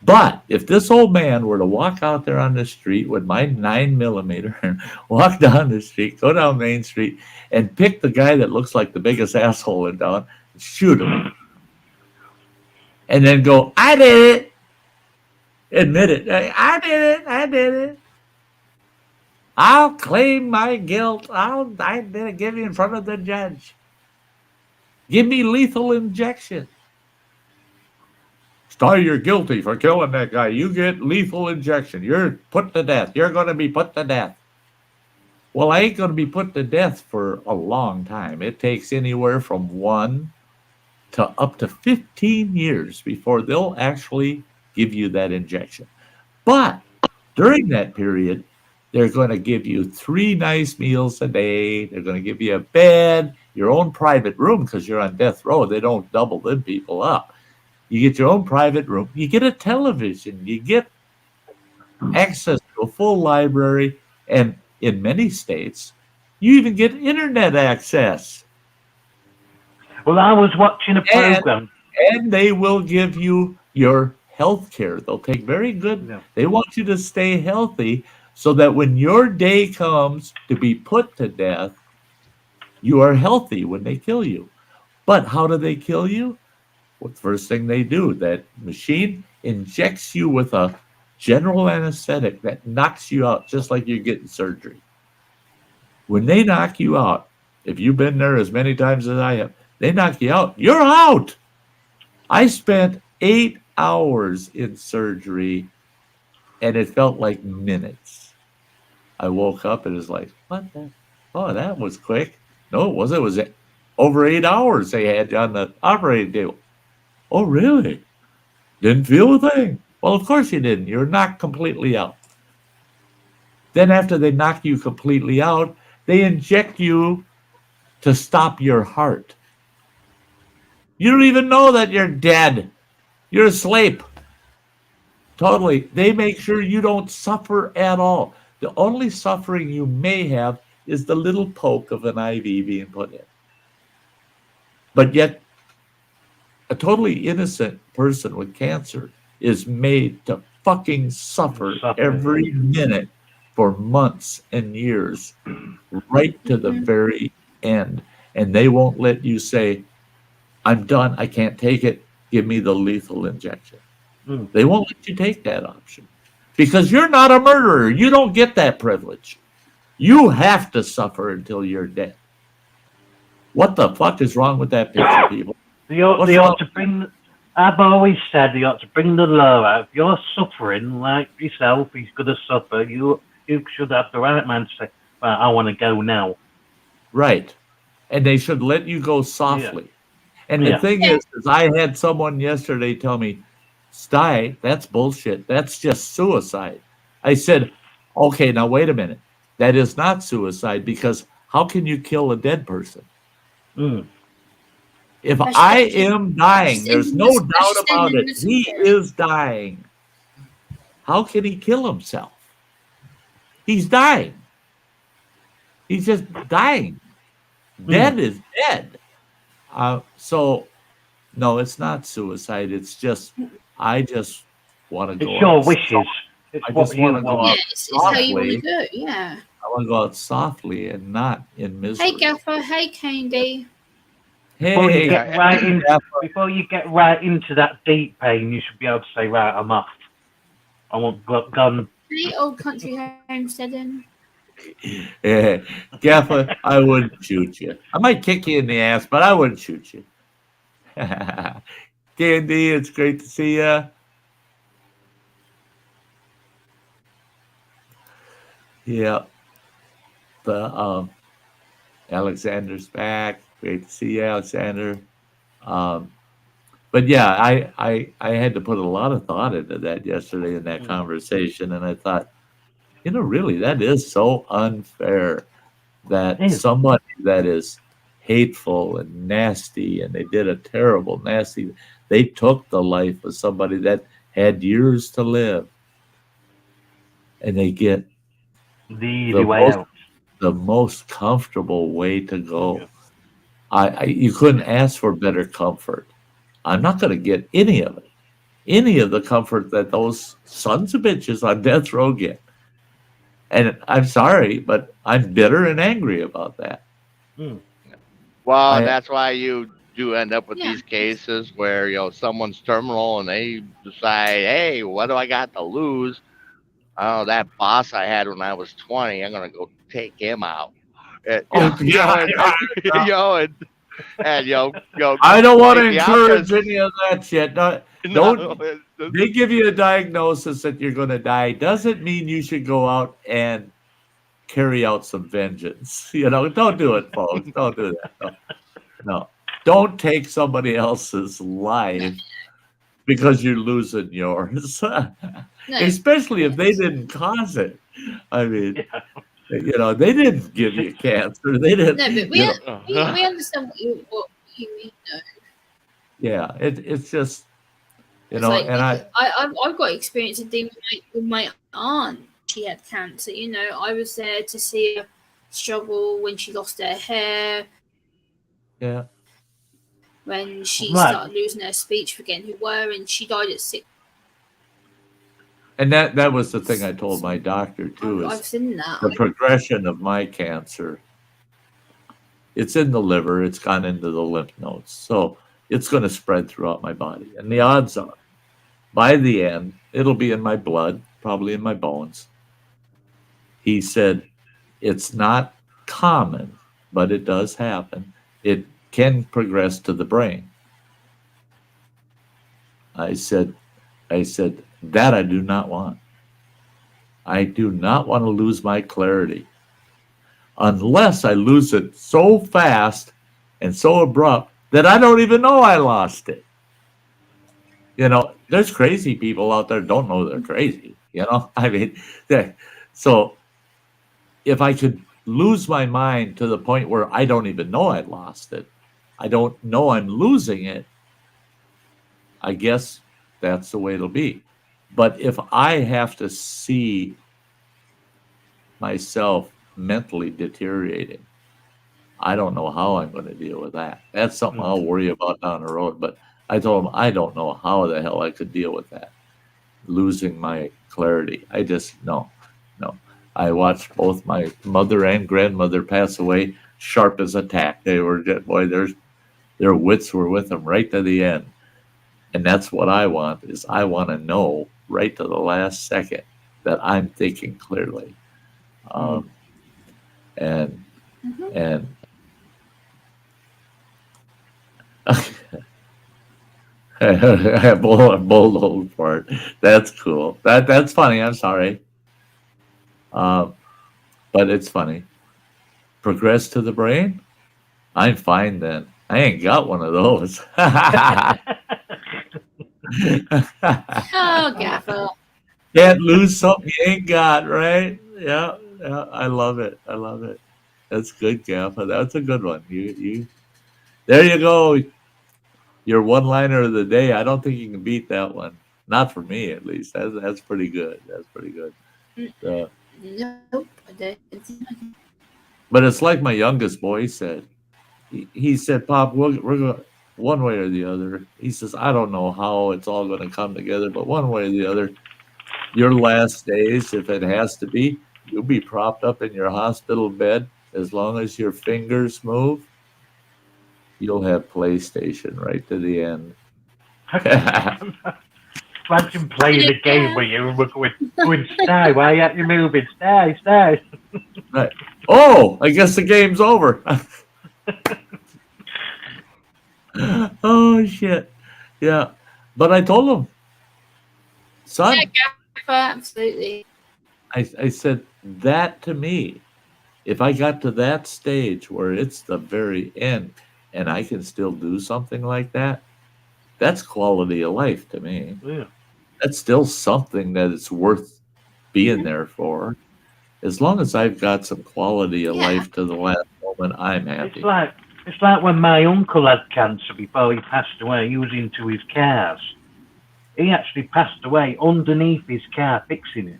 But if this old man were to walk out there on the street with my 9mm and walk down the street, go down Main Street, and pick the guy that looks like the biggest asshole in town, and shoot him, and then go, I did it. Admit it. I did it. I'll claim my guilt. I did it. Give you in front of the judge. Give me lethal injection. Sty, you're guilty for killing that guy. You get lethal injection. You're put to death. You're going to be put to death. Well, I ain't going to be put to death for a long time. It takes anywhere from 1 to up to 15 years before they'll actually give you that injection. But during that period, they're going to give you 3 nice meals a day. They're going to give you a bed, your own private room, because you're on death row. They don't double them people up. You get your own private room. You get a television. You get access to a full library. And in many states, you even get internet access. Well, I was watching a program. And they will give you your health care. They'll take very good. Yeah. They want you to stay healthy so that when your day comes to be put to death, you are healthy when they kill you. But how do they kill you? Well, the first thing they do, that machine injects you with a general anesthetic that knocks you out just like you're getting surgery. When they knock you out, if you've been there as many times as I have, they knock you out, you're out. I spent 8 hours in surgery and it felt like minutes. I woke up and it was like, what the? Oh, that was quick. No, it wasn't. It was over 8 hours they had you on the operating table. Oh, really? Didn't feel a thing. Well, of course you didn't. You're knocked completely out. Then after they knock you completely out, they inject you to stop your heart. You don't even know that you're dead. You're asleep. Totally. They make sure you don't suffer at all. The only suffering you may have is the little poke of an IV being put in. But yet, a totally innocent person with cancer is made to fucking suffer every minute for months and years, right to the very end. And they won't let you say, I'm done, I can't take it, give me the lethal injection. They won't let you take that option because you're not a murderer. You don't get that privilege. You have to suffer until you're dead. What the fuck is wrong with that picture, people? They ought to bring. I've always said they ought to bring the law out. If you're suffering like yourself, he's going to suffer. You should have the right man to say, well, I want to go now. Right. And they should let you go softly. Yeah. And the thing is I had someone yesterday tell me, Sty, that's bullshit. That's just suicide. I said, okay, now wait a minute. That is not suicide because how can you kill a dead person? If I am dying, there's no doubt about it. He is dying. How can he kill himself? He's dying. He's just dying. Dead is dead. So, no, it's not suicide. It's just, I just want to go. It's your wishes. I just want to go out it's how you want to do it, yeah. I want to go out softly and not in misery. Hey, Gaffer. Hey, Candy. Hey, before you get right into that deep pain, you should be able to say, right, I'm off. I want gun. Hey, old country homesteading. Yeah, Gaffer, I wouldn't shoot you. I might kick you in the ass, but I wouldn't shoot you. Candy, it's great to see you. Yeah. The Alexander's back. Great to see you, Alexander. But yeah, I had to put a lot of thought into that yesterday in that conversation, and I thought, you know, really, that is so unfair that somebody that is hateful and nasty, and they did a terrible, nasty, they took the life of somebody that had years to live, and they get the most comfortable way to go. You couldn't ask for better comfort. I'm not going to get any of it, any of the comfort that those sons of bitches on death row get. And I'm sorry, but I'm bitter and angry about that. Well, that's why you do end up with these cases where, you know, someone's terminal and they decide, hey, what do I got to lose? Oh, that boss I had when I was 20, I'm going to go take him out. I don't want to encourage any of that shit. Don't they give you a diagnosis that you're going to die doesn't mean you should go out and carry out some vengeance. You know, don't do it, folks. Don't do that. No. Don't take somebody else's life because you're losing yours. Especially if they didn't cause it. I mean, you know, they didn't give you cancer. They didn't. No, but we understand what you mean, though. Yeah, it's just, you It's know, like, and I've got experience of dealing with my aunt. She had cancer. You know, I was there to see her struggle when she lost her hair. Yeah. when she Right. started losing her speech forgetting who were, and she died at 6. And that was the thing I told my doctor too, I've is seen that. the progression of my cancer. It's in the liver, it's gone into the lymph nodes. So it's going to spread throughout my body. And the odds are, by the end, it'll be in my blood, probably in my bones. He said, it's not common, but it does happen. It can progress to the brain. I said, that I do not want. I do not want to lose my clarity unless I lose it so fast and so abrupt that I don't even know I lost it. You know, there's crazy people out there don't know they're crazy. You know, I mean, so if I could lose my mind to the point where I don't even know I lost it, I don't know I'm losing it, I guess that's the way it'll be. But if I have to see myself mentally deteriorating, I don't know how I'm going to deal with that. That's something I'll worry about down the road. But I told him I don't know how the hell I could deal with that, losing my clarity. I just, no. I watched both my mother and grandmother pass away sharp as a tack. They were, boy, their wits were with them right to the end. And that's what I want, is I want to know right to the last second that I'm thinking clearly. And bold old fart. That's cool. That's funny. I'm sorry. But it's funny. Progress to the brain? I'm fine then. I ain't got one of those. Oh, Gaffer. Can't lose something you ain't got, right? Yeah. I love it. That's good, Gaffer. That's a good one. You there you go. Your one-liner of the day. I don't think you can beat that one. Not for me, at least. That's pretty good. Nope, I don't. But it's like my youngest boy said. He said, Pop, we're going one way or the other. He says, I don't know how it's all going to come together, but one way or the other, your last days, if it has to be, you'll be propped up in your hospital bed. As long as your fingers move, you'll have PlayStation right to the end. Imagine playing a game where you were going, Sty, why aren't you moving? Sty. Right. Oh, I guess the game's over. Oh, shit. Yeah. But I told him, son. Yeah, Gaffer, absolutely. I said, that to me, if I got to that stage where it's the very end and I can still do something like that, that's quality of life to me. Yeah. That's still something that it's worth being there for. As long as I've got some quality of life to the last moment, I'm happy. It's like when my uncle had cancer before he passed away. He was into his cars. He actually passed away underneath his car fixing it.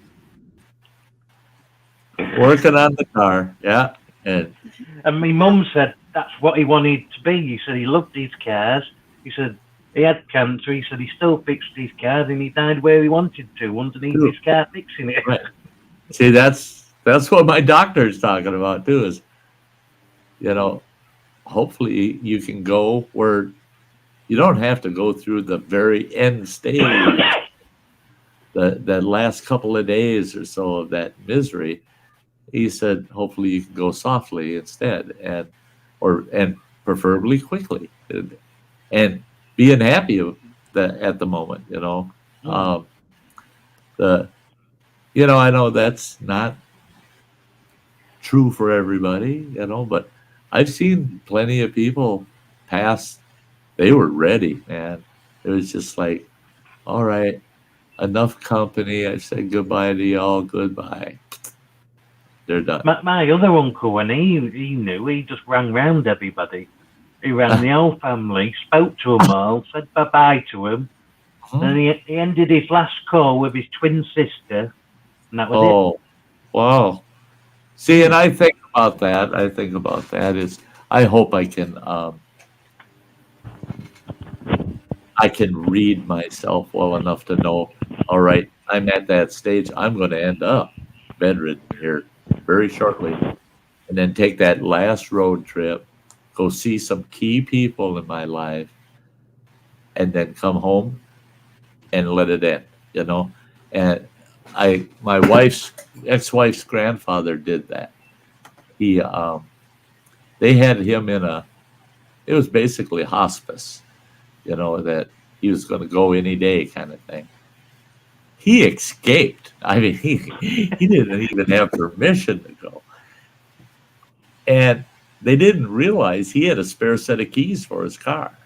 Working on the car, yeah. And my mum said that's what he wanted to be. He said he loved his cars. He said he had cancer. He said he still fixed his cars and he died where he wanted to, underneath his car fixing it. Right. See, that's what my doctor's talking about too, is, you know, hopefully you can go where you don't have to go through the very end stage, the last couple of days or so of that misery. He said, hopefully you can go softly instead, and preferably quickly, and being happy at the moment, you know. I know that's not true for everybody, you know, but I've seen plenty of people pass. They were ready, man. It was just like, all right, enough company. I said goodbye to y'all. Goodbye. They're done. My other uncle, when he knew, he just rang round everybody. He rang the whole family, spoke to them all, said bye-bye to them. And he ended his last call with his twin sister, and that was it. Oh, wow. See, and I think about that. I hope I can I can read myself well enough to know, all right, I'm at that stage. I'm going to end up bedridden here very shortly. And then take that last road trip, go see some key people in my life, and then come home and let it end, you know? And my wife's ex-wife's grandfather did that. He, they had him it was basically hospice, that he was going to go any day kind of thing. He escaped. I mean, he didn't even have permission to go. And they didn't realize he had a spare set of keys for his car.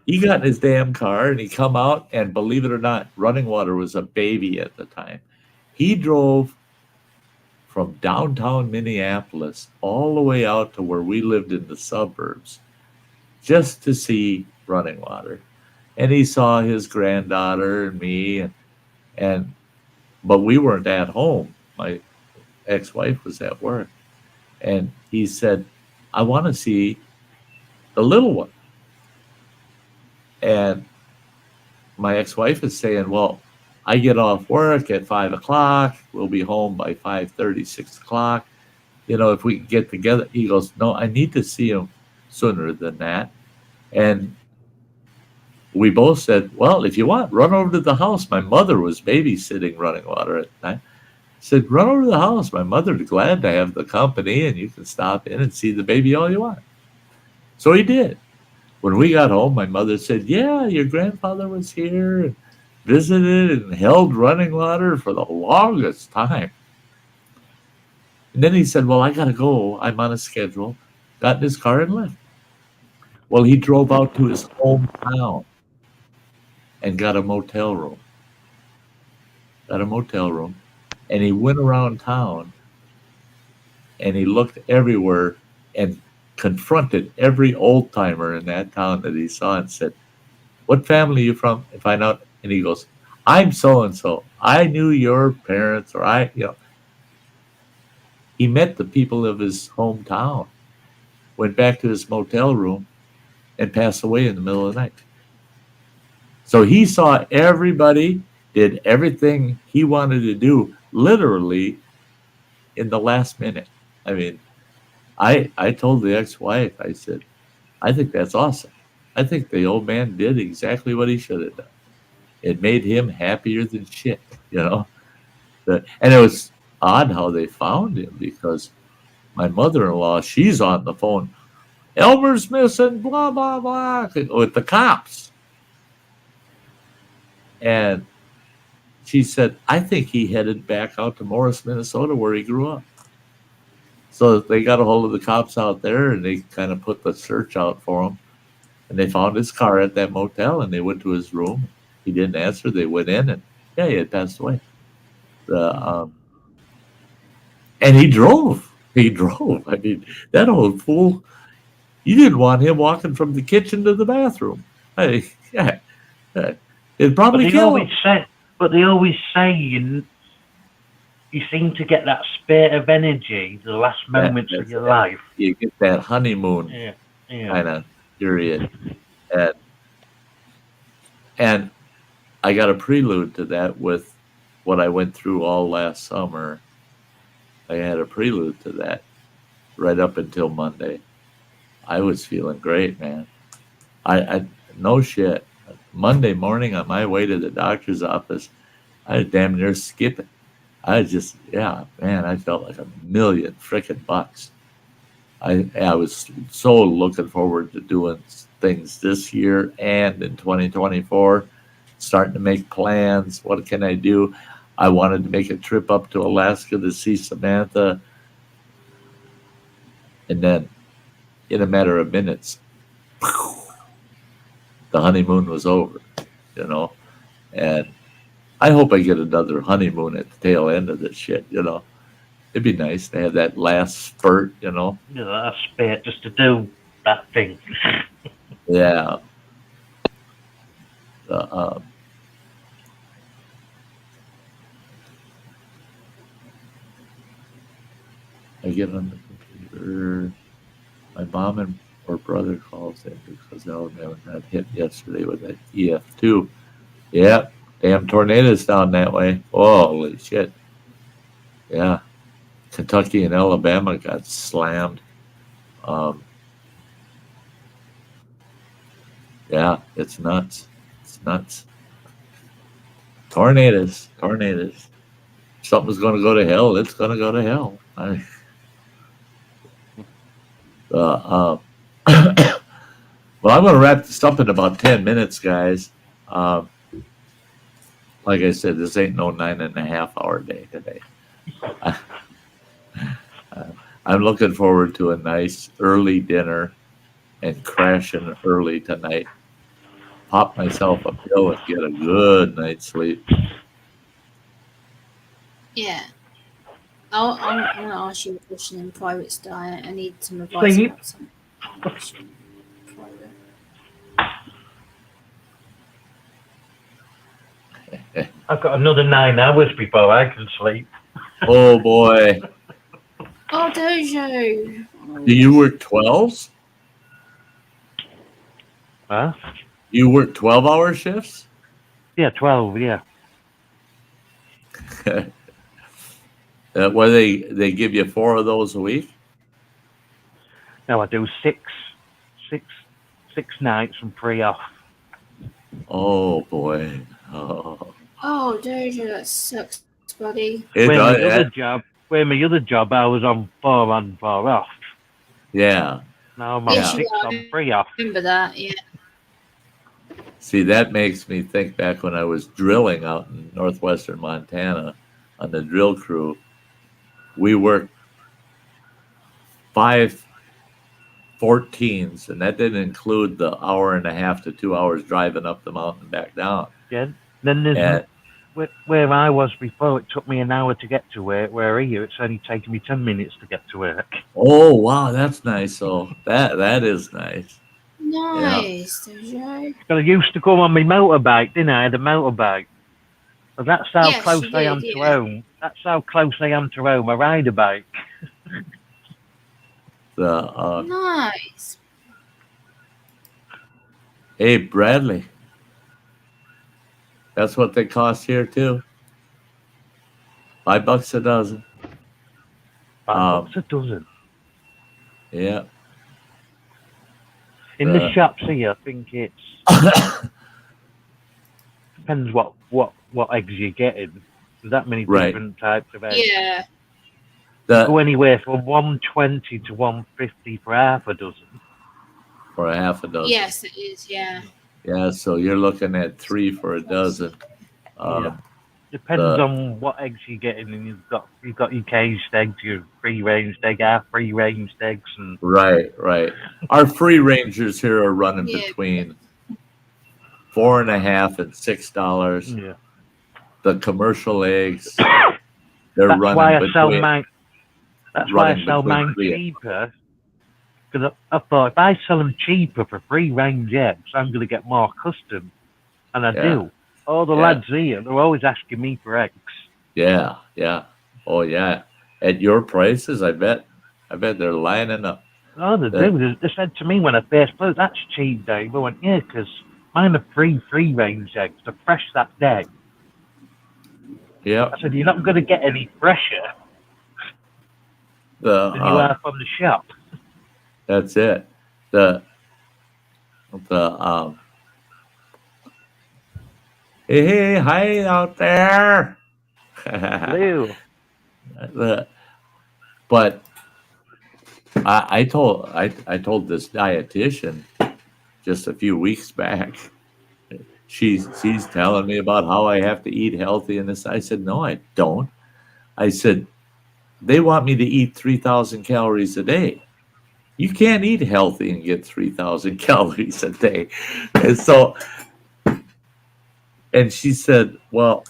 He got in his damn car and he come out, and believe it or not, Running Water was a baby at the time. He drove from downtown Minneapolis all the way out to where we lived in the suburbs just to see Running Water. And he saw his granddaughter and me, but we weren't at home. My ex-wife was at work. And he said, I want to see the little one. And my ex-wife is saying, well, I get off work at 5 o'clock. We'll be home by 5:30, 6 o'clock. If we can get together. He goes, no, I need to see him sooner than that. And we both said, well, if you want, run over to the house. My mother was babysitting Running Water at the time. I said, run over to the house. My mother's glad to have the company, and you can stop in and see the baby all you want. So he did. When we got home, my mother said, yeah, your grandfather was here and visited and held Running Water for the longest time. And then he said, well, I got to go. I'm on a schedule. Got in his car and left. Well, he drove out to his hometown and got a motel room. And he went around town and he looked everywhere and confronted every old timer in that town that he saw and said, what family are you from? And find out. And he goes, I'm so-and-so. I knew your parents, or he met the people of his hometown, went back to his motel room and passed away in the middle of the night. So he saw everybody, did everything he wanted to do, literally in the last minute. I mean, I told the ex-wife, I said, I think that's awesome. I think the old man did exactly what he should have done. It made him happier than shit, And it was odd how they found him, because my mother-in-law, she's on the phone, Elmer's missing, blah, blah, blah, with the cops. And she said, I think he headed back out to Morris, Minnesota, where he grew up. So they got a hold of the cops out there, and they kind of put the search out for him. And they found his car at that motel, and they went to his room. He didn't answer. They went in, and he had passed away. And he drove. I mean, that old fool. You didn't want him walking from the kitchen to the bathroom. It'd probably kill him. But they always say you seem to get that spurt of energy, the last moments of your life. You get that honeymoon kind of period. And I got a prelude to that with what I went through all last summer. I had a prelude to that right up until Monday. I was feeling great, man. I no shit. Monday morning on my way to the doctor's office, I was damn near skipping. I just, I felt like $1,000,000 frickin' bucks. I was so looking forward to doing things this year and in 2024, starting to make plans. What can I do? I wanted to make a trip up to Alaska to see Samantha. And then in a matter of minutes, the honeymoon was over, and I hope I get another honeymoon at the tail end of this shit, It'd be nice to have that last spurt, That spurt just to do that thing. Yeah. I get on the computer. My mom and Or brother calls in because Alabama got hit yesterday with that EF2. Yep, damn tornadoes down that way. Holy shit. Yeah. Kentucky and Alabama got slammed. Yeah, it's nuts. It's nuts. Tornadoes. Something's going to go to hell. It's going to go to hell. Well, I'm going to wrap this up in about 10 minutes, guys. Like I said, this ain't no 9.5-hour day today. I'm looking forward to a nice early dinner and crashing early tonight. Pop myself a pill and get a good night's sleep. Yeah. I'm going to ask you a question in private, Sty. I need some advice Sleep. about some private. I've got another 9 hours before I can sleep. Oh, boy. Oh, Dojo. Do you work 12s? Huh? You work 12-hour shifts? Yeah, 12, yeah. Where they give you 4 of those a week? No, I do six nights and 3 off. Oh, boy. Oh. Oh, Dojo, that sucks, buddy. It Where does, my other job, I was on 4 on, 4 off. yeah. Now I'm on Yes, 6 you are. on, 3 off. Remember that, yeah. See, that makes me think back when I was drilling out in northwestern Montana on the drill crew. We worked 5 14s, and that didn't include the 1.5 to 2 hours driving up the mountain and back down. Yeah. Then there's And, where I was before, it took me an hour to get to work. Where here, it's only taking me 10 minutes to get to work. oh, wow, that's nice. So that is nice. Nice, Dojo. But I used to go on my motorbike, didn't I? I had a motorbike. But that's how Yes, close you I did, am to yeah. home. That's how close I am to home. I ride a bike. Nice. Hey, Bradley. That's what they cost here too. $5 a dozen. $5 a dozen. Yeah. In the shops here, I think it's depends what eggs you're getting. There's that many Right. different types of eggs. Yeah. Go anywhere from $120 to $150 for half a dozen. For a half a dozen. Yes, it is, yeah. Yeah, so you're looking at 3 for a dozen. Yeah. Depends on what eggs you're getting, and you've got your caged eggs, your free ranged egg, our free ranged eggs, and Right. Our free rangers here are running between $4.50 and $6. yeah. The commercial eggs, they're That's running why I between. sell mine. That's why I running sell between mine 3 cheaper. Because I thought if I sell them cheaper for free range eggs, I'm going to get more custom, and I do. All the lads here, they're always asking me for eggs. Yeah. Oh yeah. At your prices, I bet they're lining up. Oh, they do. They said to me when I first put, "That's cheap, Dave." I went, "Yeah, because mine are free range eggs. They're fresh that day." Yeah. I said, "You're not going to get any fresher than you are from the shop." That's it. Hey, hi out there. Hello. But I told this dietitian just a few weeks back. She's telling me about how I have to eat healthy and this. I said, no, I don't. I said, they want me to eat 3,000 calories a day. You can't eat healthy and get 3,000 calories a day. And she said, well,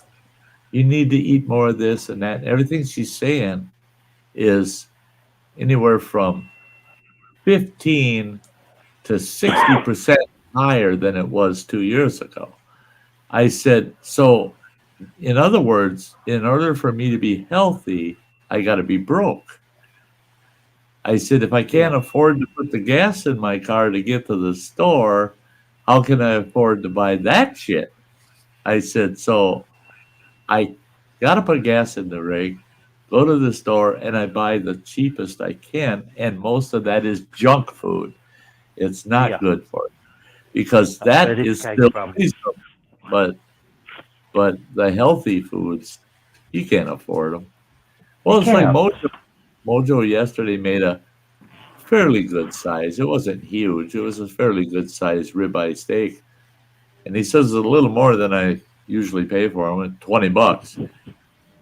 you need to eat more of this and that. Everything she's saying is anywhere from 15 to 60% higher than it was 2 years ago. I said, so in other words, in order for me to be healthy, I got to be broke. I said, if I can't afford to put the gas in my car to get to the store, how can I afford to buy that shit? I said, so I got to put gas in the rig, go to the store, and I buy the cheapest I can. And most of that is junk food. It's not good for you because that is still reasonable. But the healthy foods, you can't afford them. Well, it's like Mojo yesterday made a fairly good size. It wasn't huge. It was a fairly good size ribeye steak. And he says it's a little more than I usually pay for them, $20.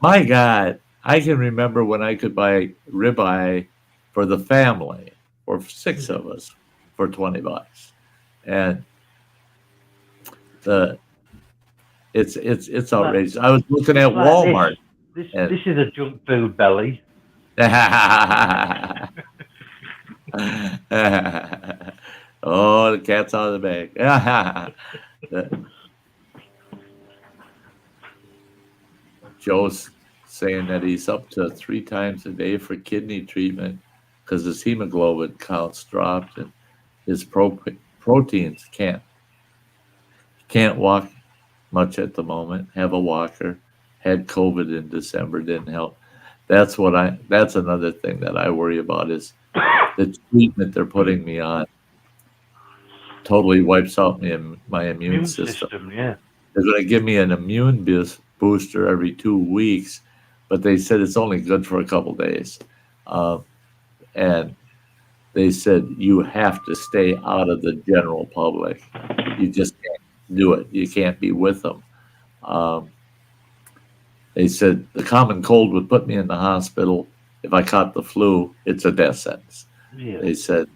My God, I can remember when I could buy ribeye for the family, or 6 of us, for $20. And it's outrageous. I was looking at Walmart. This is a junk food belly. Oh, the cat's out of the bag. Joe's saying that he's up to 3 times a day for kidney treatment because his hemoglobin counts dropped and his proteins can't walk much at the moment. Have a walker. Had COVID in December, didn't help. That's another thing that I worry about is the treatment they're putting me on totally wipes out my immune system. Yeah. They're going to give me an immune booster every 2 weeks, but they said it's only good for a couple days. And they said you have to stay out of the general public. You just can't do it. You can't be with them. They said the common cold would put me in the hospital. If I caught the flu, it's a death sentence. Yeah. They said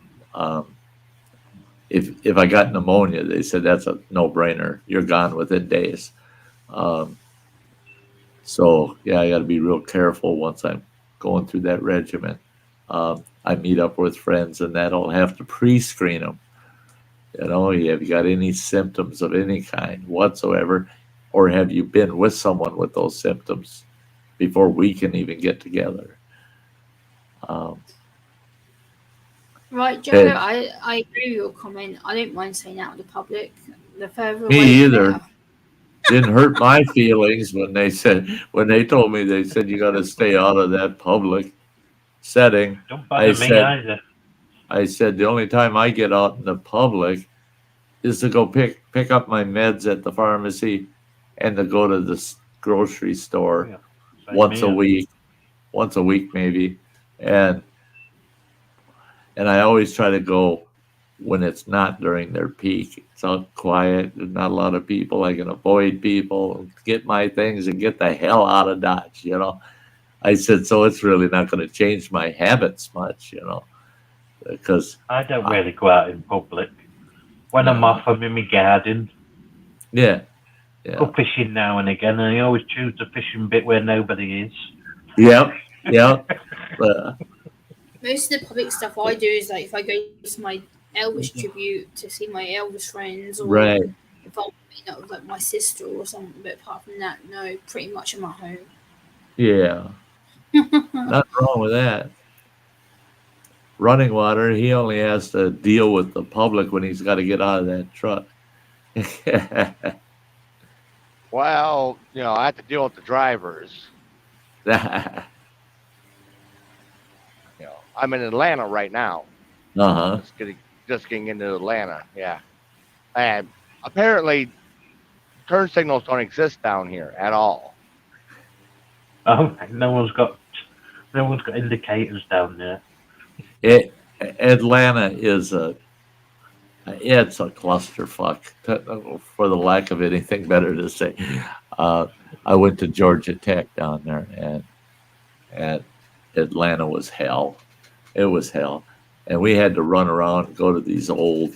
if I got pneumonia, they said that's a no-brainer. You're gone within days. So, yeah, I got to be real careful once I'm going through that regimen. I meet up with friends, and that'll have to pre-screen them. Have you got any symptoms of any kind whatsoever? Or have you been with someone with those symptoms before we can even get together? Right, Joe, I agree with your comment. I don't mind staying out of the public. The further away, Me either. Didn't hurt my feelings when they told me, they said, you got to stay out of that public setting. Don't bother me either. I said, the only time I get out in the public is to go pick up my meds at the pharmacy and to go to the grocery store once a week maybe. And I always try to go when it's not during their peak. It's out quiet. There's not a lot of people. I can avoid people, get my things, and get the hell out of Dodge, I said, so it's really not going to change my habits much, because I don't really go out in public. When I'm off, I'm in my garden. Yeah. Go fishing now and again, and I always choose the fishing bit where nobody is. Yep. Most of the public stuff I do is like if I go to my Elvis tribute to see my Elvis friends, or if I'm meeting up with like my sister or something. But apart from that, no, pretty much I'm at home. Yeah. Nothing wrong with that. Running Water, he only has to deal with the public when he's got to get out of that truck. Well, I have to deal with the drivers. I'm in Atlanta right now. Just getting into Atlanta, yeah. And apparently, turn signals don't exist down here at all. Oh, no one's got indicators down there. Atlanta is it's a clusterfuck, for the lack of anything better to say. I went to Georgia Tech down there, and Atlanta was hell. It was hell. And we had to run around and go to these old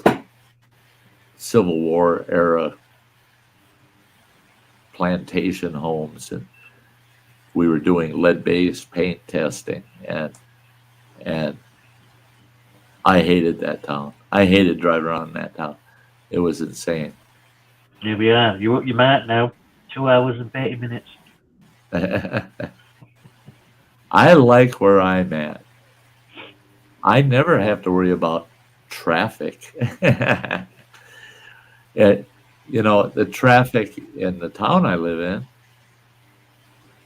Civil War era plantation homes, and we were doing lead-based paint testing, and I hated that town. I hated driving around in that town. It was insane. Here we are. You're up your mark now. 2 hours and 30 minutes. I like where I'm at. I never have to worry about traffic. The traffic in the town I live in,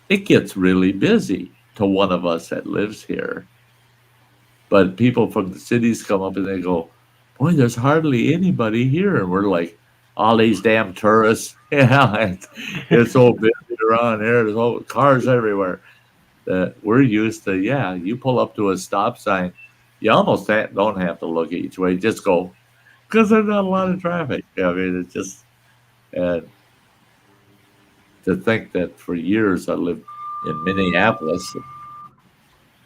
it gets really busy to one of us that lives here. But people from the cities come up and they go, boy, there's hardly anybody here. And we're like, all these damn tourists. Yeah, it's so busy around here. There's all cars everywhere. We're used to, you pull up to a stop sign, you almost don't have to look each way. Just go, because there's not a lot of traffic. I mean, it's just, and to think that for years I lived in Minneapolis,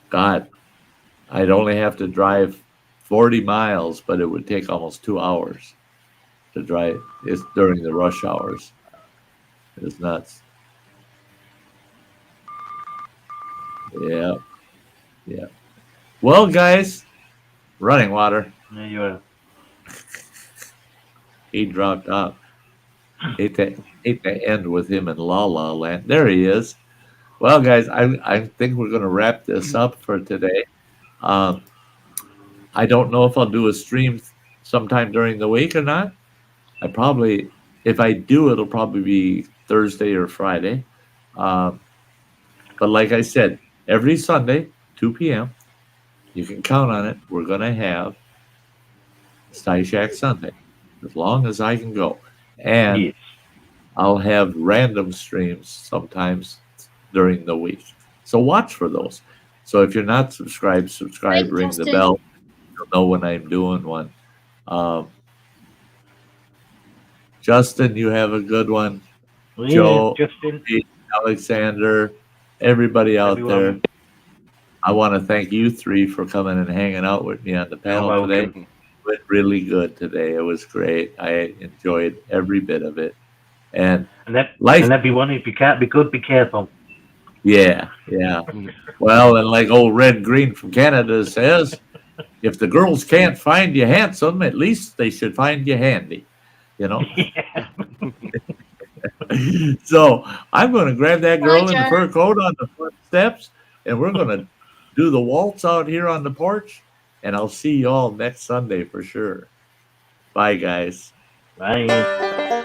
God, I'd only have to drive 40 miles, but it would take almost 2 hours to drive. It's during the rush hours. It's nuts. Yeah. Yeah. Well, guys, running water. There you are. He dropped out. Hate to end with him in La La Land. There he is. Well, guys, I think we're going to wrap this up for today. I don't know if I'll do a stream sometime during the week or not. If I do, it'll probably be Thursday or Friday. But like I said, every Sunday, 2 p.m., you can count on it. We're going to have Sty Shack Sunday, as long as I can go. And Yes. I'll have random streams sometimes during the week. So watch for those. So if you're not subscribed, subscribe, Right, ring Justin. the bell. You'll know when I'm doing one. Justin, you have a good one. Well, Joe, Justin, Alexander, everybody out everyone. there. I want to thank you three for coming and hanging out with me on the panel You're today. welcome. It went really good today. It was great. I enjoyed every bit of it. And And everyone, if you can't be good, be careful. yeah. Well, and like old Red Green from Canada says, if the girls can't find you handsome, at least they should find you handy. Yeah. So I'm going to grab that girl in the Jar. fur coat on the front steps, and we're going to do the waltz out here on the porch, and I'll see you all next Sunday for sure. Bye, guys. Bye.